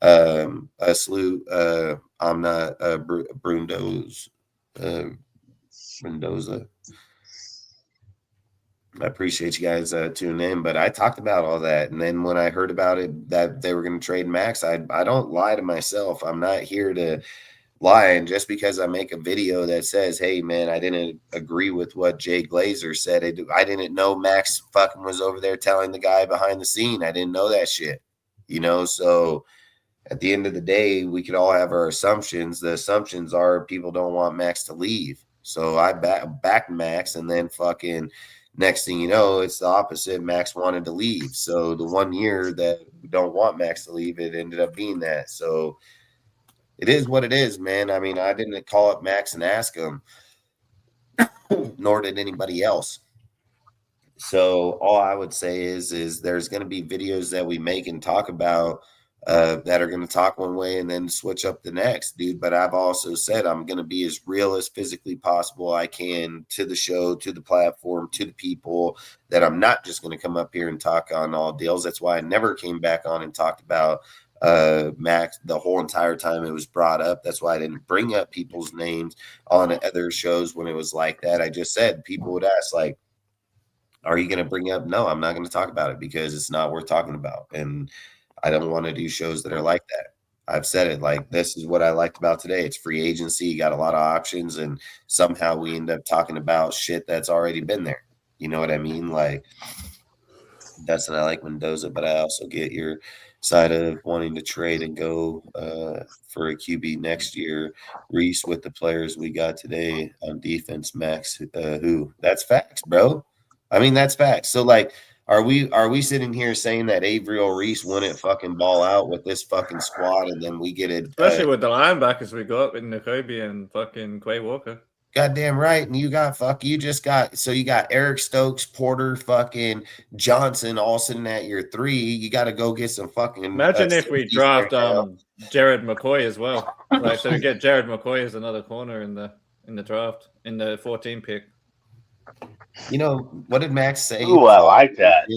a slew. I'm not Mendoza. I appreciate you guys tuning in, but I talked about all that. And then when I heard about it, that they were going to trade Max, I don't lie to myself. I'm not here to lie. And just because I make a video that says, hey, man, I didn't agree with what Jay Glazer said. I didn't know Max fucking was over there telling the guy behind the scene. I didn't know that shit, so at the end of the day, we could all have our assumptions. The assumptions are people don't want Max to leave. So I backed Max, and then fucking next thing you know, it's the opposite. Max wanted to leave. So the 1 year that we don't want Max to leave, it ended up being that. So it is what it is, man. I mean, I didn't call up Max and ask him, nor did anybody else. So all I would say is there's going to be videos that we make and talk about that are going to talk one way and then switch up the next, dude. But I've also said I'm going to be as real as physically possible I can to the show, to the platform, to the people, that I'm not just going to come up here and talk on all deals. That's why I never came back on and talked about Max the whole entire time it was brought up. That's why I didn't bring up people's names on other shows when it was like that. I just said people would ask, like, are you going to bring up? No, I'm not going to talk about it because it's not worth talking about. And I don't want to do shows that are like that. I've said it, like, this is what I liked about today. It's free agency. You got a lot of options. And somehow we end up talking about shit that's already been there. You know what I mean? Like, Dustin, I like Mendoza, but I also get your side of wanting to trade and go for a QB next year. Reese, with the players we got today on defense, Max, who? That's facts, bro. I mean, that's facts. So, like, are we sitting here saying that Avriel Reese wouldn't fucking ball out with this fucking squad, and then we get it? Especially with the linebackers we got with Nakobe and fucking Quay Walker. Goddamn right. And you got Eric Stokes, Porter, fucking Johnson, all sitting at your 3. You got to go get some fucking. Imagine if we draft Jared McCoy as well. Like, so we get Jared McCoy as another corner in the draft, in the 14 pick. You know, what did Max say? Ooh, I like that.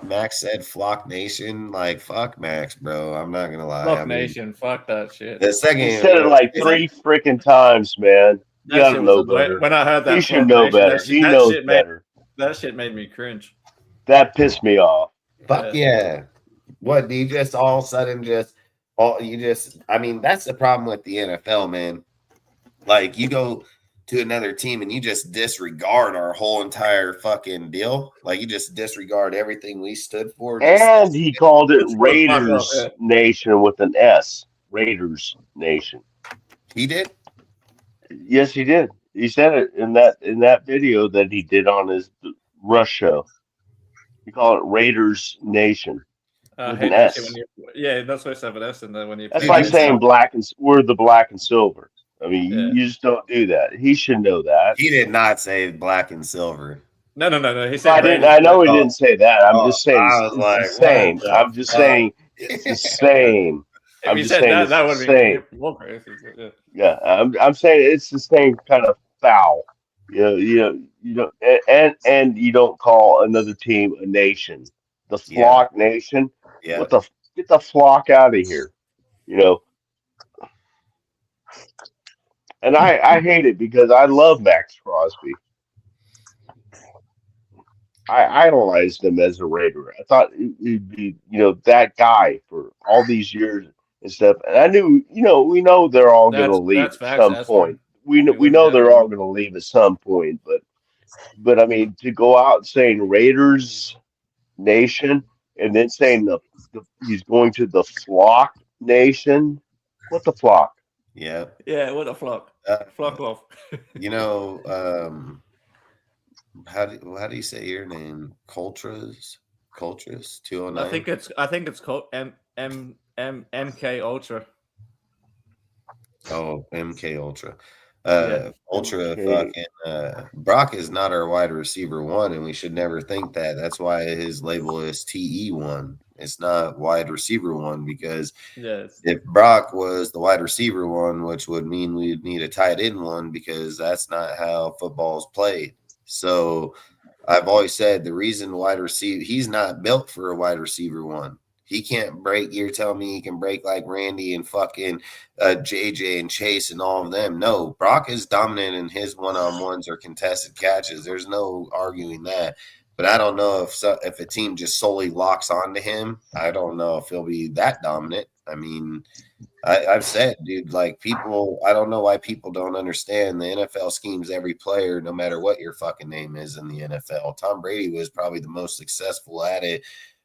Max said Flock Nation. Like, fuck Max, bro. I'm not going to lie. Flock Nation. Fuck that shit. The second, he said it like 3 freaking times, man. You gotta know better. When I heard that, he should know better. He knows better. That shit made me cringe. That pissed me off. Fuck yeah. What, do you just all of a sudden I mean, that's the problem with the NFL, man. Like, you go to another team and you just disregard our whole entire fucking deal. Like, you just disregard everything we stood for. And he called it Raiders Nation with an S. Raiders Nation. He did? Yes, he did. He said it in that video that he did on his Rush show. He called it Raiders Nation with an S. That's why I have an S in there when you. That's like saying we're the black and silver. I mean, you just don't do that. He should know that. He did not say black and silver. No. He said. I know he didn't say that. I'm just saying it's the same. I'm just saying it's the same. If you said that would be yeah. I'm saying it's the same kind of foul. You know, and you don't call another team a nation, the Flock Nation. Yeah. Get the flock out of here. You know. And I hate it because I love Max Crosby. I idolized him as a Raider. I thought he'd be, that guy for all these years and stuff. And I knew, we know they're all going to leave at some point. We know they're all going to leave at some point. But I mean, to go out saying Raiders Nation and then saying he's going to the Flock Nation. What the flock? Yeah. Yeah, what a flock. Flock off. How do you say your name? Coltras 209. I think it's called MK Ultra. Oh, MK Ultra. Ultra fucking Brock is not our wide receiver 1, and we should never think that. That's why his label is TE1. It's not wide receiver 1, because if Brock was the wide receiver 1, which would mean we'd need a tight end 1, because that's not how football is played. So I've always said the reason he's not built for a wide receiver 1. He can't break. You're telling me he can break like Randy and fucking JJ and Chase and all of them. No, Brock is dominant in his one-on-ones or contested catches. There's no arguing that. But I don't know if a team just solely locks onto him. I don't know if he'll be that dominant. I mean, I've said, dude, like, people, I don't know why people don't understand the NFL schemes every player, no matter what your fucking name is in the NFL. Tom Brady was probably the most successful at it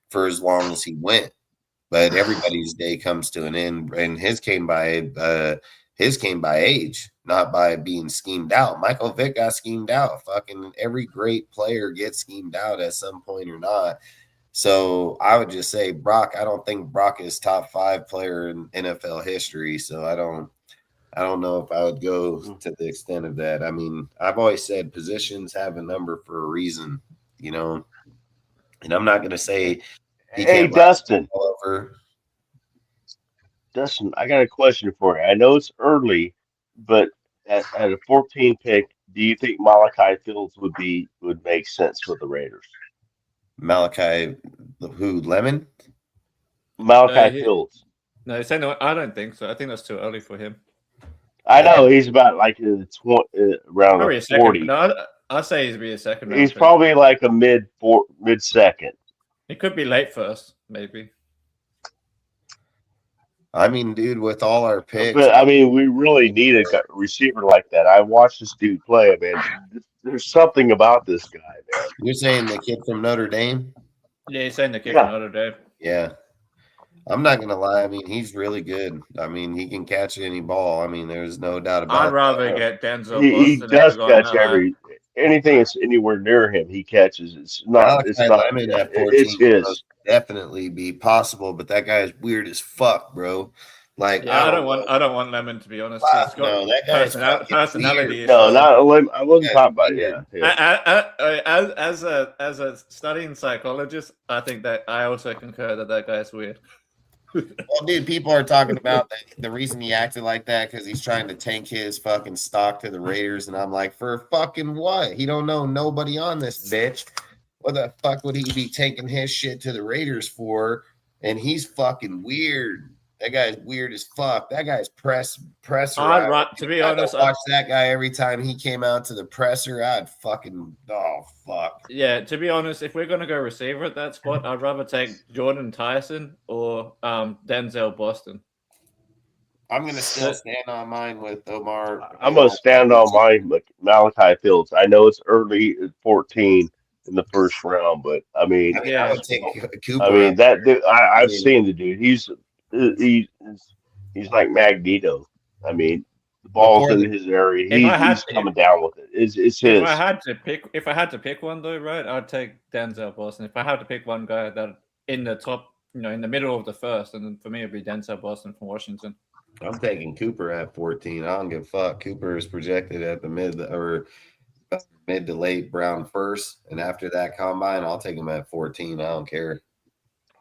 for as long as he went. But everybody's day comes to an end, and his came by age, not by being schemed out. Michael Vick got schemed out. Fucking every great player gets schemed out at some point or not. So I would just say Brock. I don't think Brock is top 5 player in NFL history. So I don't know if I would go to the extent of that. I mean, I've always said positions have a number for a reason. you know. And I'm not going to say he Hey, can't Dustin. all over. Dustin, I got a question for you. I know it's early, but at a 14 pick, do you think Malachi Fields would make sense with the Raiders? Malachi, who, Lemon? Malachi Fields. No, he's saying no, I don't think so. I think that's too early for him. I know he's about like around Probably a a second. 40. No, I'd say he'd be a second round He's pick. probably like a mid second. He could be late first, maybe. I mean, dude, with all our picks, But I mean, we really need a receiver like that. I watched this dude play, man. There's something about this guy, man. You're saying the kid from Notre Dame? Yeah, he's saying the kid from Notre Dame. Yeah. I'm not going to lie. I mean, he's really good. I mean, he can catch any ball. I mean, there's no doubt about it. I'd rather get Denzel. He Boston does than catch anything that's anywhere near him. He catches. It's not. Lemon at 14 it's his. Definitely be possible, but that guy is weird as fuck, bro. Like, yeah, I don't want Lemon, to be honest. Fuck, no, that guy's personality weird. No, not Lemon. I wasn't talking about it. As a studying psychologist, I think that I also concur that guy's weird. Well, dude, people are talking about the reason he acted like that because he's trying to tank his fucking stock to the Raiders, and I'm like, for fucking what? He don't know nobody on this bitch. What the fuck would he be taking his shit to the Raiders for? And he's fucking weird. That guy's weird as fuck. That guy's presser. To be honest, watch that guy every time he came out to the presser. I'd fucking fuck. Yeah, to be honest, if we're gonna go receiver at that spot, I'd rather take Jordan Tyson or Denzel Boston. I'm gonna still stand on mine with Omar. I'm gonna stand on mine with Malachi Fields. I know it's early at 14 in the first round, but I mean, I would take Cooper. I mean that dude. I've seen the dude. He's like Magneto. I mean, the ball's in his area. He's coming down with it. It's his. If I had to pick one though, right, I'd take Denzel Boston. If I had to pick one guy that in the top, in the middle of the first, and then for me it'd be Denzel Boston from Washington. I'm taking Cooper at 14. I don't give a fuck. Cooper is projected at the mid to late round first, and after that combine, I'll take him at 14. I don't care.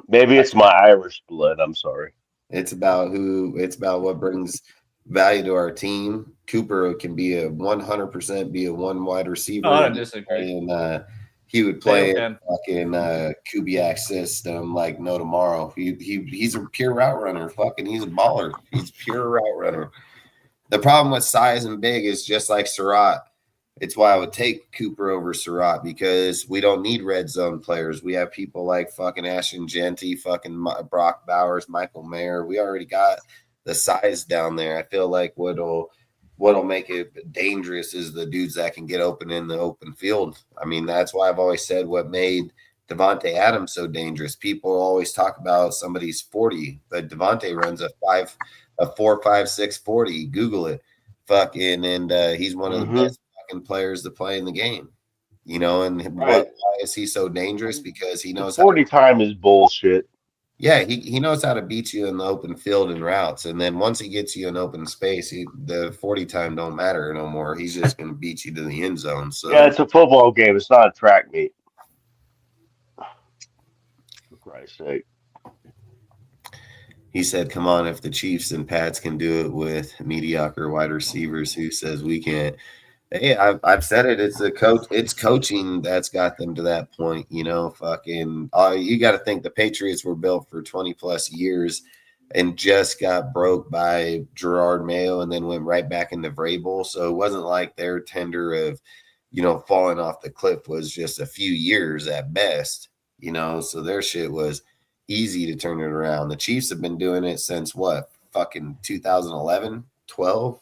Maybe it's my Irish blood. I'm sorry. It's about what brings value to our team. Cooper can be 100% be a one wide receiver. I don't disagree. And he would play in fucking Kubiak system like no tomorrow. He's a pure route runner. Fucking he's a baller. He's a pure route runner. The problem with size and big is just like Surratt. It's why I would take Cooper over Surratt because we don't need red zone players. We have people like fucking Ashton Genty, fucking Brock Bowers, Michael Mayer. We already got the size down there. I feel like what'll make it dangerous is the dudes that can get open in the open field. I mean, that's why I've always said what made Devontae Adams so dangerous. People always talk about somebody's 40, but Devontae runs a 4.56 40. Google it. Fucking, and he's one of the best players to play in the game, and why is he so dangerous? Because he knows 40 time is bullshit. Yeah, he knows how to beat you in the open field and routes, and then once he gets you in open space, the 40 time don't matter no more. He's just going to beat you to the end zone. So yeah, it's a football game. It's not a track meet. For Christ's sake. He said, "Come on, if the Chiefs and Pats can do it with mediocre wide receivers, who says we can't?" Hey, I've said it. It's It's coaching that's got them to that point. Fucking. You got to think the Patriots were built for 20 plus years, and just got broke by Gerard Mayo, and then went right back into Vrabel. So it wasn't like their tender of, falling off the cliff was just a few years at best. So their shit was easy to turn it around. The Chiefs have been doing it since what? Fucking 2011, 12.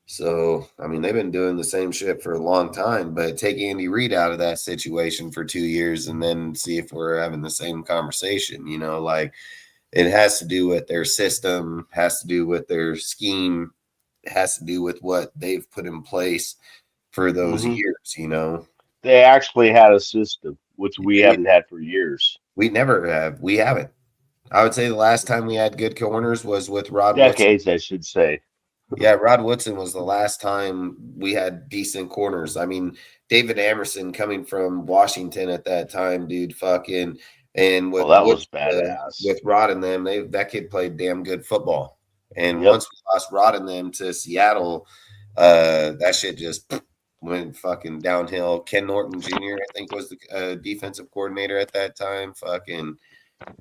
So, I mean, they've been doing the same shit for a long time, but take Andy Reid out of that situation for 2 years and then see if we're having the same conversation, like it has to do with their system, has to do with their scheme, has to do with what they've put in place for those years, They actually had a system, which we haven't had for years. We never have. We haven't. I would say the last time we had good corners was with Rod Decades, Woodson. I should say. Yeah, Rod Woodson was the last time we had decent corners. I mean, David Amerson coming from Washington at that time, dude, fucking, and with that was badass. with Rod and them, that kid played damn good football. And Yep. once we lost Rod and them to Seattle, that shit just went fucking downhill. Ken Norton Jr., I think, was the defensive coordinator at that time. Fucking,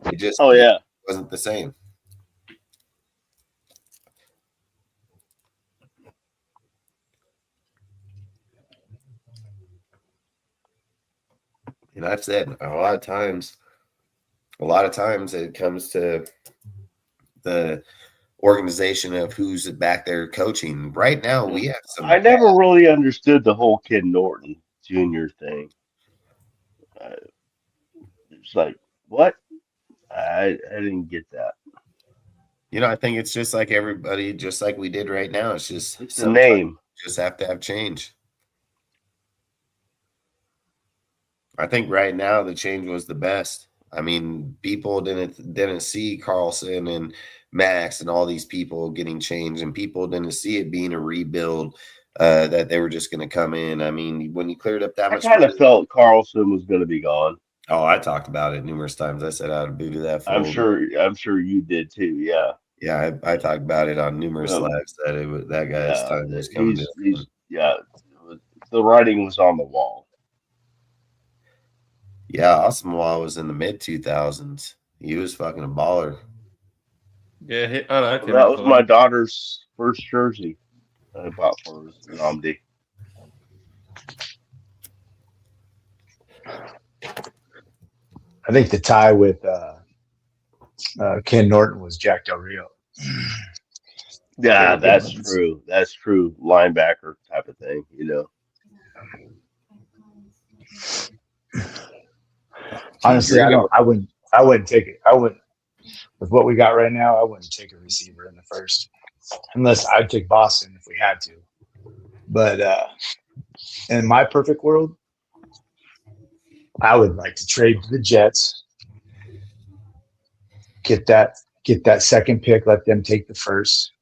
it just wasn't the same. And I've said a lot of times it comes to the organization of who's back there coaching. Right now, we have some. I never really understood the whole Ken Norton Jr. thing. It's like, what? I didn't get that. I think it's just like everybody, just like we did right now. It's just it's a name. Just have to have change. I think right now the change was the best. I mean, people didn't see Carlson and Max and all these people getting changed, and people didn't see it being a rebuild that they were just going to come in. I mean, when you cleared up that much, I kind of felt Carlson was going to be gone. Oh, I talked about it numerous times. I said I'd booted that. I'm sure you did too. Yeah. Yeah, I talked about it on numerous lives that that guy's time was coming. The writing was on the wall. Yeah, Asamoah was in the mid 2000s. He was fucking a baller. Yeah, I like him. That was my daughter's first jersey I bought for Namdi. I think the tie with Ken Norton was Jack Del Rio. Yeah, that's true. That's true. Linebacker type of thing, Honestly, I wouldn't take it. I wouldn't, with what we got right now, I wouldn't take a receiver in the first, unless I'd take Boston if we had to. But in my perfect world, I would like to trade to the Jets, get that second pick, let them take the first,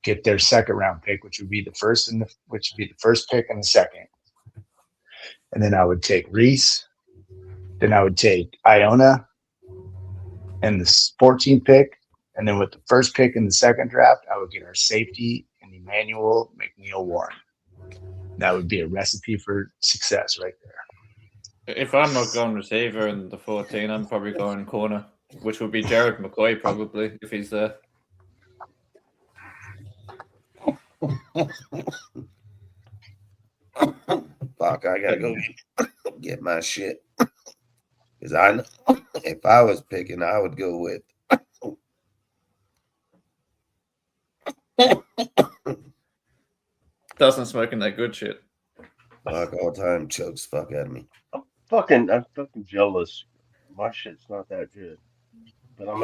get their second round pick, which would be the first pick and the second, and then I would take Reese. Then I would take Iona and the 14th pick. And then with the first pick in the second draft, I would get our safety and Emmanuel McNeil-Warren. That would be a recipe for success right there. If I'm not going receiver in the 14, I'm probably going corner, which would be Jared McCoy probably, if he's there. Fuck, I gotta go get my shit. Because I know if I was picking, I would go with. Doesn't smoking that good shit. Fuck all time chokes fuck out of me. I'm fucking jealous. My shit's not that good, but I'm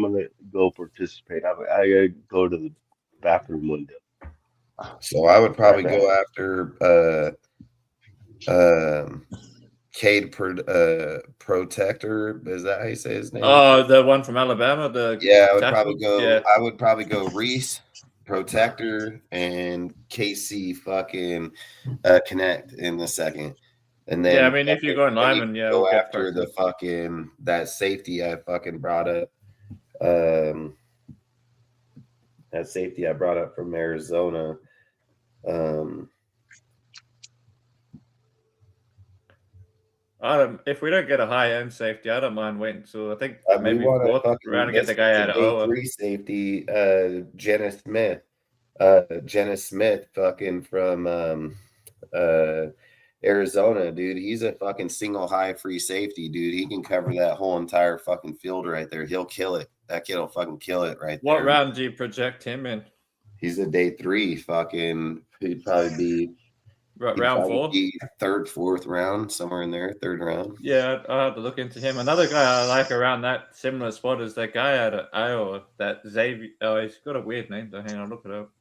gonna go participate. I gotta go to the bathroom window. So I would probably go after Cade Protector. Is that how you say his name? Oh, the one from Alabama. I would probably go. Yeah. I would probably go Reese, Protector, and KC fucking Connect in the second. And then I mean, if you're going lineman, go after the fucking that safety I fucking brought up. That safety I brought up from Arizona. If we don't get a high-end safety, I don't mind waiting. So I think maybe fourth round to get the guy out of Iowa. Free safety, Jenna Smith. Fucking from Arizona, dude. He's a fucking single high free safety, dude. He can cover that whole entire fucking field right there. He'll kill it. That kid will fucking kill it right there. What round do you project him in? He's a day 3. Fucking, he'd probably be round 4, third, fourth round, somewhere in there, third round. Yeah, I'll have to look into him. Another guy I like around that similar spot is that guy out of Iowa, that Xavier. Oh, he's got a weird name though. Hang on, look it up.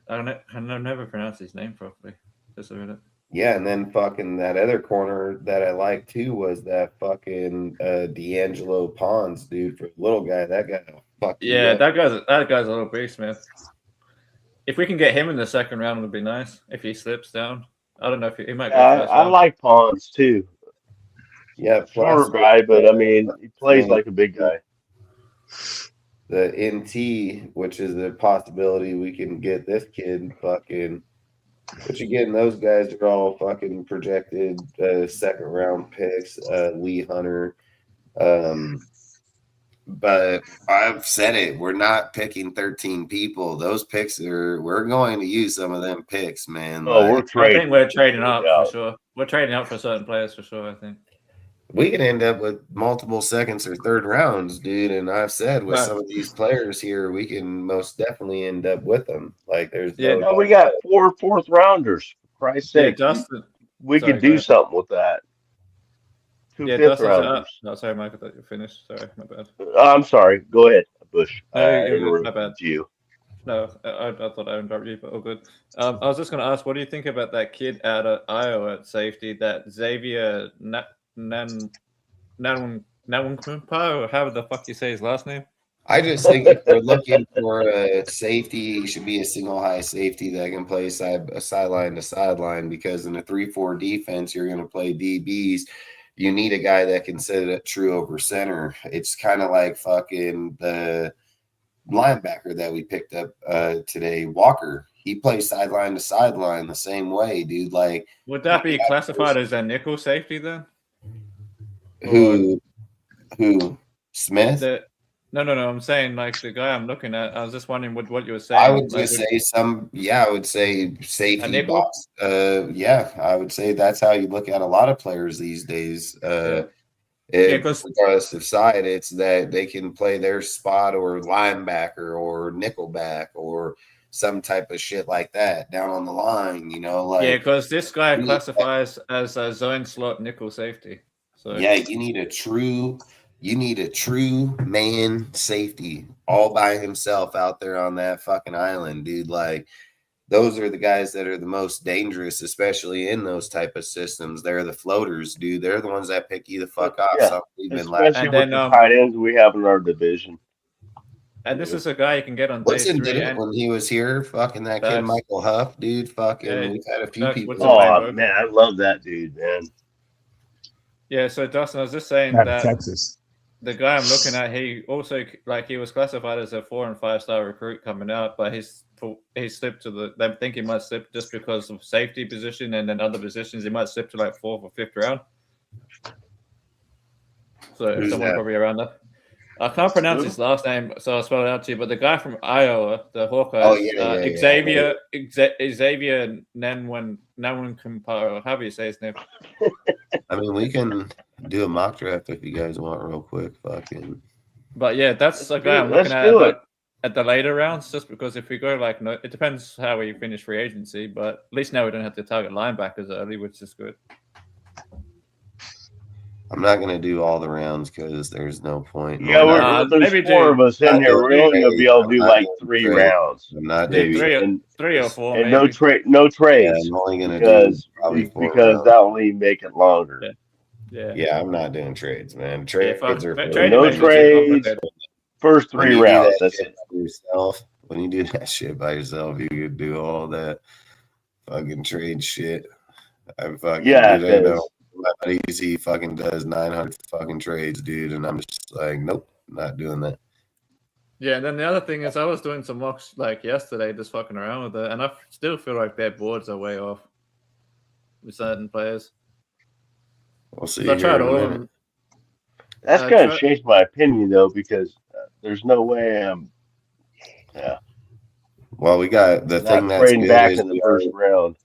I never pronounced his name properly. Just a minute. Yeah, and then fucking that other corner that I liked too was that fucking D'Angelo Pons, dude. For the little guy, that guy will fuck you Yeah, up. that guy's a little beast, man. If we can get him in the second round, it would be nice. If he slips down, I don't know if he might go first I round. like Pons too. Yeah, Shorter plus guy, but I mean, he plays and like a big guy. the NT, which is a possibility we can get this kid fucking. But again, those guys are all fucking projected second round picks. Lee Hunter. But I've said it. We're not picking 13 people. Those picks we're going to use some of them picks, man. Oh, we're Like, I trading. think we're trading up Yeah. for sure. We're trading up for certain players for sure. I think. we could end up with multiple seconds or third rounds, dude. And I've said with some of these players here, we can most definitely end up with them. Like, there's no. No, we got 4 fourth rounders. For Christ's Yeah, sake, Dustin. we Sorry, could go do ahead. something with that. 2 Yeah, fifth Dustin. rounders. No, sorry, Mike. I thought you finished. Sorry, my bad. I'm sorry. Go ahead, Bush. No, I you're good. My interrupted bad. you. No, I thought I interrupted you, but all good. I was just going to ask, what do you think about that kid out of Iowa at safety, that Xavier Nanwunkpa, or how the fuck you say his last name? I just think if we're looking for a safety, he should be a single high safety that can play sideline to sideline, because in a 3-4 defense, you're going to play DBs. You need a guy that can sit at true over center. It's kind of like fucking the linebacker that we picked up today, Walker. He plays sideline to sideline the same way, dude. Like, would that be classified as a nickel safety then? Who Smith? No. I'm saying like the guy I'm looking at. I was just wondering what you were saying. I would just say I would say safety box. Yeah, I would say that's how you look at a lot of players these days. Regardless of side, it's that they can play their spot or linebacker or nickelback or some type of shit like that down on the line, like because this guy classifies as a zone slot nickel safety. So yeah, you need a true man safety all by himself out there on that fucking island, dude. Like, those are the guys that are the most dangerous, especially in those type of systems. They're the floaters, dude. They're the ones that pick you the fuck off. Yeah, especially with the tight ends we have in our division. And this is a guy you can get on day Woodson 3. did it when he was here. Fucking that kid Michael Huff, dude. Fucking, we've had a few people. Oh man, I love that dude, man. Yeah, so Dustin, I was just saying that Texas. The guy I'm looking at, he also he was classified as a 4- and 5-star recruit coming out, but he slipped to they think he might slip just because of safety position, and then other positions he might slip to like 4th or 5th round. So Who's someone that? probably around that. I can't pronounce his last name, so I'll spell it out to you. But the guy from Iowa, the Hawkeyes, Xavier Nanwunkpa, or however you say his name. I mean, we can do a mock draft if you guys want, real quick. Fucking. But yeah, that's a guy I'm looking at the later rounds, just because if we go it depends how we finish free agency, but at least now we don't have to target linebackers early, which is good. I'm not going to do all the rounds because there's no point. Yeah, there's 4 of us in here. We're only going to be able to do like 3 rounds. I'm not doing 3 or 4. And maybe. no trades. Yeah, I'm only going to do probably 4 because that only make it longer. Yeah, I'm not doing trades, man. Trades are no trades. First 3 rounds. That's it. Yourself. When you do that shit by yourself, you could do all that fucking trade shit. I'm fucking my easy fucking does 900 fucking trades, dude, and I'm just like, nope, not doing that. Yeah, and then the other thing is, I was doing some mocks like yesterday, just fucking around with it, and I still feel like their boards are way off with certain players. We'll see. So I tried all of them. That's kind of changed my opinion though, because there's no way I'm. Yeah. Well, we got the thing that's trading good back is in the first round.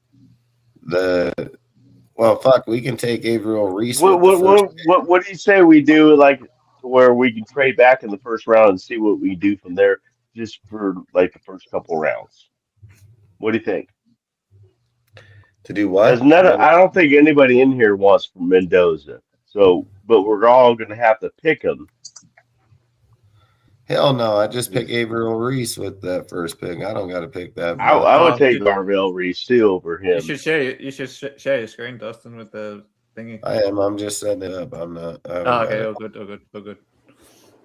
Well, fuck, we can take Averill Reese. What do you say we do, like, where we can trade back in the first round and see what we do from there, just for like the first couple rounds? What do you think? To do what? I don't think anybody in here wants for Mendoza. So, but we're all going to have to pick him. Hell no, I just pick Averill Reese with that first pick. I don't got to pick that. I would take Garvell Reese too over him. You should share your screen, Dustin, with the thingy. I am. I'm just setting it up. I'm not. Oh, okay. All good.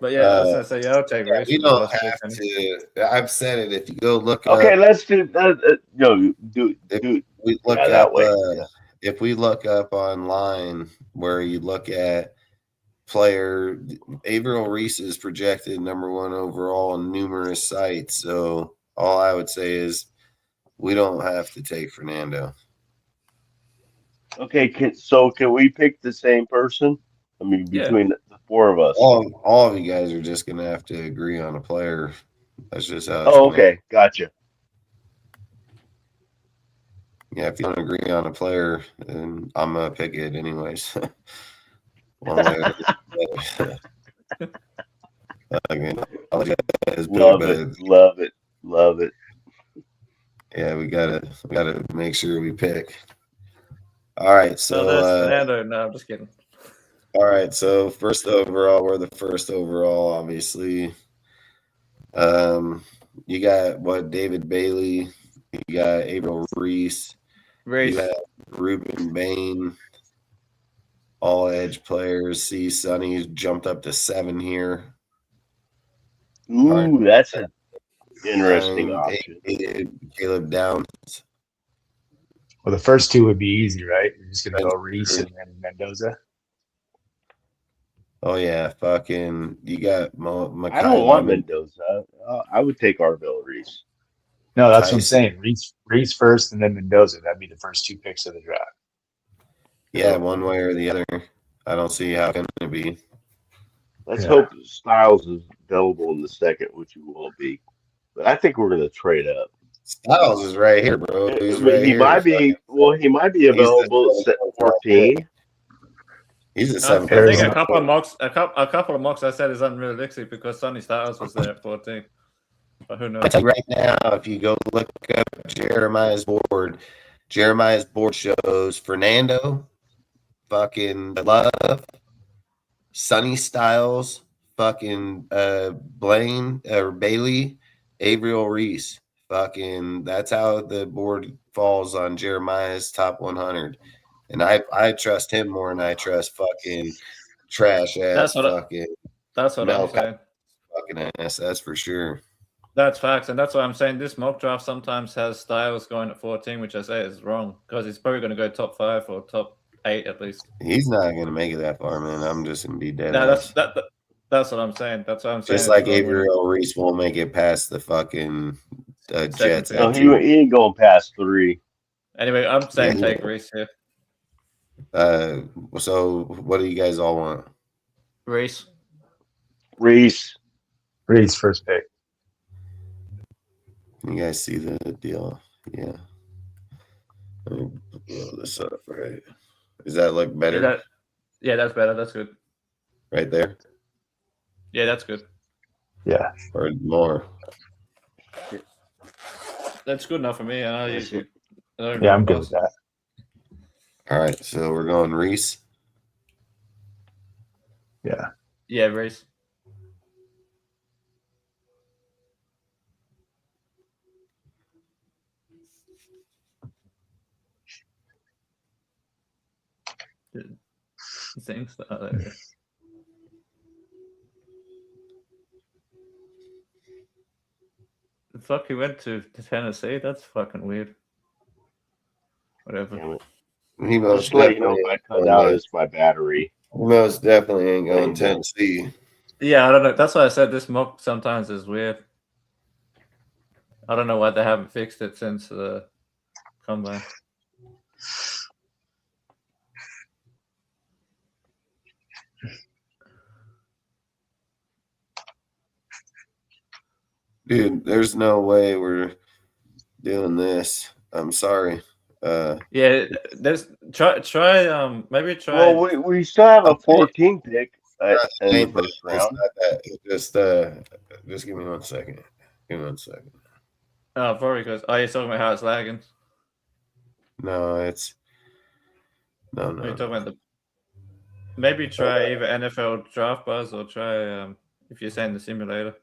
But yeah, I was gonna say, I'll take Reese. You don't have to. I've said it. If you go look okay, up, let's do that. We look that up. way. If we look up online where you look at player, Averill Reese is projected number 1 overall on numerous sites. So all I would say is we don't have to take Fernando. Okay, can we pick the same person? I mean, between the 4 of us. All of you guys are just going to have to agree on a player. That's just how it's okay. Gotcha. Yeah, if you don't agree on a player, then I'm going to pick it anyways. One way or the other. Again, Love it. Yeah, we gotta make sure we pick. All right, so that's Fernando. No, I'm just kidding. All right, so first overall, we're the first overall, obviously. You got David Bailey, you got Averill Reese, you got Ruben Bain, all edge players. See, Sonny's jumped up to 7 here. Ooh, that's an interesting option. Caleb Downs. Well, the first 2 would be easy, right? You're just gonna go Reese and then Mendoza. Oh yeah, fucking! You got I don't want Mendoza. I would take Garvell Reese. No, that's what I'm saying. Reese first, and then Mendoza. That'd be the first 2 picks of the draft. Yeah, one way or the other. I don't see how it's going to be. Let's hope Styles is available in the second, which he won't be. But I think we're going to trade up. Styles is right here, bro. He might be available at 14. He's at 7. I think a couple of mocks I said is unrealistic because Sonny Styles was there at 14. But who knows? I tell you right now, if you go look up Jeremiah's board shows Fernando, fucking Love, Sonny Styles, fucking Blaine or Bailey, Averill Reese. Fucking that's how the board falls on Jeremiah's top 100. And I trust him more than I trust fucking trash ass. That's what I'm saying. Fucking ass, that's for sure. That's facts, and that's why I'm saying this mock draft sometimes has Styles going at 14, which I say is wrong because he's probably going to go top 5 or top 8 at least. He's not going to make it that far, man. I'm just going to be dead. No, that's what I'm saying. That's what I'm saying. Just like Averill Reese won't make it past the fucking Jets. No, he ain't going past 3. Anyway, I'm saying take Reese here. So what do you guys all want? Reese first pick. You guys see the deal? Yeah. Let me blow this up, right? Does that look better? Yeah, that's better. That's good. Right there? Yeah, that's good. Yeah. Or more? That's good enough for me. I'm good with that. All right, so we're going Reese. Yeah. Yeah, Reese. Things that the fuck he went to Tennessee? That's fucking weird. Whatever. He most let you know if I cut out is my battery. He most definitely ain't going to Tennessee. Yeah, I don't know. That's why I said this mock sometimes is weird. I don't know why they haven't fixed it since the combine. Dude, there's no way we're doing this. I'm sorry. Yeah, there's try maybe try. Well, we still have a 14 pick in the first round. Just give me 1 second. Give me 1 second. Oh, probably because you're talking about how it's lagging. No, it's no. You're talking about maybe try either NFL Draft Buzz or try if you're saying the simulator.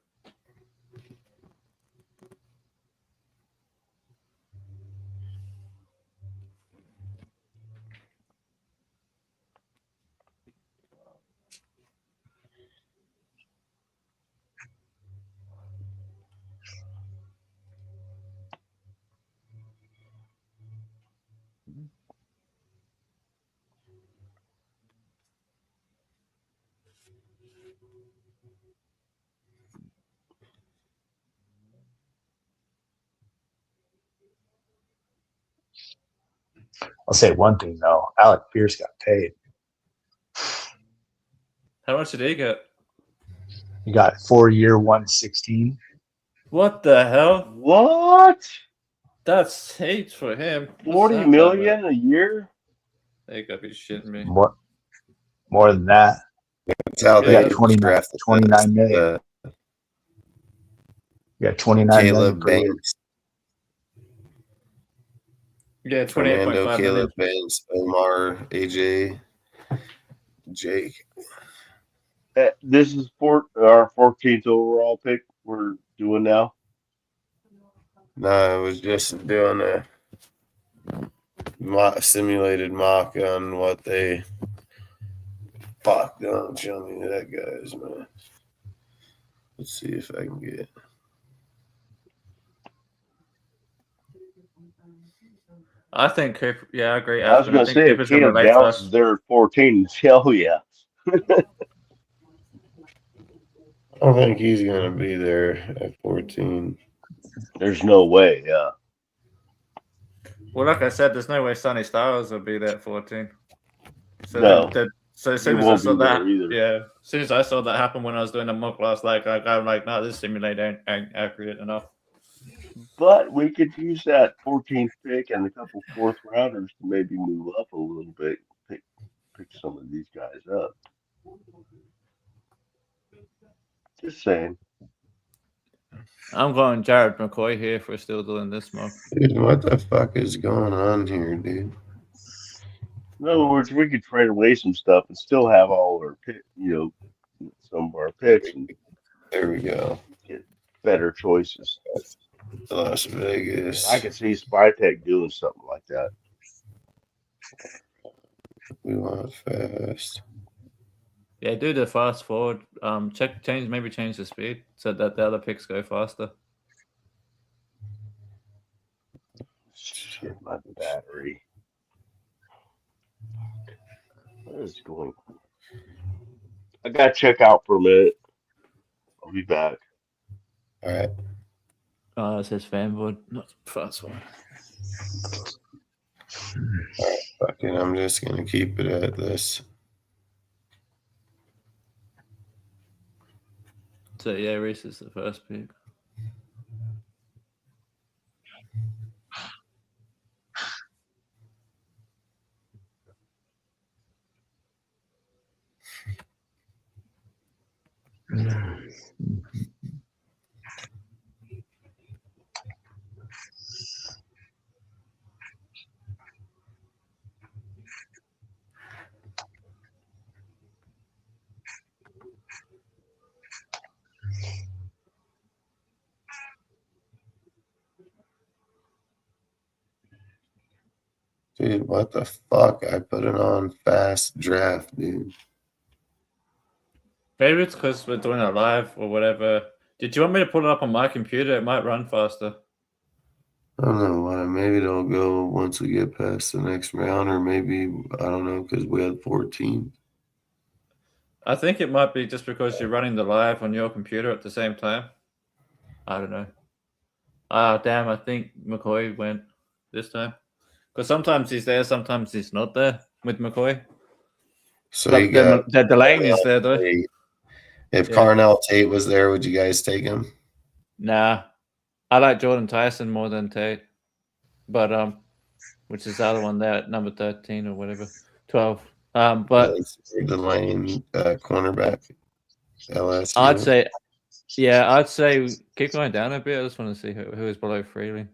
I'll say one thing though. Alec Pierce got paid. How much did he get? He got 4-year, 116. What the hell? What? That's heaps for him. What's 40 that million about? a year? They gotta be shitting me. More than that. That's how He they got 29 million. You got 29 million Caleb per year. Banks, Yeah, Fernando, 28.5 Caleb million. Banks, Omar, AJ, Jake. This is our 14th overall pick we're doing now. No, I was just doing a simulated mock on what they. Fuck, don't show me who that guy is, man. Let's see if I can get. I think Cooper. Yeah, I agree. I was going to say, if Caleb Downs is there at 14, hell yeah. I don't think he's going to be there at 14. There's no way, yeah. Well, like I said, there's no way Sonny Styles will be there at 14. So No. So as soon as I saw that, as soon as I saw that happen when I was doing the mock last, I'm like, no, this simulator ain't accurate enough. But we could use that 14th pick and a couple fourth rounders to maybe move up a little bit, pick some of these guys up. Just saying. I'm going Jared McCoy here if we're still doing this mock. Dude, what the fuck is going on here, dude? In other words, we could trade away some stuff and still have all our some of our picks. And there we go. Get better choices. Las Vegas. I could see Spytech doing something like that. We want fast. Yeah, do the fast forward. Maybe change the speed so that the other picks go faster. Shit, my battery. What is going on? I gotta check out for a minute. I'll be back. All right. It says fanboard, not fast forward. All right, fucking, I'm just gonna keep it at this. So yeah, Reese is the first pick. Dude, what the fuck? I put it on fast draft, dude. Maybe it's because we're doing it live or whatever. Did you want me to pull it up on my computer? It might run faster. I don't know why. Maybe it'll go once we get past the next round, or maybe, I don't know, because we had 14. I think it might be just because you're running the live on your computer at the same time. I don't know. Damn, I think McCoy went this time. Because sometimes he's there, sometimes he's not there with McCoy. So but you got the Delaney is there, though. If Carnell Tate was there, would you guys take him? Nah. I like Jordan Tyson more than Tate. But, which is the other one there at number 13 or whatever. 12. But Delaney, cornerback, LSU. I'd say keep going down a bit. I just want to see who is below Freely.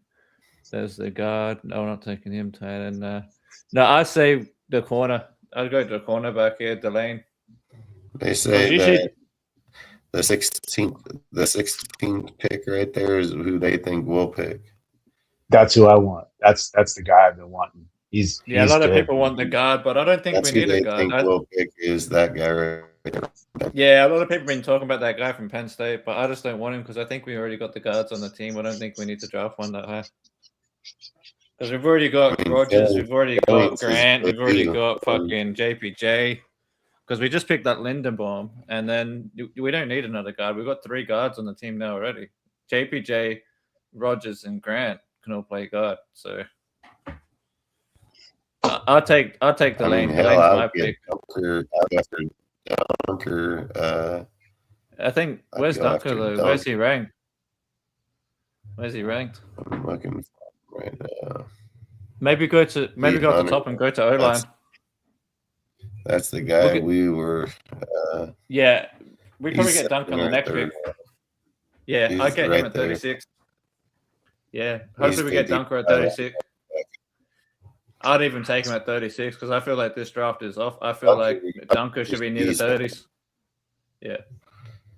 There's the guard. No, we're not taking him, Tate. And no, I'd say the corner. I'd go to the corner back here, Delane. They say that the 16th pick right there is who they think we'll pick. That's who I want. That's the guy I've been wanting. He's a lot of people want the guard, but I don't think we need a guard. Think we'll pick is that guy right there. Yeah, a lot of people have been talking about that guy from Penn State, but I just don't want him because I think we already got the guards on the team. I don't think we need to draft one that high. Because we've already got Rogers, we've already got Grant, we've already got fucking JPJ. Because we just picked that Linderbaum, and then we don't need another guard. We've got 3 guards on the team now already. JPJ, Rogers, and Grant can all play guard. So I'll take the I mean, lane. The hell, lane's I'll my get pick. Dunker. I'll go after Dunker. I think I'd where's go Dunker after though? Where's Dunk. he ranked? Where's he ranked? I'm looking right now. Maybe go up the top and go to O line. That's the guy we were. Yeah, we probably he's get Dunk on the second or next third. pick. Yeah, I He's get right him at there. 36. Yeah, He's hopefully we get 50. Dunker at 36. I'd even take him at 36 because I feel like this draft is off. I feel like Dunker should be near the 30s. Yeah,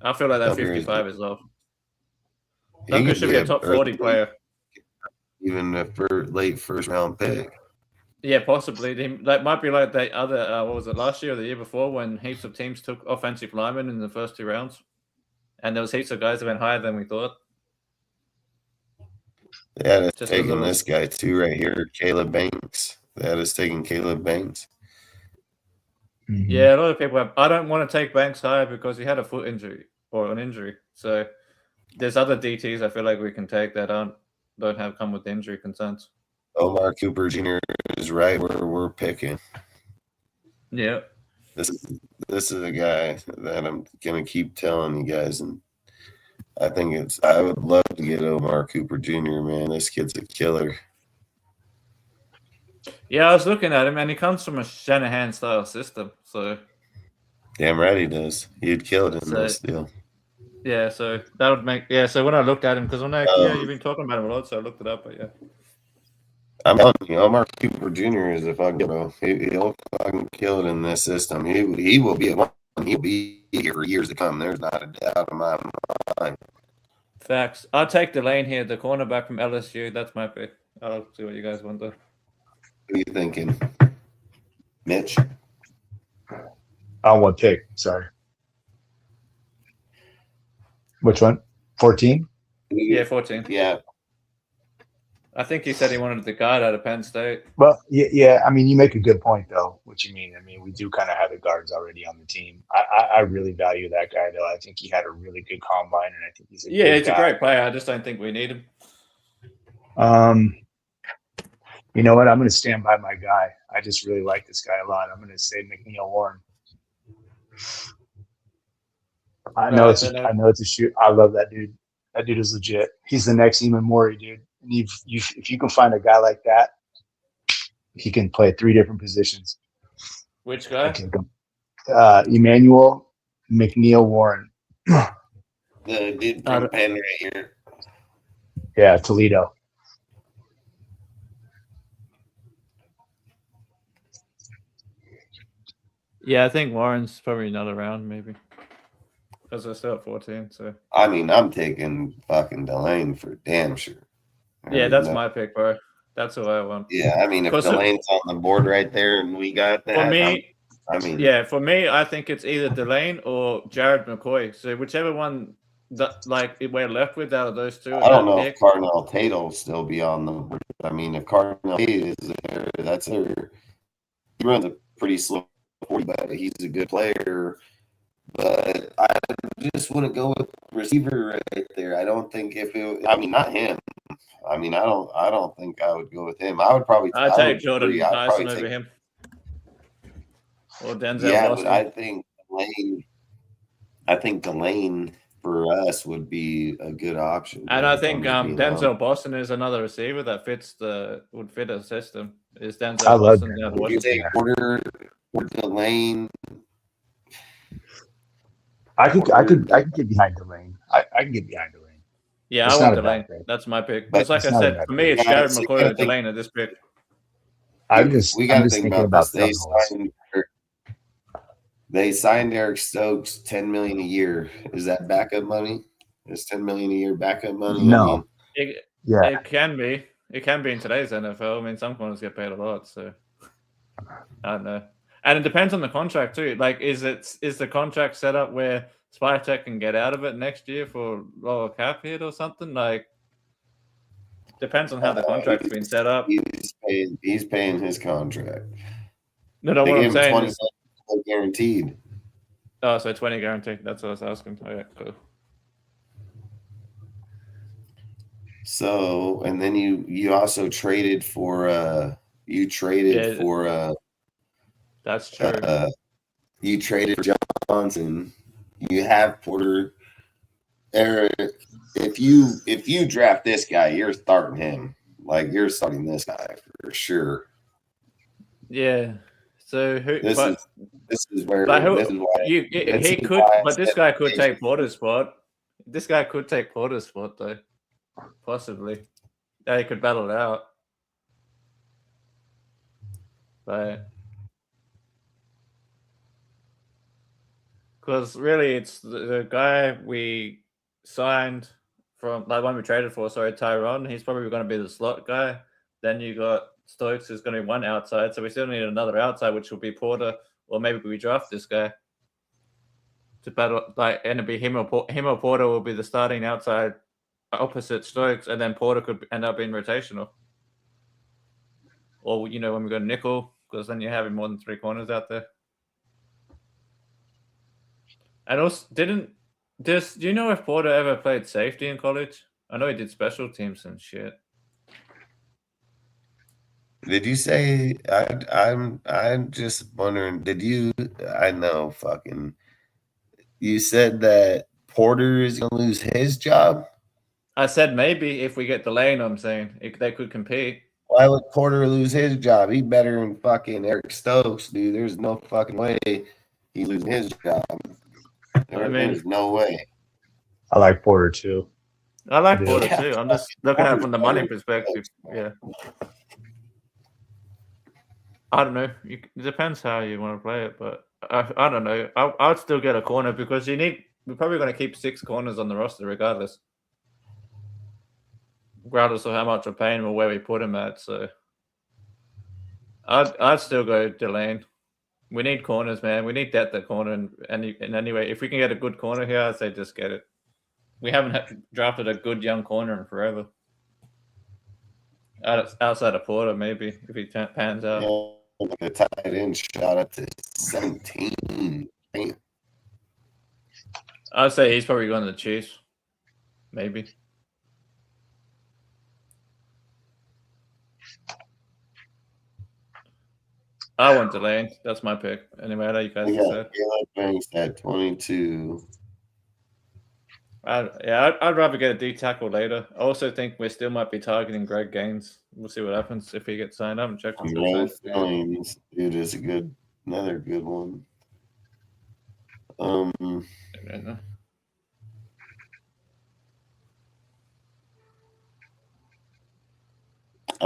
I feel like that Dunker 55 is off. He Dunker could should be a top 40 early, player. even a late first round pick. Yeah, possibly. That might be like the other. What was it, last year or the year before, when heaps of teams took offensive linemen in the first 2 rounds, and there was heaps of guys that went higher than we thought. They had us Just taking this guy too right here, Caleb Banks. They had us taking Caleb Banks. Yeah, a lot of people have. I don't want to take Banks higher because he had a foot injury or an injury. So there's other DTs I feel like we can take that don't have come with injury concerns. Omar Cooper Jr. is right where we're picking. Yeah. This is a guy that I'm gonna keep telling you guys, and I would love to get Omar Cooper Jr., man. This kid's a killer. Yeah, I was looking at him, and he comes from a Shanahan style system. So Damn right he does. He'd kill it in this deal. Yeah, so that would make So when I looked at him, because I'm like, you've been talking about him a lot, so I looked it up. But yeah, I'm telling you, Omar Cooper Jr. is a fucking bro. He'll fucking kill it in this system. He will be a one. He'll be here for years to come. There's not a doubt in my mind. facts. I'll take the lane here, the cornerback from LSU. That's my pick. I'll see what you guys want though. Who are you thinking, Mitch? On what pick? Sorry. Which one? 14? Yeah, 14. Yeah. I think he said he wanted the guard out of Penn State. Well, yeah. I mean, you make a good point, though. What you mean? I mean, we do kind of have the guards already on the team. I really value that guy, though. I think he had a really good combine, and I think he's a he's a great player. I just don't think we need him. You know what? I'm going to stand by my guy. I just really like this guy a lot. I'm going to say McNeil Warren. I know it's a shoot. I love that dude. That dude is legit. He's the next Eamon Mori, dude. And if you can find a guy like that, he can play 3 different positions. Which guy? Emmanuel McNeil Warren. The dude from Penn right here. Yeah, Toledo. Yeah, I think Warren's probably another round, maybe. Because we're still at 14, so. I mean, I'm taking fucking Delane for damn sure. Yeah, that's my pick, bro. That's who I want. Yeah, I mean, if Delane's on the board right there and we got that. For me, I think it's either Delane or Jared McCoy. So whichever one that we're left with out of those two. I don't know if Carnell Tate will still be on the board. I mean, if Carnell Tate is there, he runs a pretty slow 40, but he's a good player. But I just wouldn't go with receiver right there. I don't think not him. I mean, I don't think I would go with him. I would probably take Jordan Tyson over him. Or Denzel Boston. But I think Delane for us would be a good option. And I think Denzel Boston is another receiver that would fit a system. Is Denzel Boston? Would you take Porter or Delane? I could get behind Delane. I can get behind Delane. Yeah, I want Delane. That's my pick. Because like I said, for me, it's Jared McCoy or Delane at this pick. We got to think about this. They signed Eric Stokes $10 million a year. Is that backup money? Is $10 million a year backup money? No. It can be. It can be in today's NFL. I mean, some corners get paid a lot, so I don't know. And it depends on the contract too. Like, is the contract set up where Spytek can get out of it next year for lower cap hit or something? Like, depends on how the contract's been set up. He's paying his contract. No, what I'm saying is guaranteed. Oh, so 20 guaranteed. That's what I was asking. Okay, cool. So, and then you also traded for You traded Yeah. for That's true. you traded for Johnson. You have Porter. If you draft this guy, you're starting him. Like you're starting this guy for sure. Yeah. So who? This is where But who? this is why He could, but this guy could take Porter's spot. This guy could take Porter's spot though, possibly. Yeah, he could battle it out. But because really, it's the guy we signed from, like one we traded for. Sorry, Tyrone. He's probably going to be the slot guy. Then you got Stokes, who's going to be one outside. So we still need another outside, which will be Porter, or maybe we draft this guy to battle. Like, and it'd be him or Porter will be the starting outside opposite Stokes, and then Porter could end up being rotational. Or when we go nickel, because then you're having more than 3 corners out there. And also, do you know if Porter ever played safety in college? I know he did special teams and shit. Did you say I'm just wondering, I know fucking you said that Porter is gonna lose his job? I said maybe if we get the lane, I'm saying they could compete. Why would Porter lose his job? He better than fucking Eric Stokes, dude. There's no fucking way he's losing his job. There's no way. I like Porter too. I like Porter too. I'm just looking at it from the money perspective. Yeah. I don't know. It depends how you want to play it, but I don't know. I'd still get a corner because we're probably going to keep 6 corners on the roster regardless of how much we're paying or where we put him at. So I'd still go Delane. We need corners, man. We need depth at corner. And anyway, if we can get a good corner here, I'd say just get it. We haven't drafted a good young corner in forever. Outside of Porter, maybe, if he pans out. Yeah, the tight end shot up to 17. Damn. I'd say he's probably going to the Chiefs. Maybe. I want Delane. That's my pick. Anyway, I know you guys said. Caleb Banks at 22. I'd rather get a D tackle later. I also think we still might be targeting Greg Gaines. We'll see what happens if he gets signed. I haven't checked him. Gaines, dude, is another good one. I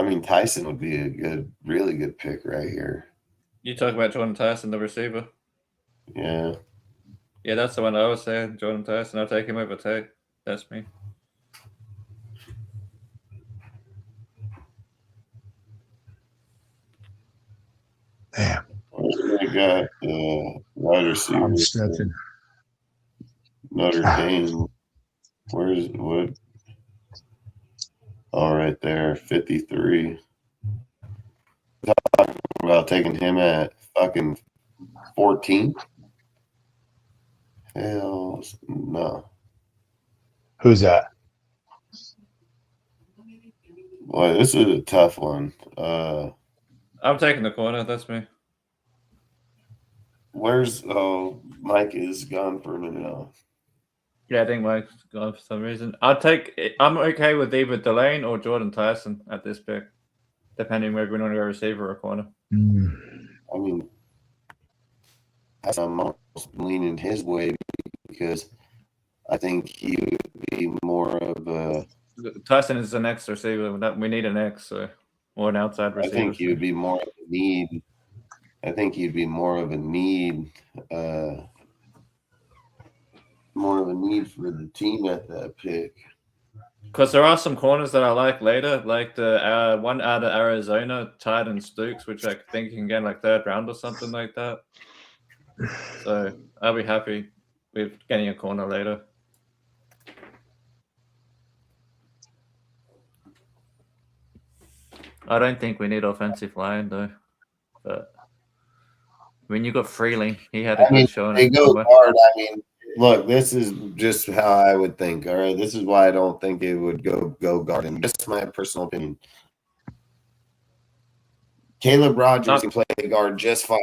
mean, Tyson would be a really good pick right here. You talk about Jordan Tyson, the receiver. Yeah. Yeah, that's the one I was saying. Jordan Tyson. I'll take him over Tate. That's me. Damn. I got wide receiver. Notre Dame. Where's what? All right there, 53. Talking about taking him at fucking 14. Hell no. Who's that? Boy, this is a tough one. I'm taking the corner. That's me. Mike is gone for a minute now. Yeah, I think Mike's gone for some reason. I'm okay with either Delane or Jordan Tyson at this pick, depending whether we want to go receiver or corner. I mean, I'm almost leaning his way because I think he would be more of a. Tyson is an X receiver. We need an X or an outside receiver. I think he would be more of a need. I think he'd be more of a need. More of a need for the team at that pick. Because there are some corners that I like later, like the one out of Arizona, Titan Stokes, which I think you can get like 3rd round or something like that. So I'll be happy with getting a corner later. I don't think we need offensive line though. But when you got Freeling, he had a good showing. They go hard. I mean, look, this is just how I would think. All right, this is why I don't think it would go garden. Just my personal opinion. Caleb Rogers can play guard just fine.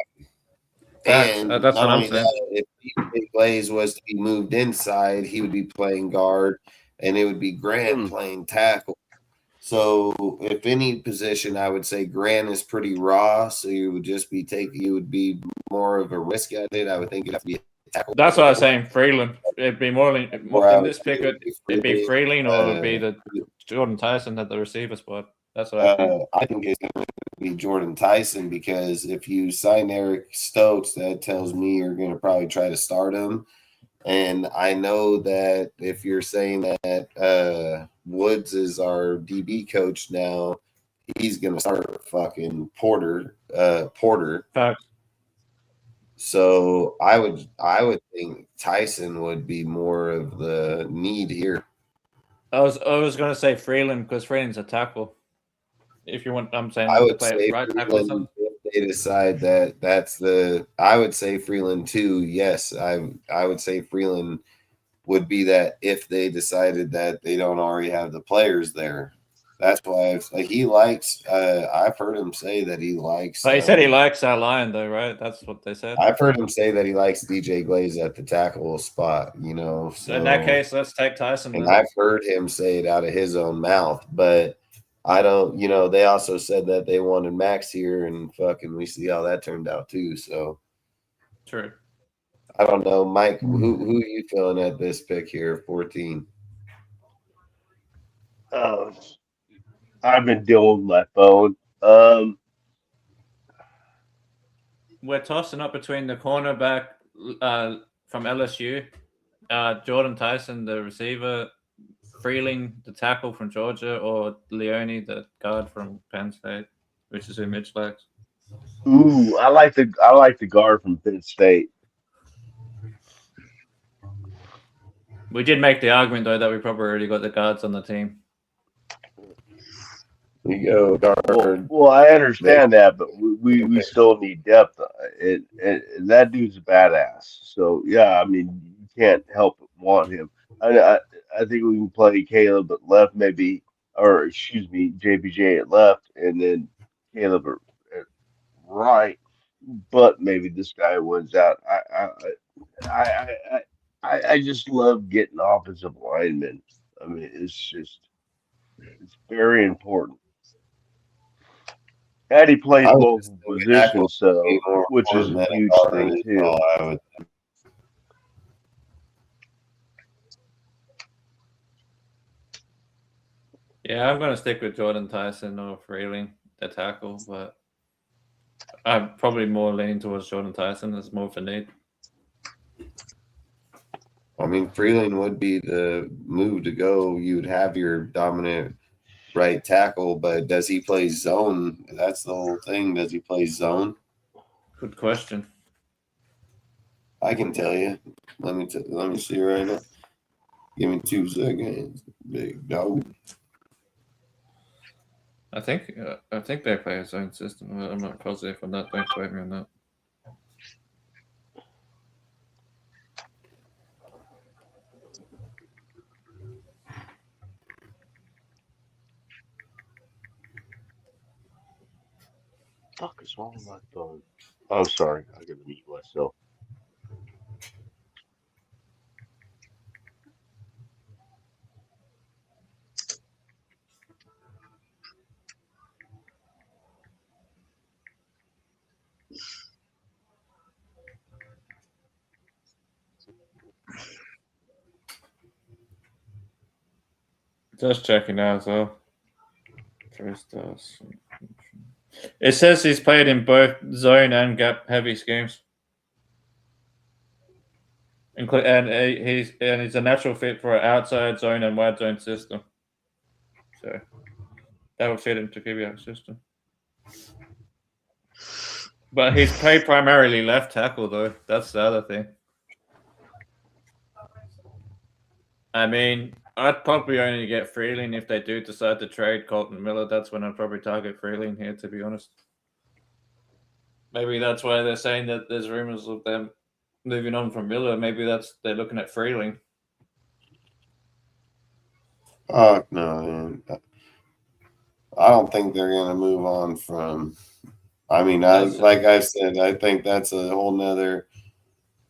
And that's not what I'm only saying. that, if DJ Glaze was to be moved inside, he would be playing guard, and it would be Grant playing tackle. So if any position, I would say Grant is pretty raw. So you would just be you would be more of a risk at it. I would think it'd have to be a tackle. That's what I was saying. Freeland. It'd be more in this pick. It'd be Freeland, or it would be the Jordan Tyson at the receiver spot. That's what I think. I think it's going to be Jordan Tyson, because if you sign Eric Stokes, that tells me you're going to probably try to start him. And I know that if you're saying that Woods is our DB coach now, he's going to start fucking Porter. Facts. So I would think Tyson would be more of the need here. I was going to say Freeland, because Freeland's a tackle. If you want, I'm saying I would play say right tackle or something. if they decide that that's I would say Freeland too. Yes, I would say Freeland would be that if they decided that they don't already have the players there. That's why he likes. I've heard him say that he likes. But he said he likes our line, though, right? That's what they said. I've heard him say that he likes DJ Glaze at the tackle spot. So in that case, let's take Tyson. And I've heard him say it out of his own mouth, but I don't. They also said that they wanted Max here, and fucking we see how that turned out too. So true. I don't know, Mike. Who are you feeling at this pick here, 14? I've been dealing with my phone. We're tossing up between the cornerback from LSU, Jordan Tyson, the receiver, Freeling, the tackle from Georgia, or Leone, the guard from Penn State, which is who Mitch likes. Ooh, I like the guard from Penn State. We did make the argument, though, that we probably already got the guards on the team. You go, guard. Well, I understand that, but we still need depth. And that dude's a badass. So yeah, I mean, you can't help but want him. I think we can play Caleb at left, maybe, or excuse me, JBJ at left, and then Caleb at right. But maybe this guy wins out. I just love getting offensive linemen. I mean, it's very important. And he plays multiple positions, so which is a huge thing too. Yeah, I'm going to stick with Jordan Tyson or Freeling, the tackle, but I'm probably more leaning towards Jordan Tyson. There's more of a need. I mean, Freeling would be the move to go. You would have your dominant right tackle, but does he play zone? That's the whole thing. Does he play zone? Good question. I can tell you. Let me see right now. Give me 2 seconds, big dog. I think they play a zone system. I'm not positive on that. Don't quote me on that. Fuck is wrong with my phone? I'm sorry, I gotta mute myself. Just checking out as well. It says he's played in both zone and gap heavy schemes. And he's a natural fit for an outside zone and wide zone system. So that would fit into Kubiak's system. But he's played primarily left tackle, though. That's the other thing. I mean, I'd probably only get Freeling if they do decide to trade Colton Miller. That's when I'd probably target Freeling here, to be honest. Maybe that's why they're saying that there's rumors of them moving on from Miller. Maybe they're looking at Freeling. No, man. I don't think they're going to move on from I mean, like I said, I think that's a whole nother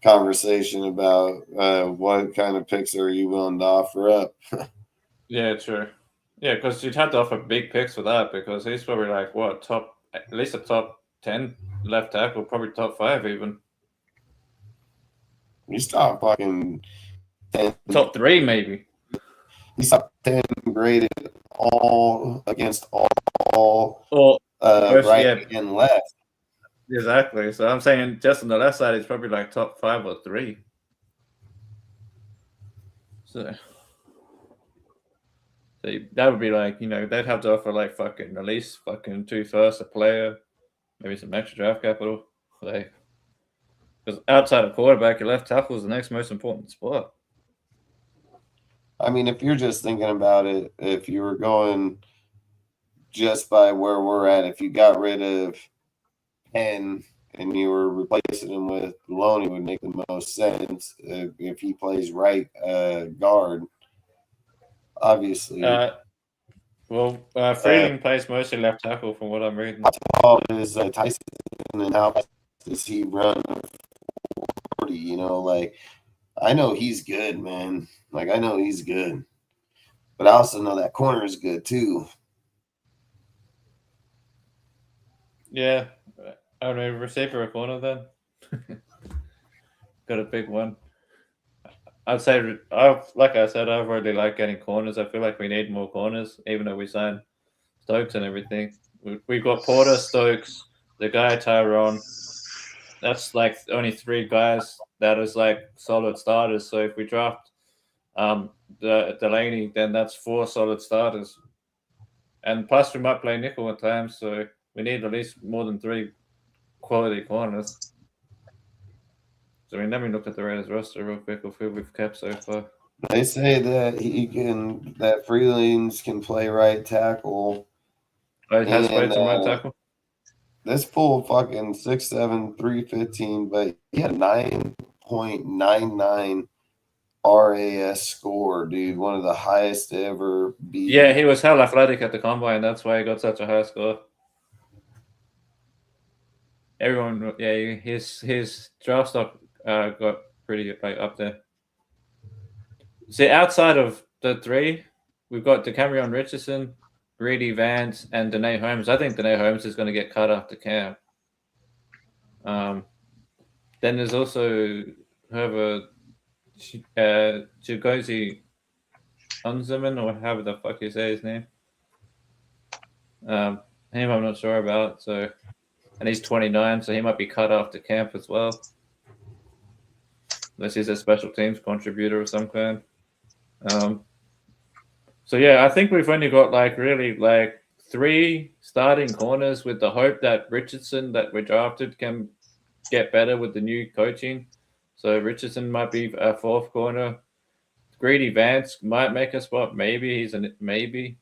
conversation about what kind of picks are you willing to offer up. Yeah, true. Yeah, because you'd have to offer big picks for that because he's probably like what at least a top 10 left tackle, probably top 5 even. He's top fucking 10. Top 3 maybe. He's top 10 graded all against all right and left. Exactly. So I'm saying just on the left side, he's probably like top 5 or 3. So that would be like, they'd have to offer like fucking at least fucking 2 firsts, a player, maybe some extra draft capital. Like, because outside of quarterback, your left tackle is the next most important spot. I mean, if you're just thinking about it, if you were going just by where we're at, if you got rid of Penn and you were replacing him with Loney, would make the most sense if he plays right guard. Obviously. Freeling plays mostly left tackle from what I'm reading. How is Tyson and how does he run 40? Like, I know he's good, man. Like, I know he's good. But I also know that corner is good, too. Yeah. I don't know, receiver or corner then? Got a big one. I'd say, like I said, I really like getting corners. I feel like we need more corners, even though we signed Stokes and everything. We've got Porter, Stokes, the guy Tyrone. That's like only 3 guys that is like solid starters. So if we draft the Delaney, then that's 4 solid starters. And plus we might play nickel at times, so we need at least more than 3 quality corners. So let me look at the Raiders roster real quick of who we've kept so far. They say that that Freelings can play right tackle. He has played some right tackle. This fool fucking 6'7", 315, but he had 9.99 RAS score, dude. One of the highest ever beat. Yeah, he was hell athletic at the combine. That's why he got such a high score. Everyone, yeah, his draft stock got pretty up there. See, outside of the 3, we've got DeCamerion Richardson, Greedy Vance, and Danae Holmes. I think Danae Holmes is going to get cut after camp. Then there's also whoever Chigozi Unzeman, or however the fuck you say his name. Him I'm not sure about. So, and he's 29, so he might be cut after camp as well. Unless he's a special teams contributor of some kind. So yeah, I think we've only got really 3 starting corners with the hope that Richardson that we drafted can get better with the new coaching. So Richardson might be a 4th corner. Greedy Vance might make a spot. Maybe he's a maybe.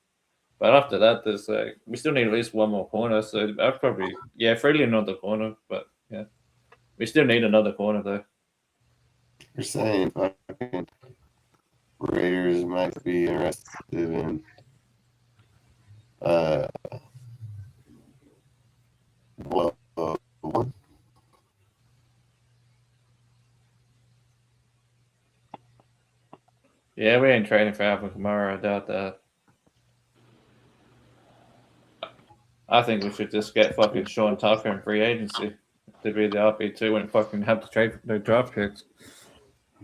But after that, there's we still need at least 1 more corner. So I'd probably Freely another corner. But yeah, we still need another corner though. You're saying fucking Raiders might be interested in one. Yeah, we ain't trading for Alvin Kamara. I doubt that. I think we should just get fucking Sean Tucker in free agency to be the RP2 and fucking have to trade for no draft picks.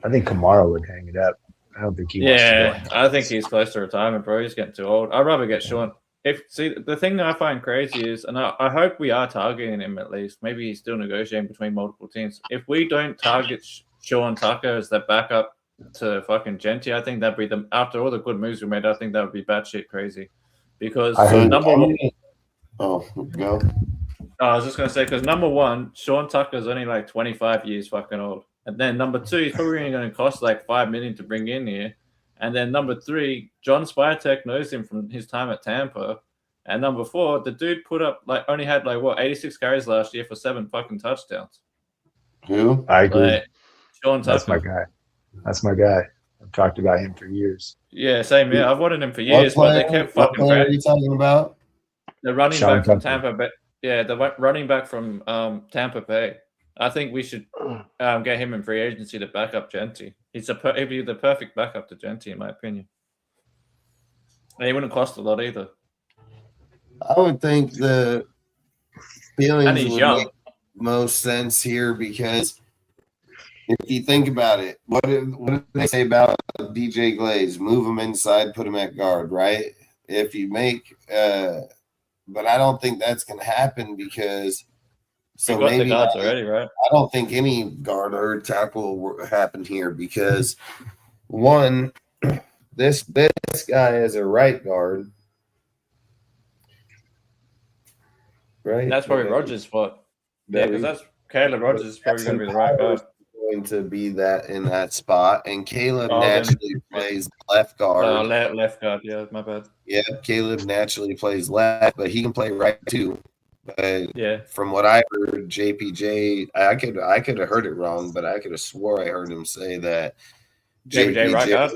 I think Kamara would hang it up. I don't think he wants to go. Yeah, I think he's close to retirement, bro. He's getting too old. I'd rather get Sean. The thing that I find crazy is, and I hope we are targeting him at least. Maybe he's still negotiating between multiple teams. If we don't target Sean Tucker as the backup to fucking Genty, I think that'd be after all the good moves we made, I think that would be batshit crazy. Because number one. Oh, go. I was just gonna say because number 1, Sean Tucker's only 25 years fucking old. And then number 2, he's probably only going to cost $5 million to bring in here. And then number 3, John Spytek knows him from his time at Tampa. And number 4, the dude put up only had 86 carries last year for 7 fucking touchdowns. Who? I agree. Sean Tucker. That's my guy. I've talked about him for years. Yeah, same here. I've wanted him for years, but they kept fucking. What player are you talking about? The running back from Tampa Bay. Yeah, the running back from Tampa Bay. I think we should get him in free agency to back up Genti. He'd be the perfect backup to Genti, in my opinion. And he wouldn't cost a lot either. I would think the feelings he's would young. make most sense here because if you think about it, what did they say about DJ Glaze? Move him inside, put him at guard, right? If you make, but I don't think that's going to happen because. So we got maybe the guards already, right? I don't think any guard or tackle will happen here because one, this guy is a right guard, right? That's probably Rogers' spot. Yeah, because that's Caleb Rogers is probably going to be the right guard. Going to be that in that spot, and Caleb Oh, naturally plays left guard. Left guard, yeah, my bad. Yeah, Caleb naturally plays left, but he can play right too. But yeah, from what I heard, JPJ, I could have heard it wrong, but I could have swore I heard him say that JPJ right guard.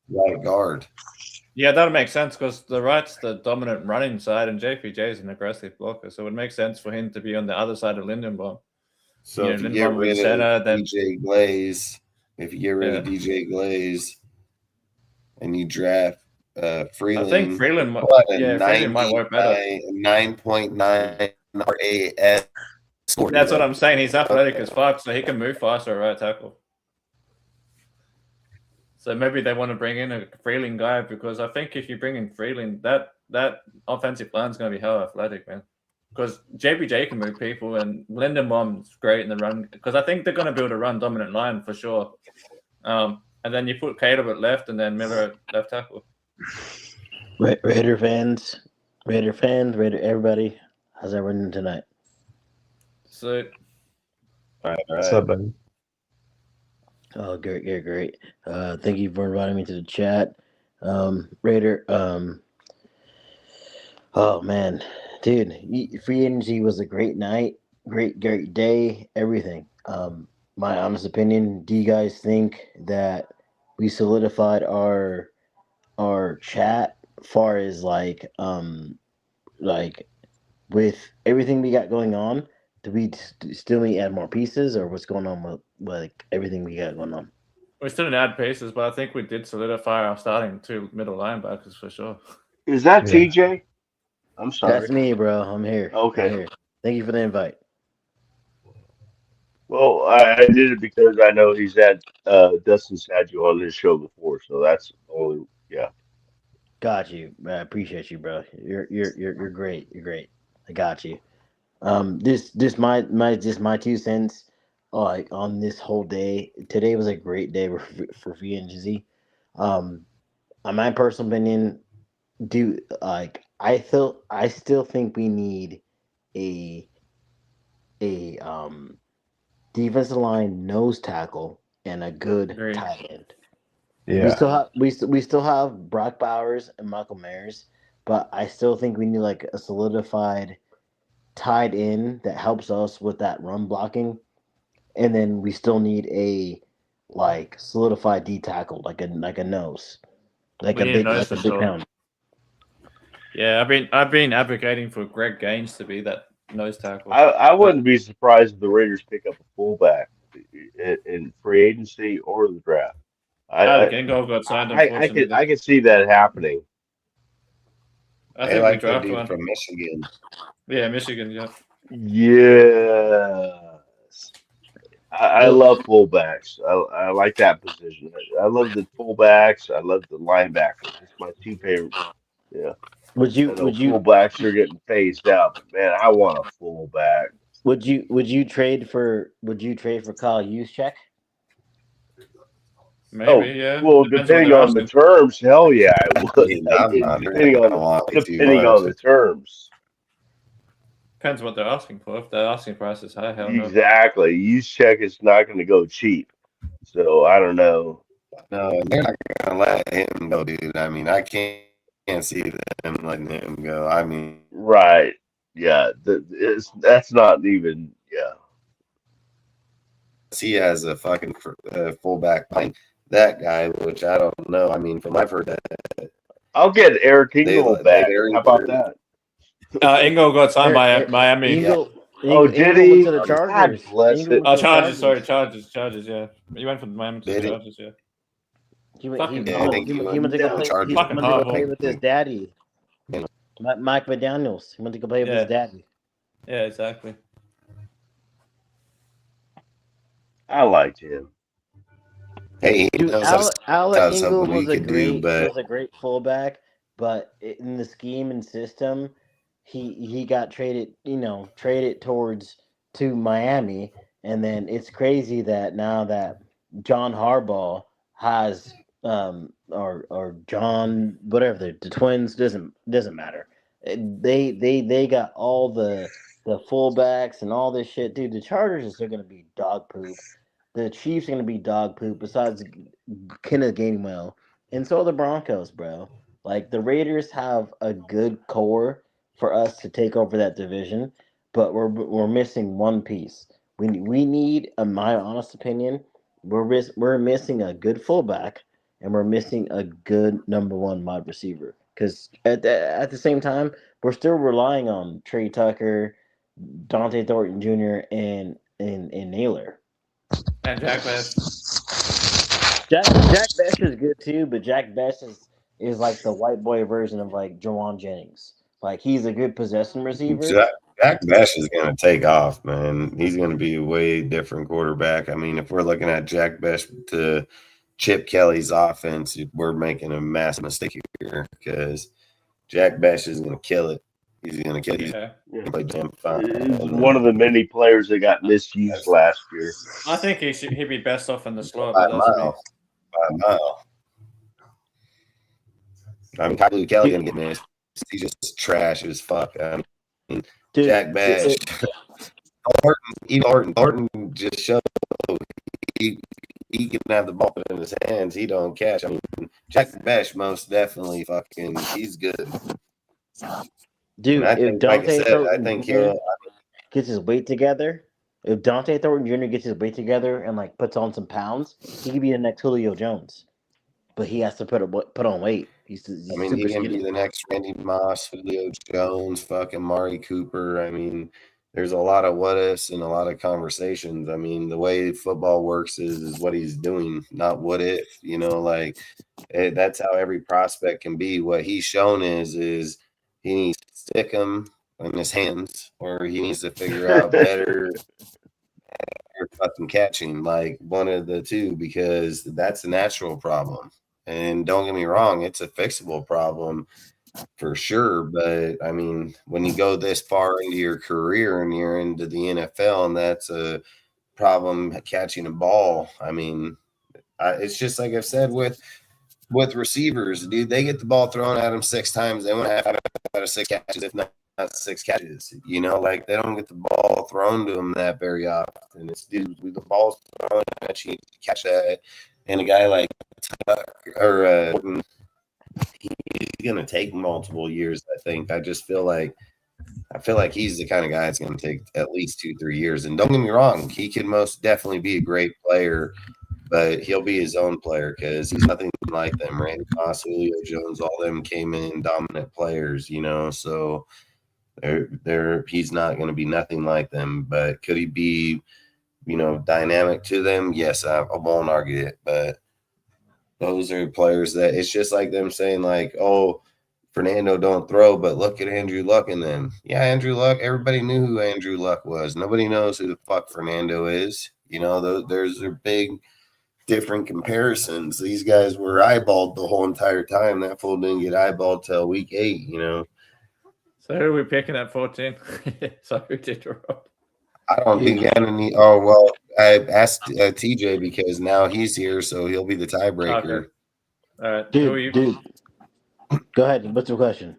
Right guard. Yeah, that would make sense because the right's the dominant running side, and JPJ is an aggressive blocker, so it would make sense for him to be on the other side of Linderbaum. So if you get rid of DJ Glaze, DJ Glaze, and you draft Freeland, I think Freeland might work better. 9.9 RAS score. That's what I'm saying. He's athletic as fuck, so he can move faster at right tackle. So maybe they want to bring in a Freeland guy because I think if you bring in Freeland, that offensive line is going to be hell athletic, man. Because JPJ can move people and Linderbaum's great in the run. Because I think they're going to build a run dominant line for sure. And then you put Caleb at left and then Miller at left tackle. Raider fans, everybody, how's everyone tonight? So, all right. What's up, buddy? Oh, great. Thank you for inviting me to the chat. Raider, oh man, dude, free agency was a great night, great day, everything. My honest opinion, do you guys think that we solidified our chat far as like with everything we got going on? Do we still need to add more pieces, or what's going on with like everything we got going on? We still didn't add pieces, but I think we did solidify our starting two middle linebackers for sure. Is that TJ? I'm sorry. That's me, bro. I'm here. Okay. I'm here. Thank you for the invite. Well, I did it because I know he's had Dustin's had you on this show before, so that's only Got you. I appreciate you, bro. You're great. You're great. I got you. This my 2 cents. Like on this whole day. Today was a great day for VNGZ. My personal opinion, I still think we need a defensive line nose tackle and a good tight end. Yeah. We still have Brock Bowers and Michael Mayers, but I still think we need like a solidified tight end that helps us with that run blocking. And then we still need a like solidified D tackle, like a nose. Like a big pound. Yeah, I've been advocating for Greg Gaines to be that nose tackle. I wouldn't be surprised if the Raiders pick up a fullback in free agency or the draft. I could see that happening. I think like we draft one from Michigan. Yeah, Michigan. Yeah. Yes. I love fullbacks. I like that position. I love the fullbacks. I love the linebackers. It's my two favorites. Yeah. Would you fullbacks are getting phased out? But man, I want a fullback. Would you trade for Kyle Juszczyk? Maybe, yeah. Well, depending on the terms, hell yeah, I would. Depending on the terms. Depends what they're asking for. If they're asking prices high, hell no. Exactly. Juszczyk is not going to go cheap. So I don't know. No, they're not going to let him go, dude. I mean, I can't see them letting him go. I mean, right. Yeah. That's not even, yeah. He has a fucking fullback like that guy, which I don't know. I mean, from I've heard that. I'll get Eric Ingle back. How about that? Ingo got signed by Miami. Did he? To the Chargers. God bless it. Oh, Chargers. Sorry, Chargers. Yeah, he went from Miami to the Chargers. Yeah. He went to go play with his daddy, Mike McDaniels. He went to go play with his daddy. Yeah, exactly. I liked him. Hey, Dude, Alec Ingold was a great fullback, but in the scheme and system, he got traded towards to Miami, and then it's crazy that now that John Harbaugh has or John whatever the Twins doesn't matter. They got all the fullbacks and all this shit, dude. The Chargers are gonna be dog poop. The Chiefs are gonna be dog poop. Besides Kenneth Gainwell, and so are the Broncos, bro. Like the Raiders have a good core for us to take over that division, but we're missing one piece. We need, in my honest opinion, we're missing a good fullback, and we're missing a good number one wide receiver. Because at the same time, we're still relying on Trey Tucker, Dante Thornton Jr. and Nailor. And Jack Best. Jack Best is good too, but Jack Best is like the white boy version of like Jawan Jennings. Like he's a good possession receiver. Jack Best is going to take off, man. He's going to be a way different quarterback. I mean, if we're looking at Jack Best to Chip Kelly's offense, we're making a massive mistake here because Jack Best is going to kill it. He's going to kill it. Yeah. He's one of the many players that got misused last year. I think he'd be best off in the slot. By a mile. I mean, Kylie Kelly going to get missed. He's just trash as fuck. I mean, dude, Jack Bash. Thornton just showed he can have the ball in his hands. He don't catch. I mean, Jack Bash most definitely he's good. Dude, if Dante Thornton Jr. gets his weight together, if Dante Thornton Jr. gets his weight together and like puts on some pounds, he could be the next Julio Jones. But he has to put on weight. He's he can be the next Randy Moss, Julio Jones, fucking Mari Cooper. I mean, there's a lot of what ifs and a lot of conversations. I mean, the way football works is what he's doing, not what if. You know, like that's how every prospect can be. What he's shown is he needs to stick him in his hands, or he needs to figure out better fucking catching, like one of the two, because that's a natural problem. And don't get me wrong, it's a fixable problem for sure. But I mean, when you go this far into your career and you're into the NFL, and that's a problem catching a ball. I mean, it's just like I've said with receivers, dude. They get the ball thrown at them 6 times. They want to have out of 6 catches, if not 6 catches. You know, like they don't get the ball thrown to them that very often. It's dude, the ball's thrown at you, catch that, and a guy like Gordon, he's gonna take multiple years. I think. I feel like he's the kind of guy that's gonna take at least 2-3 years. And don't get me wrong, he can most definitely be a great player, but he'll be his own player because he's nothing like them. Randy Moss, Julio Jones, all them came in dominant players, you know. So he's not going to be nothing like them. But could he be, you know, dynamic to them? Yes, I won't argue it. But those are players that it's just like them saying like, oh, Fernando don't throw, but look at Andrew Luck in them. Yeah, Andrew Luck. Everybody knew who Andrew Luck was. Nobody knows who the fuck Fernando is. You know, there's a big different comparisons. These guys were eyeballed the whole entire time. That fool didn't get eyeballed till week 8, you know. So who are we picking at 14? Sorry to interrupt. I don't think any. Oh, well, I asked TJ because now he's here, so he'll be the tiebreaker. Okay. All right. Dude. Go ahead. What's your question?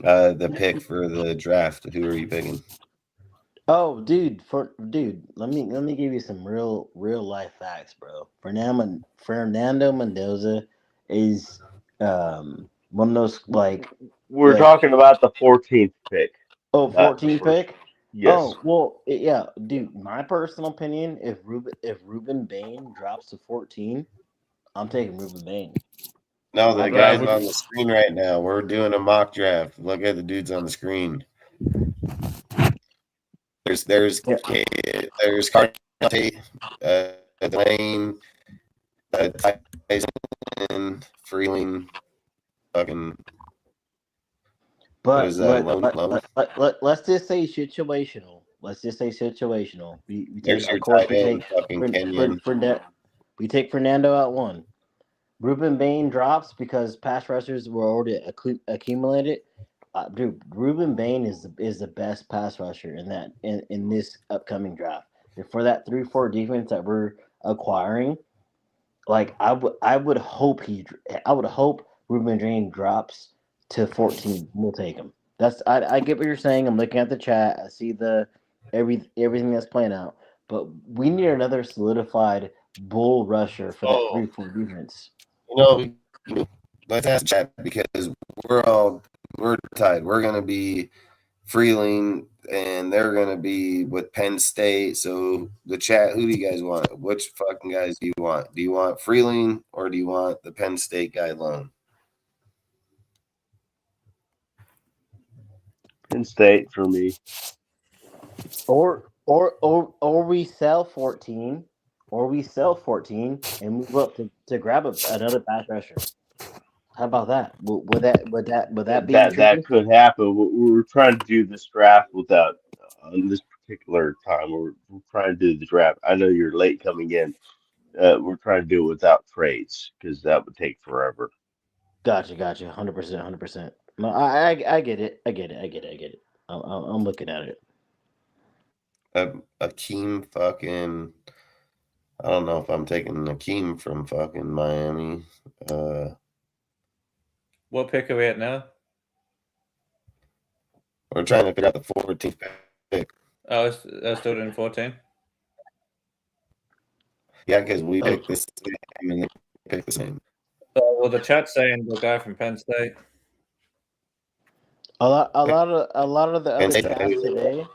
The pick for the draft. Who are you picking? Oh, dude, let me give you some real life facts, bro. Fernando Mendoza is one of those like we're talking about the 14th pick. Oh, 14th pick? Yes. Oh, well, yeah, dude, my personal opinion, if Ruben Bain drops to 14, I'm taking Ruben Bain. No, the guy's on the screen right now. We're doing a mock draft. Look at the dudes on the screen. There's Carnate, Lane, Tyson, Freeling, fucking. But What is that? let's just say situational. Let's just say situational. We There's take, your of course, tight end, fucking Kenyon. we take Fernando at 1. Ruben Bain drops because pass rushers were already accumulated. Dude, Ruben Bain is the best pass rusher in this upcoming draft. And for that 3-4 defense that we're acquiring, like I would hope Ruben Bain drops to 14. We'll take him. I get what you're saying. I'm looking at the chat. I see everything that's playing out. But we need another solidified bull rusher for that 3-4 defense. Let's ask chat because we're tied. We're gonna be Freeling and they're gonna be with Penn State. So the chat, who do you guys want? Which fucking guys do you want? Do you want Freeling or do you want the Penn State guy alone? Penn State for me. Or we sell 14, and move up to grab another pass rusher. How about that? Would that be that could happen? We're trying to do this draft without on this particular time. We're trying to do the draft. I know you're late coming in. We're trying to do it without trades because that would take forever. Gotcha. 100%. No, I get it. I'm looking at it. Akeem fucking. I don't know if I'm taking Akeem from fucking Miami. What pick are we at now? We're trying to figure out the 14th pick. Oh, I still in 14. Yeah, because we picked this game and they picked the same. Well, the chat's saying the guy from Penn State. A lot of the other chats today,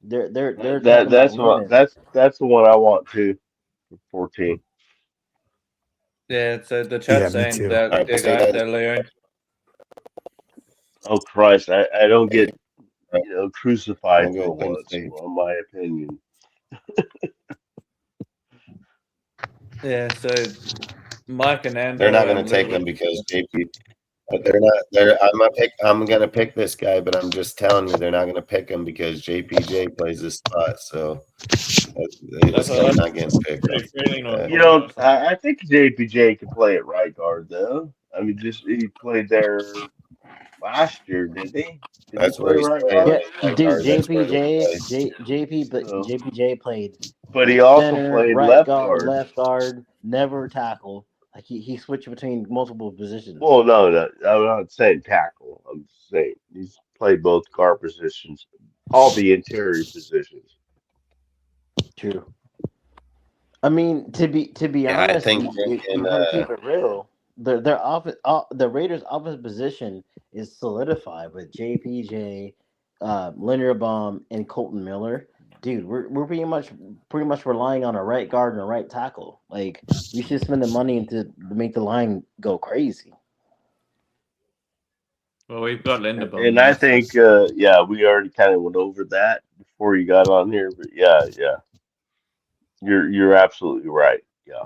they're that's the one I want too. 14. Yeah, so the chat's saying that the guy they're Leon. Oh Christ! I don't get crucified for once, in my opinion. Yeah, so Mike and Andrew. They're not going to take them because JP. But they're not. I'm gonna pick this guy, but I'm just telling you, they're not gonna pick him because JPJ plays this spot. So this guy's not getting picked. I think JPJ can play at right guard though. I mean, he played there last year, didn't he? That's where he's playing. Yeah, dude, JPJ played. But he also center, played left guard, never tackle. Like he switched between multiple positions. Well, no, I'm not saying tackle. I'm saying he's played both guard positions, all the interior positions. True. I mean, to be honest, I think if you want to keep it real, the Raiders' offensive position is solidified with JPJ, Linderbaum, and Colton Miller. Dude, we're pretty much relying on a right guard and a right tackle. Like we should spend the money to make the line go crazy. Well, we've got Linderbaum, and I think we already kind of went over that before you got on here. But yeah, you're absolutely right. Yeah,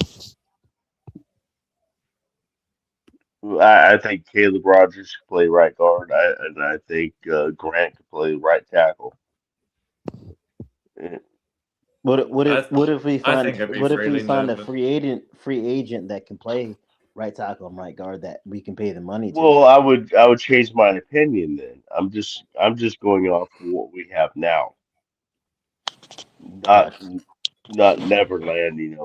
I think Caleb Rogers could play right guard, and I think Grant could play right tackle. What if we find a free agent that can play right tackle and right guard that we can pay the money to? Well, I would change my opinion then. I'm just going off of what we have now. Not Neverland,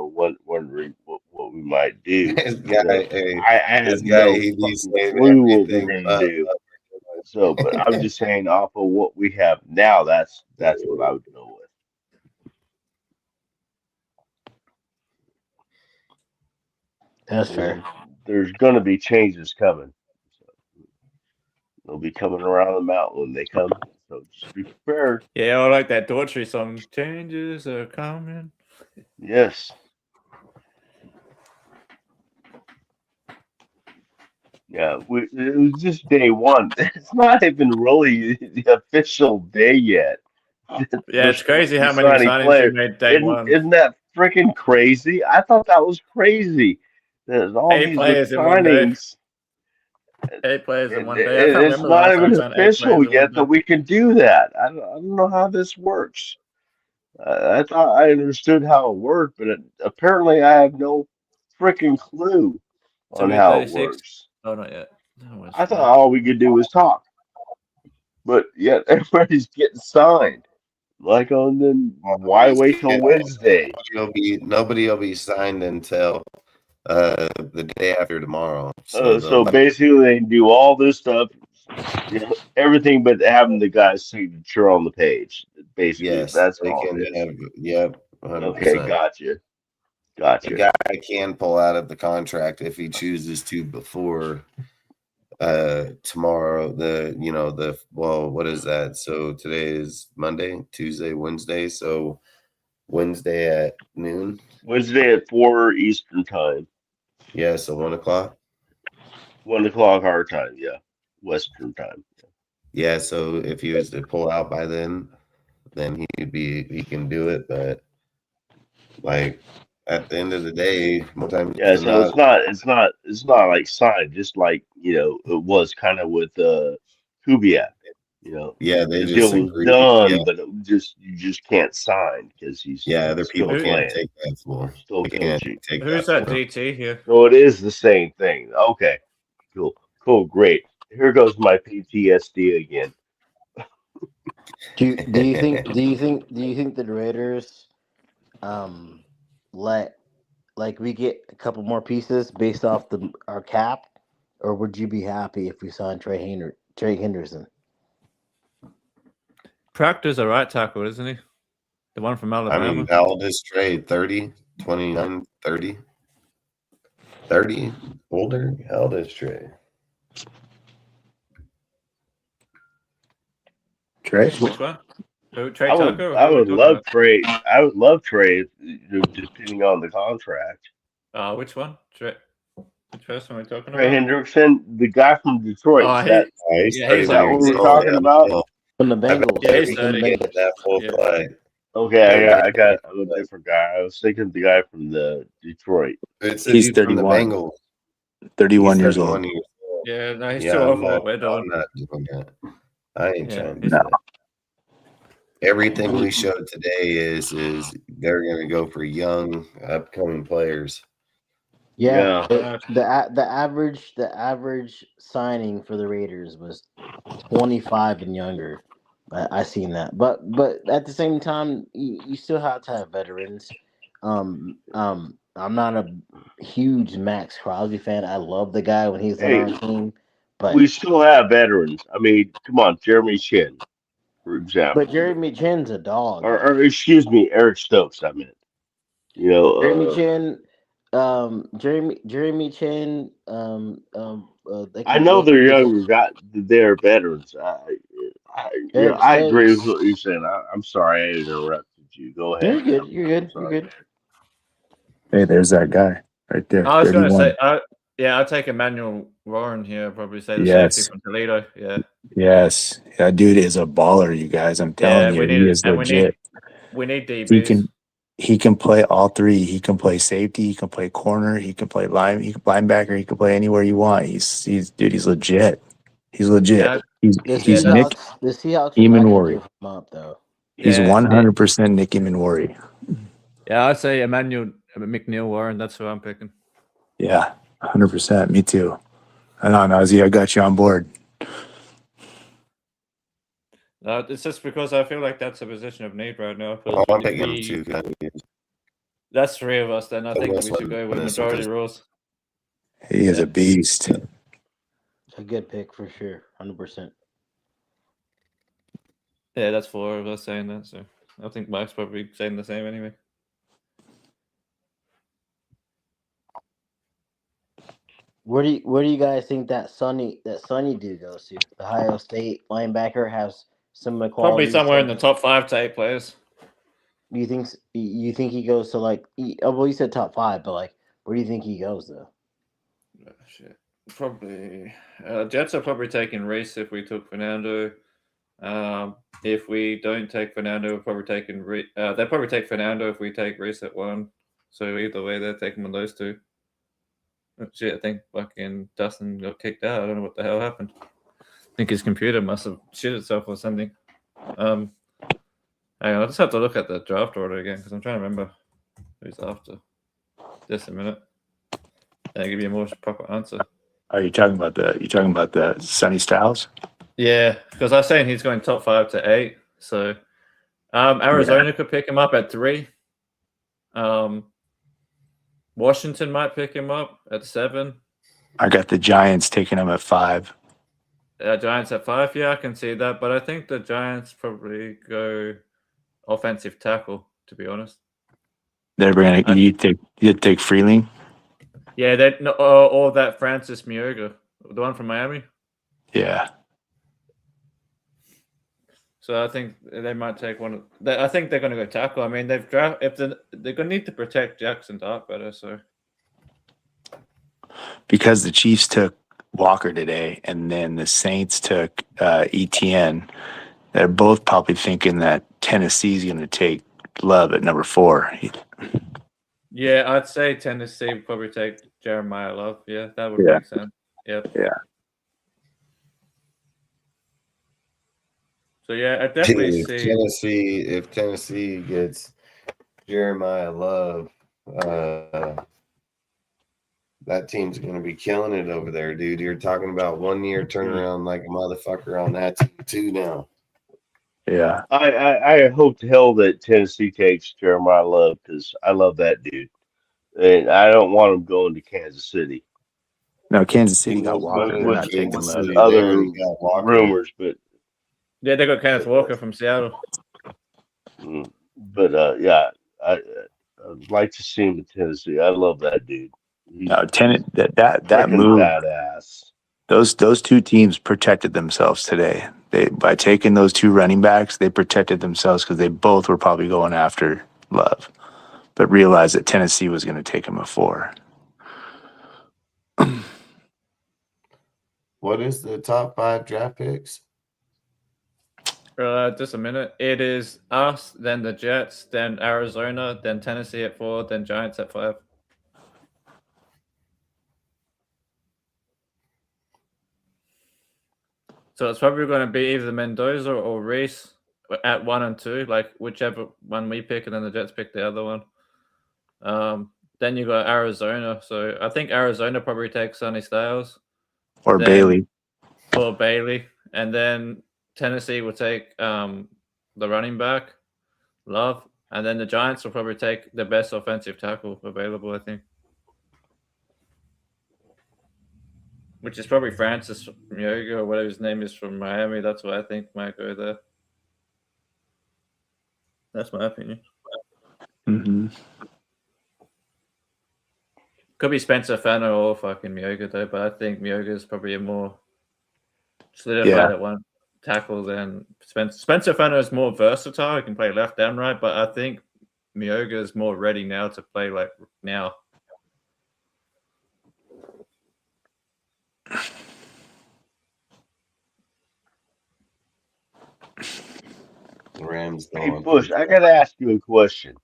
wondering what we might do. I have no clue what we're gonna do. So, but I'm just saying off of what we have now, that's what I would go with. That's fair. There's going to be changes coming. So they'll be coming around the mountain when they come. So just be prepared. Yeah, I like that Daughtry song. Changes are coming. Yes. Yeah, it was just day one. It's not even really the official day yet. Yeah, We're it's supposed crazy to be how many signing signings we players. made day one. Isn't that freaking crazy? I thought that was crazy. There's all 8 these new players in one day. signings. 8 players in And one day. I can't it's remember the not last time even I signed 8 official players in one yet that day. we can do that. I don't know how this works. I thought I understood how it worked, but apparently I have no freaking clue So on we're how it 36. works. Oh, not yet. No, it's I thought fine. all we could do was talk, but yet everybody's getting signed. Like, then why wait till Yeah, Wednesday? nobody will be signed until the day after tomorrow. So basically, they do all this stuff, everything but having the guy's signature on the page. Basically, yes, that's they all can it is. have. Yep, Okay, 100%. gotcha. The guy can pull out of the contract if he chooses to before tomorrow. What is that? So today is Monday, Tuesday, Wednesday. So Wednesday at noon. Wednesday at 4 Eastern time. Yeah, so 1 o'clock. 1 o'clock our time. Yeah, Western time. Yeah, so if he was to pull out by then he can do it. But like at the end of the day, more times Yeah, than so not, it's not like signed, just like it was kind of with Kubiak. yeah, they The just deal was agree. Yeah, done, but you just can't sign because he's yeah, other still people can't playing take that or for. still They can't coaching. take Who's that that for him. DT here? So it is the same thing. Okay, cool, great. Here goes my PTSD again. Do you think the Raiders let we get a couple more pieces based off our cap, or would you be happy if we signed Trey Henderson? Proctor's a right tackle, isn't he? The one from Alabama. I mean, how old is Trey? 30, 29, 30? 30? Older? How old is Trey? Trey. Which one? Trey I Tucker? I Who are we would talking love about? Trey. I would love Trey, depending on the contract. Which one? Trey. Which person are we talking Trey about? Hendrickson, the guy from Detroit. Oh, Is that He's he's 31 what years we're old. talking about? From the I bet Bengals. Yeah, you he's he From the 30. can get Bengals. that full Yeah. flag. Okay, Yeah, I got a different guy. I was thinking the guy from the Detroit. it's the He's dude from the 31. Bengals. 31 He's years 31 old. years old. Yeah, no, he's Yeah, too old I'm for what we're not doing. doing that. I ain't Yeah, trying to he's, do No. that. Everything we showed today is they're going to go for young upcoming players. Yeah, Yeah. the average signing for the Raiders was 25 and younger. I seen that, but at the same time, you still have to have veterans. I'm not a huge Max Crosby fan. I love the guy when he's on Hey, our team, but we still have veterans. I mean, come on, Jeremy Chin, for example, Jeremy Chin's a dog. or excuse me, Eric Stokes. I meant, Jeremy Chin, Jeremy Chin, I know they're younger guys. They're veterans. Eric I agree with Stokes. what you're saying. I'm sorry I interrupted you. Go ahead. You're good. You're good. You're good. Hey, there's that guy right there. I was going to 31. say, I'll take Emmanuel Warren here. I'd probably say the safety Yes. from Toledo. Yeah. Yes. That dude is a baller, you guys. I'm telling you, he is legit. We need DBs. He can play all three. He can play safety. He can play corner. He can play linebacker. He can play anywhere you want. He's legit. He's legit. Yeah. He's Nick The Seahawks Emanwari. give him up though. He's 100% Nick Emanwari. Yeah, I'd say Emmanuel McNeil Warren. That's who I'm picking. Yeah, 100%. Me too. I know, Nazi. I got you on board. It's just because I feel like that's a position of need right now. I'm picking him too. That's 3 of us. Then I think we should go with majority rules. He is a beast. A good pick for sure. 100%. Yeah, that's 4 of us saying that. So I think Mike's probably saying the same anyway. Where do you guys think that Sonny dude goes to? The Ohio State linebacker has similar qualities. Probably somewhere in the top 5 to 8 players. You think he goes to you said top 5, but where do you think he goes though? Oh, shit. Probably Jets are probably taking Reese if we took Fernando. If we don't take Fernando, we're probably taking they'll probably take Fernando if we take Reese at 1. So either way, they're taking one of those two. Oh, shit, I think fucking Dustin got kicked out. I don't know what the hell happened. I think his computer must have shit itself or something. Hang on, I'll just have to look at the draft order again because I'm trying to remember who's after. Just a minute. And I'll give you a more proper answer. Are you talking about the Sonny Styles? Yeah, because I was saying he's going top 5 to 8. So Arizona could pick him up at 3. Washington might pick him up at 7. I got the Giants taking him at 5. Giants at 5, yeah, I can see that. But I think the Giants probably go offensive tackle, to be honest. They're going to you take Freeling? Yeah, or that Francis Mioga, the one from Miami. Yeah. So I think they might take one. I think they're going to go tackle. I mean, they're going to need to protect Jackson Dart better. So because the Chiefs took Walker today, and then the Saints took ETN, they're both probably thinking that Tennessee's going to take Love at number 4. Yeah, I'd say Tennessee would probably take Jeremiah Love. Yeah, that would make sense. Yep. Yeah. So yeah, I definitely see if Tennessee gets Jeremiah Love, that team's going to be killing it over there, dude. You're talking about 1 year turnaround like a motherfucker on that team too now. Yeah. I hope to hell that Tennessee takes Jeremiah Love because I love that dude. And I don't want him going to Kansas City. No, Kansas City got Walker. They're not taking Love. Other rumors, but yeah, they got Kenneth Walker from Seattle. But yeah, I'd like to see him in Tennessee. I love that dude. No, that move. Badass. Those two teams protected themselves today. By taking those 2 running backs, they protected themselves because they both were probably going after Love, but realized that Tennessee was going to take him at 4. What is the top 5 draft picks? Just a minute. It is us, then the Jets, then Arizona, then Tennessee at 4, then Giants at 5. So it's probably going to be either Mendoza or Reese at 1 and 2, like whichever one we pick, and then the Jets pick the other one. Then you got Arizona. So I think Arizona probably takes Sonny Styles. Or Bailey. Or Bailey. And then Tennessee will take the running back, Love. And then the Giants will probably take the best offensive tackle available, I think. Which is probably Francis Mioga or whatever his name is from Miami. That's what I think might go there. That's my opinion. Mm-hmm. Could be Spencer Fano or fucking Mioga though, but I think Mioga is probably a more solidified at one tackle than Spencer. Spencer Fano is more versatile. He can play left and right, but I think Mioga is more ready now to play like now. Rams. Hey Bush, I gotta ask you a question.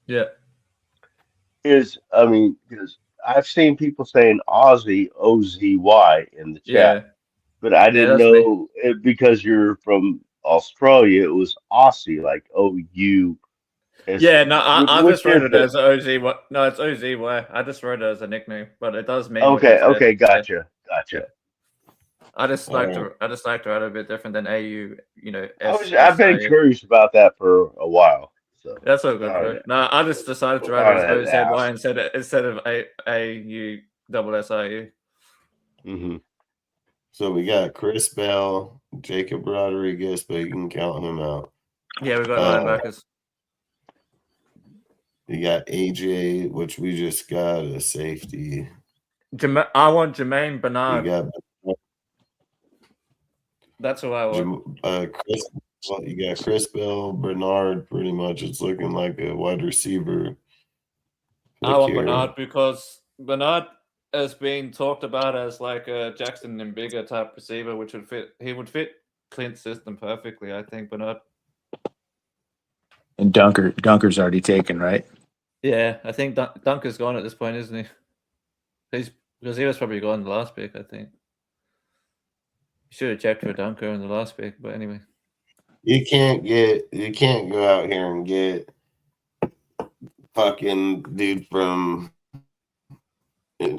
Yeah. Because I've seen people saying Aussie, O-Z-Y in the chat, but I didn't know because you're from Australia, it was Aussie, like O-U. Yeah, no, I just wrote it as O-Z-Y. No, it's O-Z-Y. I just wrote it as a nickname, but it does mean. Okay, gotcha. I just like to write a bit different than AU. I've been curious about that for a while. So that's all good, bro. No, I just decided to write it as O-Z-Y instead of A-U-S-S-I-U. Mm-hmm. So we got Chris Bell, Jacob Rodriguez, but you can count him out. Yeah, we got linebackers. You got AJ, which we just got a safety. I want Jermaine Bernard. You got. That's who I want. You got Chris Bell, Bernard. Pretty much, it's looking like a wide receiver. I want Bernard because Bernard as being talked about as like a Jackson and bigger type receiver, which would fit. He would fit Clint's system perfectly, I think, but not. And Dunker's already taken, right? Yeah, I think Dunker's gone at this point, isn't he? Because he was probably gone in the last pick, I think. Should have checked for Dunker in the last pick, but anyway. You can't go out here and get fucking dude from and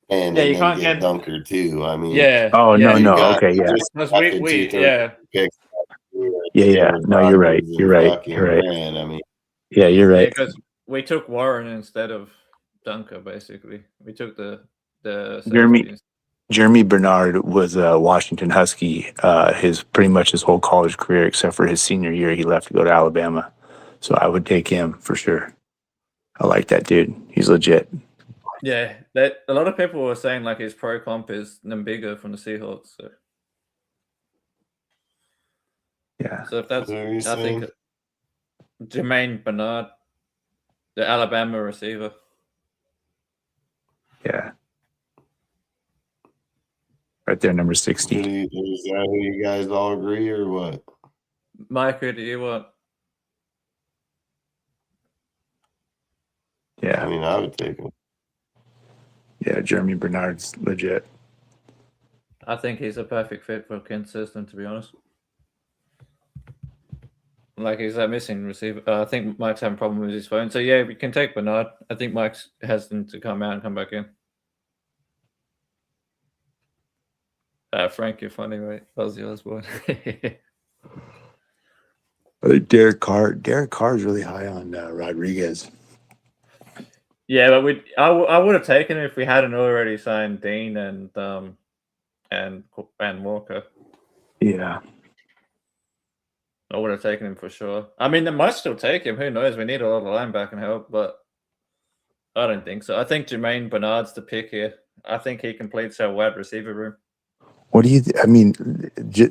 you then can't get get Dunker too. I mean, Oh yeah, no. got Okay, yeah. Because we picks. Yeah. No, you're right. You're right. You're right. Grant. I mean, yeah, you're right. Because we took Warren instead of Dunker. Basically, we took the Jeremy Bernard was a Washington Husky his pretty much his whole college career, except for his senior year. He left to go to Alabama. So I would take him for sure. I like that dude. He's legit. Yeah, a lot of people were saying like his pro comp is Nambiga from the Seahawks. So. Yeah. So if that's, I think Jermaine Bernard, the Alabama receiver. Yeah. Right there, number 60. Is that who you guys all agree or what? Mike, who do you want? Yeah. I mean, I would take him. Yeah, Jeremy Bernard's legit. I think he's a perfect fit for Kent's system, to be honest. Like he's that missing receiver. I think Mike's having a problem with his phone. So yeah, we can take Bernard. I think Mike's hesitant to come out and come back in. Frank, you're funny, right? Ozzy Osbourne. I think Derek Carr is really high on Rodriguez. Yeah, but I would have taken him if we hadn't already signed Dean and Walker. Yeah. I would have taken him for sure. I mean, they might still take him. Who knows? We need a lot of linebacker help, but I don't think so. I think Jermaine Bernard's the pick here. I think he completes our wide receiver room. What do you?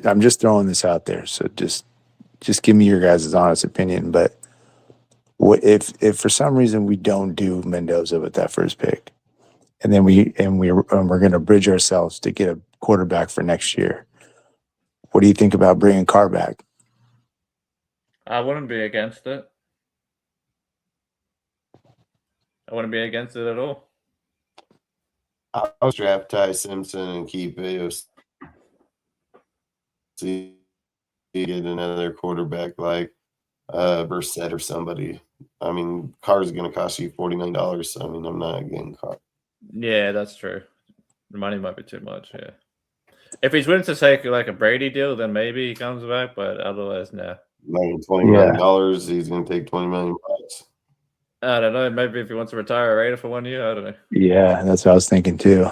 I'm just throwing this out there, so just give me your guys' honest opinion. But what if for some reason we don't do Mendoza with that first pick, and then we're going to bridge ourselves to get a quarterback for next year? What do you think about bringing Carr back? I wouldn't be against it. I wouldn't be against it at all. I was draft Ty Simpson and keep it. See, get another quarterback like Brissett or somebody. I mean, Carr's going to cost you $40 million. So I mean, I'm not getting Carr. Yeah, that's true. The money might be too much. Yeah. If he's willing to take like a Brady deal, then maybe he comes back. But otherwise, no. $20 million. He's going to take $20 million. I don't know. Maybe if he wants to retire a Raider for 1 year, I don't know. Yeah, that's what I was thinking too.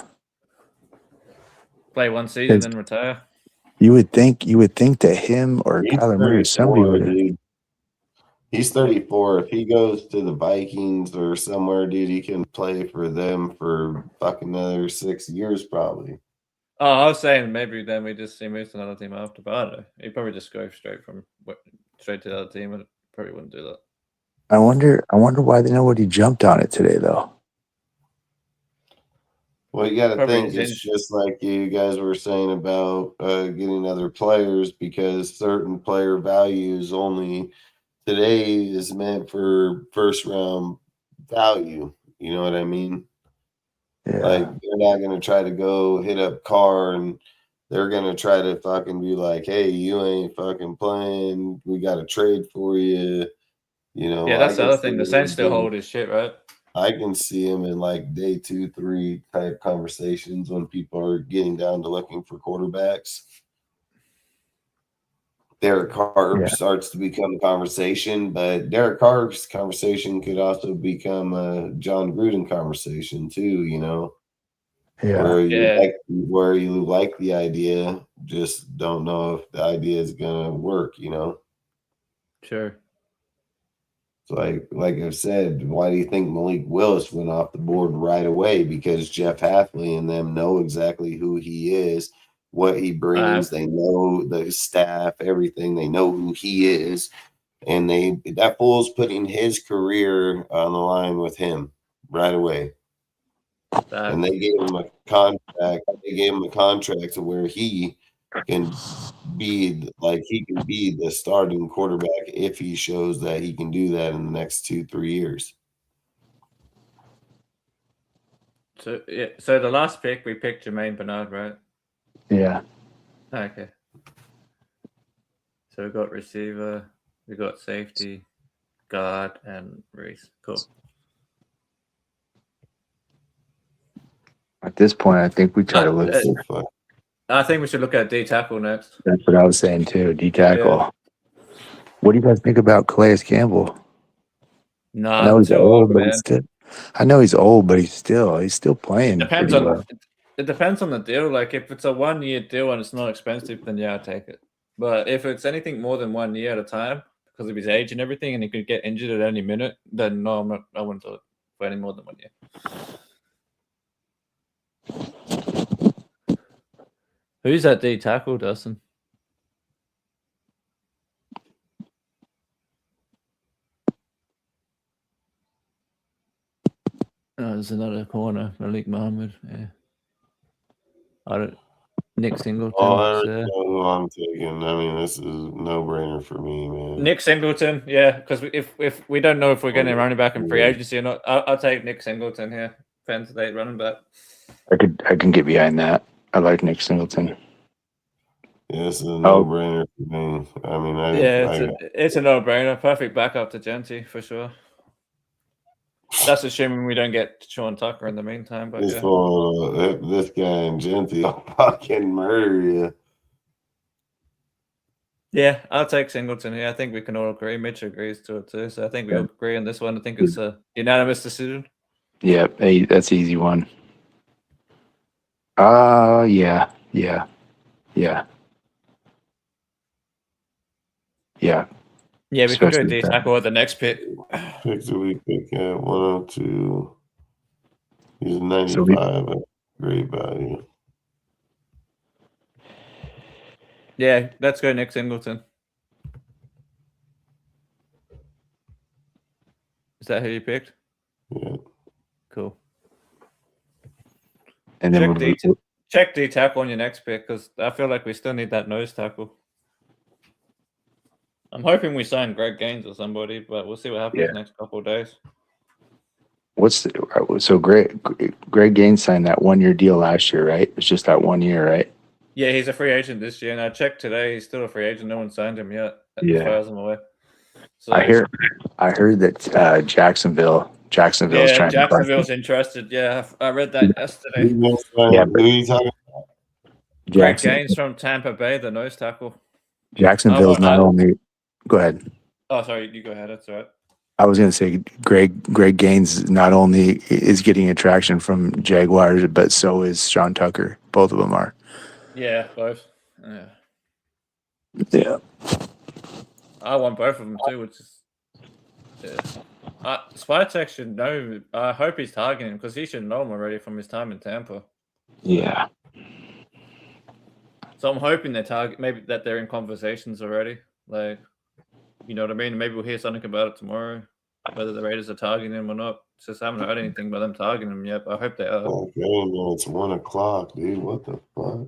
Play one season and retire. You would think that him or Kyler Murray, somebody would. He's 34. If he goes to the Vikings or somewhere, dude, he can play for them for fucking another 6 years, probably. Oh, I was saying maybe then we just see moves to another team after, but I don't know. He'd probably just go straight to the other team, and probably wouldn't do that. I wonder why nobody jumped on it today, though. Well, you got to think it's just like you guys were saying about getting other players, because certain player values only today is meant for first round value. You know what I mean? Yeah. Like they're not going to try to go hit up Carr and they're going to try to fucking be like, hey, you ain't fucking playing. We got to trade for you. You know? Yeah, that's the other thing. The Saints still hold his shit, right? I can see him in like day 2, 3 type conversations when people are getting down to looking for quarterbacks. Derek Carr starts to become a conversation, but Derek Carr's conversation could also become a John Gruden conversation too, you know? Yeah. Where you like the idea, just don't know if the idea is going to work, you know? Sure. So like I've said, why do you think Malik Willis went off the board right away? Because Jeff Hafley and them know exactly who he is, what he brings. They know the staff, everything. They know who he is. And that fool's putting his career on the line with him right away. And they gave him a contract. They gave him a contract to where he can be the starting quarterback if he shows that he can do that in the next 2-3 years. So the last pick we picked Jermaine Bernard, right? Yeah. Okay. So we got receiver, we got safety, guard, and Reese. Cool. At this point, I think we try to look. I think we should look at D tackle next. That's what I was saying too. D tackle. Yeah. What do you guys think about Calais Campbell? Nah, I know he's old, but man. I know he's old, but he's still playing. It depends on the deal. Like if it's a 1-year deal and it's not expensive, then yeah, I'll take it. But if it's anything more than 1 year at a time because of his age and everything, and he could get injured at any minute, then no, I wouldn't do it for any more than 1 year. Who's that D tackle, Dustin? Oh, there's another corner, Malik Muhammad. Yeah. Nick Singleton. I don't know who I'm taking. I mean, this is a no-brainer for me, man. Nick Singleton, yeah, because if we don't know if we're getting a running back in free agency or not, I'll take Nick Singleton here, Penn State running back. I can get behind that. I like Nick Singleton. Yeah, this is a no-brainer for me. I mean, it's a no-brainer. Perfect backup to Genty for sure. That's assuming we don't get Sean Tucker in the meantime. But this guy and Genty will fucking murder you. Yeah, I'll take Singleton here. I think we can all agree. Mitch agrees to it too. So I think we all agree on this one. I think it's a unanimous decision. Yeah, hey, that's an easy one. Yeah. Yeah, we can go D tackle at the next pick. Picks that we pick at 102. He's 95. Great value. Yeah, let's go Nick Singleton. Is that who you picked? Yeah. Cool. And then check D tackle on your next pick because I feel like we still need that nose tackle. I'm hoping we sign Greg Gaines or somebody, but we'll see what happens the next couple of days. Greg Gaines signed that 1-year deal last year, right? It's just that 1 year, right? Yeah, he's a free agent this year, and I checked today. He's still a free agent. No one signed him yet, as far as I'm aware. So, I heard that Jacksonville's trying to. Jacksonville's interested. Yeah, I read that yesterday. Who are you talking about? Greg Gaines from Tampa Bay, the nose tackle. Jacksonville's not only. Go ahead. Oh, sorry. You go ahead. That's all right. I was going to say Greg Gaines not only is getting attraction from Jaguars, but so is Sean Tucker. Both of them are. Yeah, both. Yeah. I want both of them too, which is. Spytech should know. I hope he's targeting him because he should know him already from his time in Tampa. Yeah. So I'm hoping maybe that they're in conversations already. Like, you know what I mean? Maybe we'll hear something about it tomorrow, whether the Raiders are targeting him or not. Just haven't heard anything about them targeting him yet, but I hope they are. Okay, man, it's 1 o'clock, dude. What the fuck?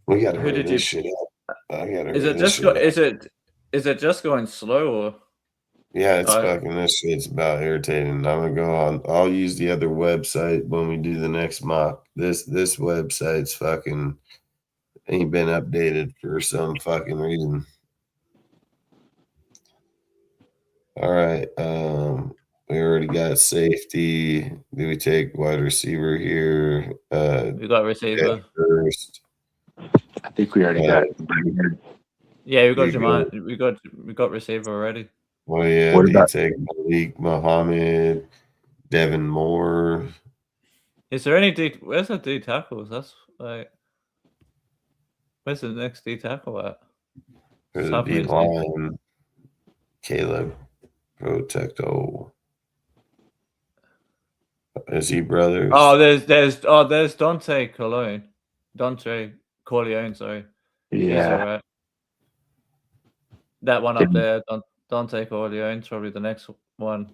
We gotta hurry this shit up. Is it just going slow or? Yeah, it's fucking this shit's about irritating. I'm gonna go on. I'll use the other website when we do the next mock. This website's fucking ain't been updated for some fucking reason. All right. We already got safety. Do we take wide receiver here? We got receiver first. I think we already got. Yeah, we got Jamal. We got receiver already. Well, yeah. What do about you take Malik Muhammad, Devin Moore? Is there any D? Where's the D tackles? That's like. Where's the next D tackle at? There's a D line. Caleb Protecto. Is he brothers? Oh, there's Dante Corleone, sorry. Yeah. Right. That one up there. Dante Corleone's probably the next one.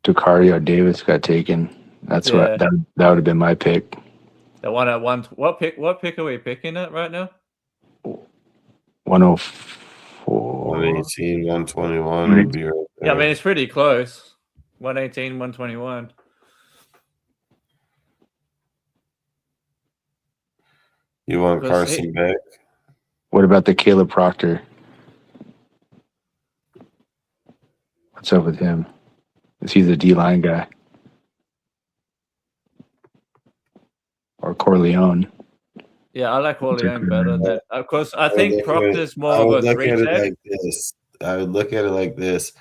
Dacario Davis got taken. That's what that would have been my pick. The one at one. What pick are we picking at right now? 104. 118, 121 would be right there. Yeah, I mean it's pretty close. 118, 121. You want Carson Beck? What about the Caleb Proctor? What's up with him? Is he the D-line guy? Or Corleone? Yeah, I like Corleone better. Than, of course, I think Proctor's more of a 3-tech. I would look at it like this.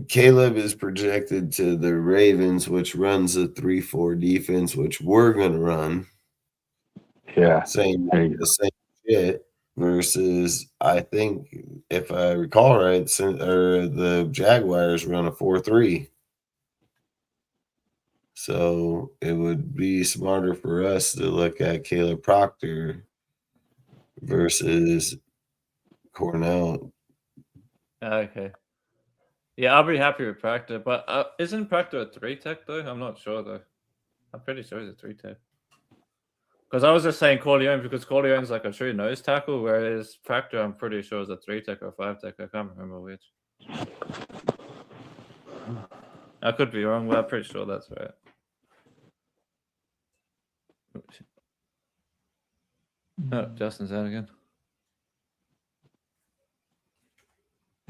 Caleb is projected to the Ravens, which runs a 3-4 defense, which we're going to run. Yeah. The same shit. Versus, I think, if I recall right, the Jaguars run a 4-3. So it would be smarter for us to look at Caleb Proctor versus Cornell. Okay. Yeah, I'll be happy with Proctor, but isn't Proctor a 3-tech though? I'm not sure though. I'm pretty sure he's a 3-tech. Because I was just saying Corleone because Corleone's like a true nose tackle, whereas Proctor I'm pretty sure is a 3-tech or 5-tech. I can't remember which. I could be wrong, but I'm pretty sure that's right. Oh, Justin's out again.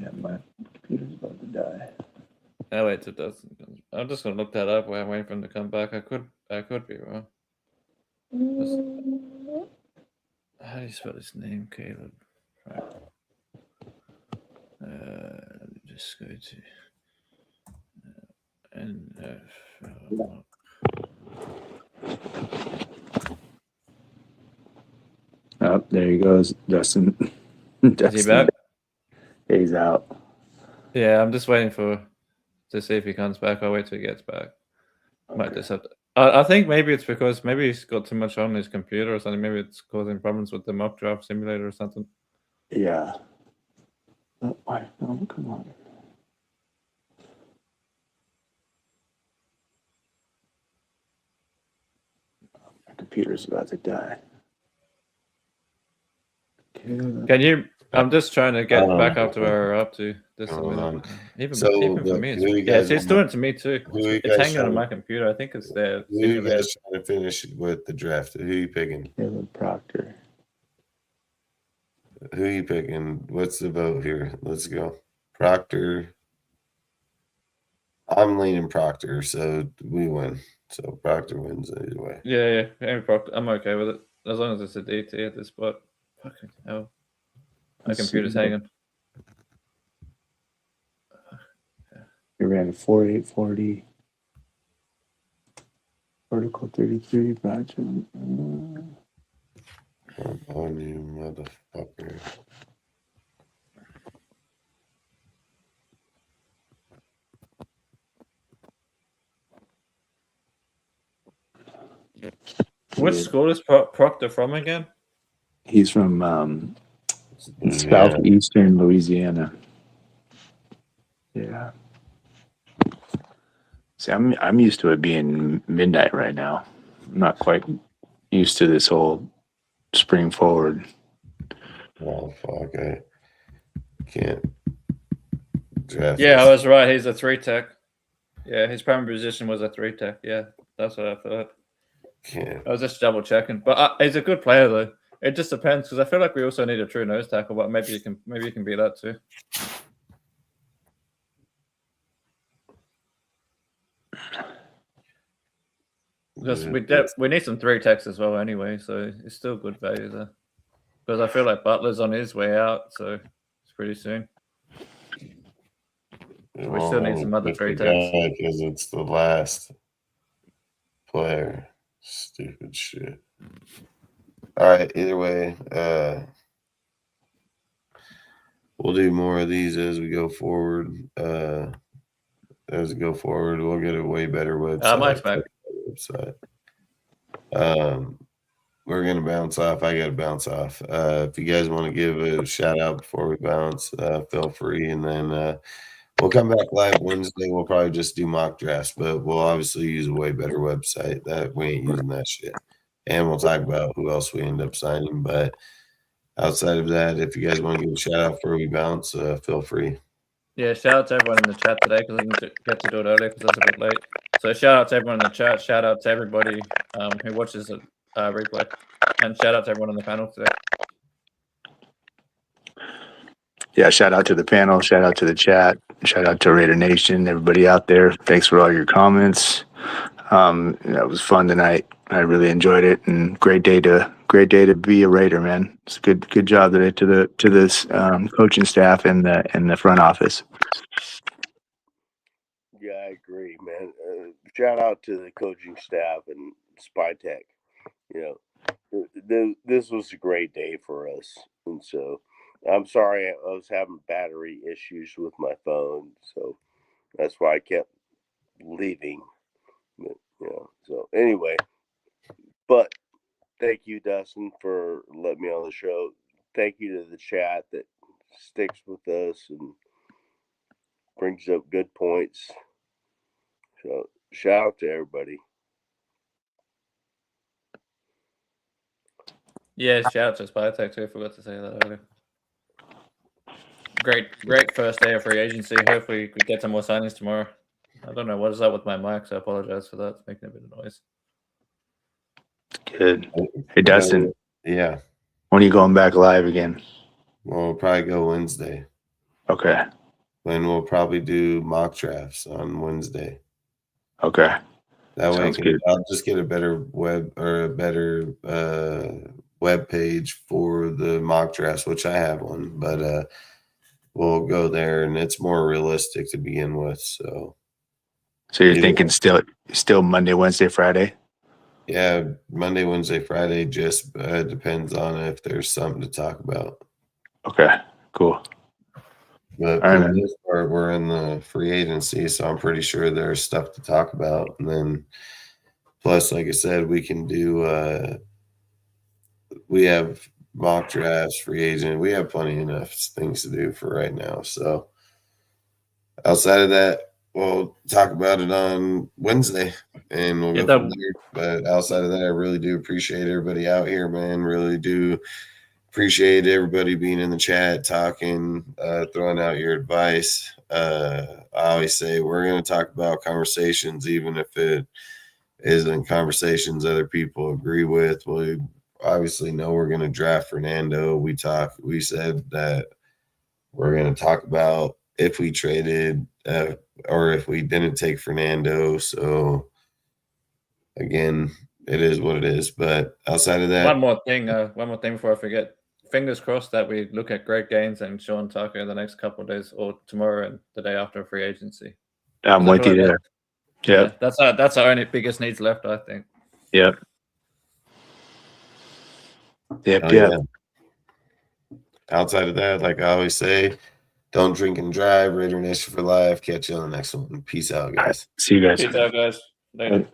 Yeah, my computer's about to die. Oh wait, it doesn't. I'm just gonna look that up while I'm waiting for him to come back. I could be wrong. How do you spell his name, Caleb? Right. Let me just go to Oh, there he goes, Justin. Is he back? Yeah, he's out. Yeah, I'm just waiting to see if he comes back. I'll wait till he gets back. Okay. Might just have to. I think maybe it's because maybe he's got too much on his computer or something. Maybe it's causing problems with the mock draft simulator or something. Yeah. Oh, come on. My computer's about to die. Can you? I'm just trying to get back up to where we're up to. Even for me, it's doing it to me too. It's hanging on my computer. I think it's there. Who are you guys trying to finish with the draft? Who are you picking? Caleb Proctor. Who are you picking? What's the vote here? Let's go. Proctor. I'm leaning Proctor, so we win. So Proctor wins either way. Yeah. Proctor. I'm okay with it as long as it's a DT at this spot. Fucking hell. My computer's hanging. He ran 4.840. Vertical 33. Batch. On you, motherfucker. Which school is Proctor from again? He's from southeastern Louisiana. Yeah. See, I'm used to it being midnight right now. I'm not quite used to this whole spring forward. Oh fuck! I can't draft. Yeah, I was right. He's a 3-tech. Yeah, his primary position was a 3-tech. Yeah, that's what I thought. Can't. I was just double checking, but he's a good player though. It just depends because I feel like we also need a true nose tackle, but maybe you can be that too. Because we need some 3-techs as well anyway, so it's still good value there. Because I feel like Butler's on his way out, so it's pretty soon. We still need some other 3-techs. Because it's the last player. Stupid shit. All right, either way, we'll do more of these as we go forward. We'll get a way better website. Mike's back. Website. We're gonna bounce off. I gotta bounce off. If you guys want to give a shout out before we bounce, feel free. And then we'll come back live Wednesday. We'll probably just do mock drafts, but we'll obviously use a way better website. That we ain't using that shit. And we'll talk about who else we end up signing. But outside of that, if you guys want to give a shout out before we bounce, feel free. Yeah, shout out to everyone in the chat today because I didn't get to do it earlier because I was a bit late. So shout out to everyone in the chat. Shout out to everybody who watches the replay. And shout out to everyone on the panel today. Yeah, shout out to the panel. Shout out to the chat. Shout out to Raider Nation, everybody out there. Thanks for all your comments. That was fun tonight. I really enjoyed it, and great day to be a Raider, man. It's a good job today to this coaching staff and the front office. Yeah, I agree, man. Shout out to the coaching staff and Spytech. You know, this was a great day for us, and so I'm sorry I was having battery issues with my phone, so that's why I kept leaving. But, so anyway, but thank you, Dustin, for letting me on the show. Thank you to the chat that sticks with us and brings up good points. So shout out to everybody. Yeah, shout out to Spytech too. I forgot to say that earlier. Great first day of free agency. Hopefully we could get some more signings tomorrow. I don't know what is up with my mic, so I apologize for that. It's making a bit of noise. Good. Hey, Dustin. Yeah. When are you going back live again? Well, we'll probably go Wednesday. Okay. Then we'll probably do mock drafts on Wednesday. Okay. That Sounds way good. I'll just get a better web page for the mock drafts, which I have one, but we'll go there and it's more realistic to begin with. So you're thinking still Monday, Wednesday, Friday? Yeah, Monday, Wednesday, Friday just depends on if there's something to talk about. Okay, cool. But for the most part, we're in the free agency, so I'm pretty sure there's stuff to talk about. And then plus, like I said, we can do we have mock drafts, free agent. We have plenty enough things to do for right now. So outside of that, we'll talk about it on Wednesday and we'll go from there. But outside of that, I really do appreciate everybody out here, man. Really do appreciate everybody being in the chat, talking, throwing out your advice. I always say we're going to talk about conversations, even if it isn't conversations other people agree with. We obviously know we're going to draft Fernando. We said that we're going to talk about if we traded or if we didn't take Fernando. So again, it is what it is. But outside of that, one more thing before I forget. Fingers crossed that we look at Greg Gaines and Sean Tucker in the next couple of days, or tomorrow and the day after free agency. I'm with you there. Yeah, that's our only biggest needs left, I think. Yep. Yeah. Outside of that, like I always say, don't drink and drive. Raider Nation for life. Catch you on the next one. Peace out, guys. See you guys. Peace out, guys. Later.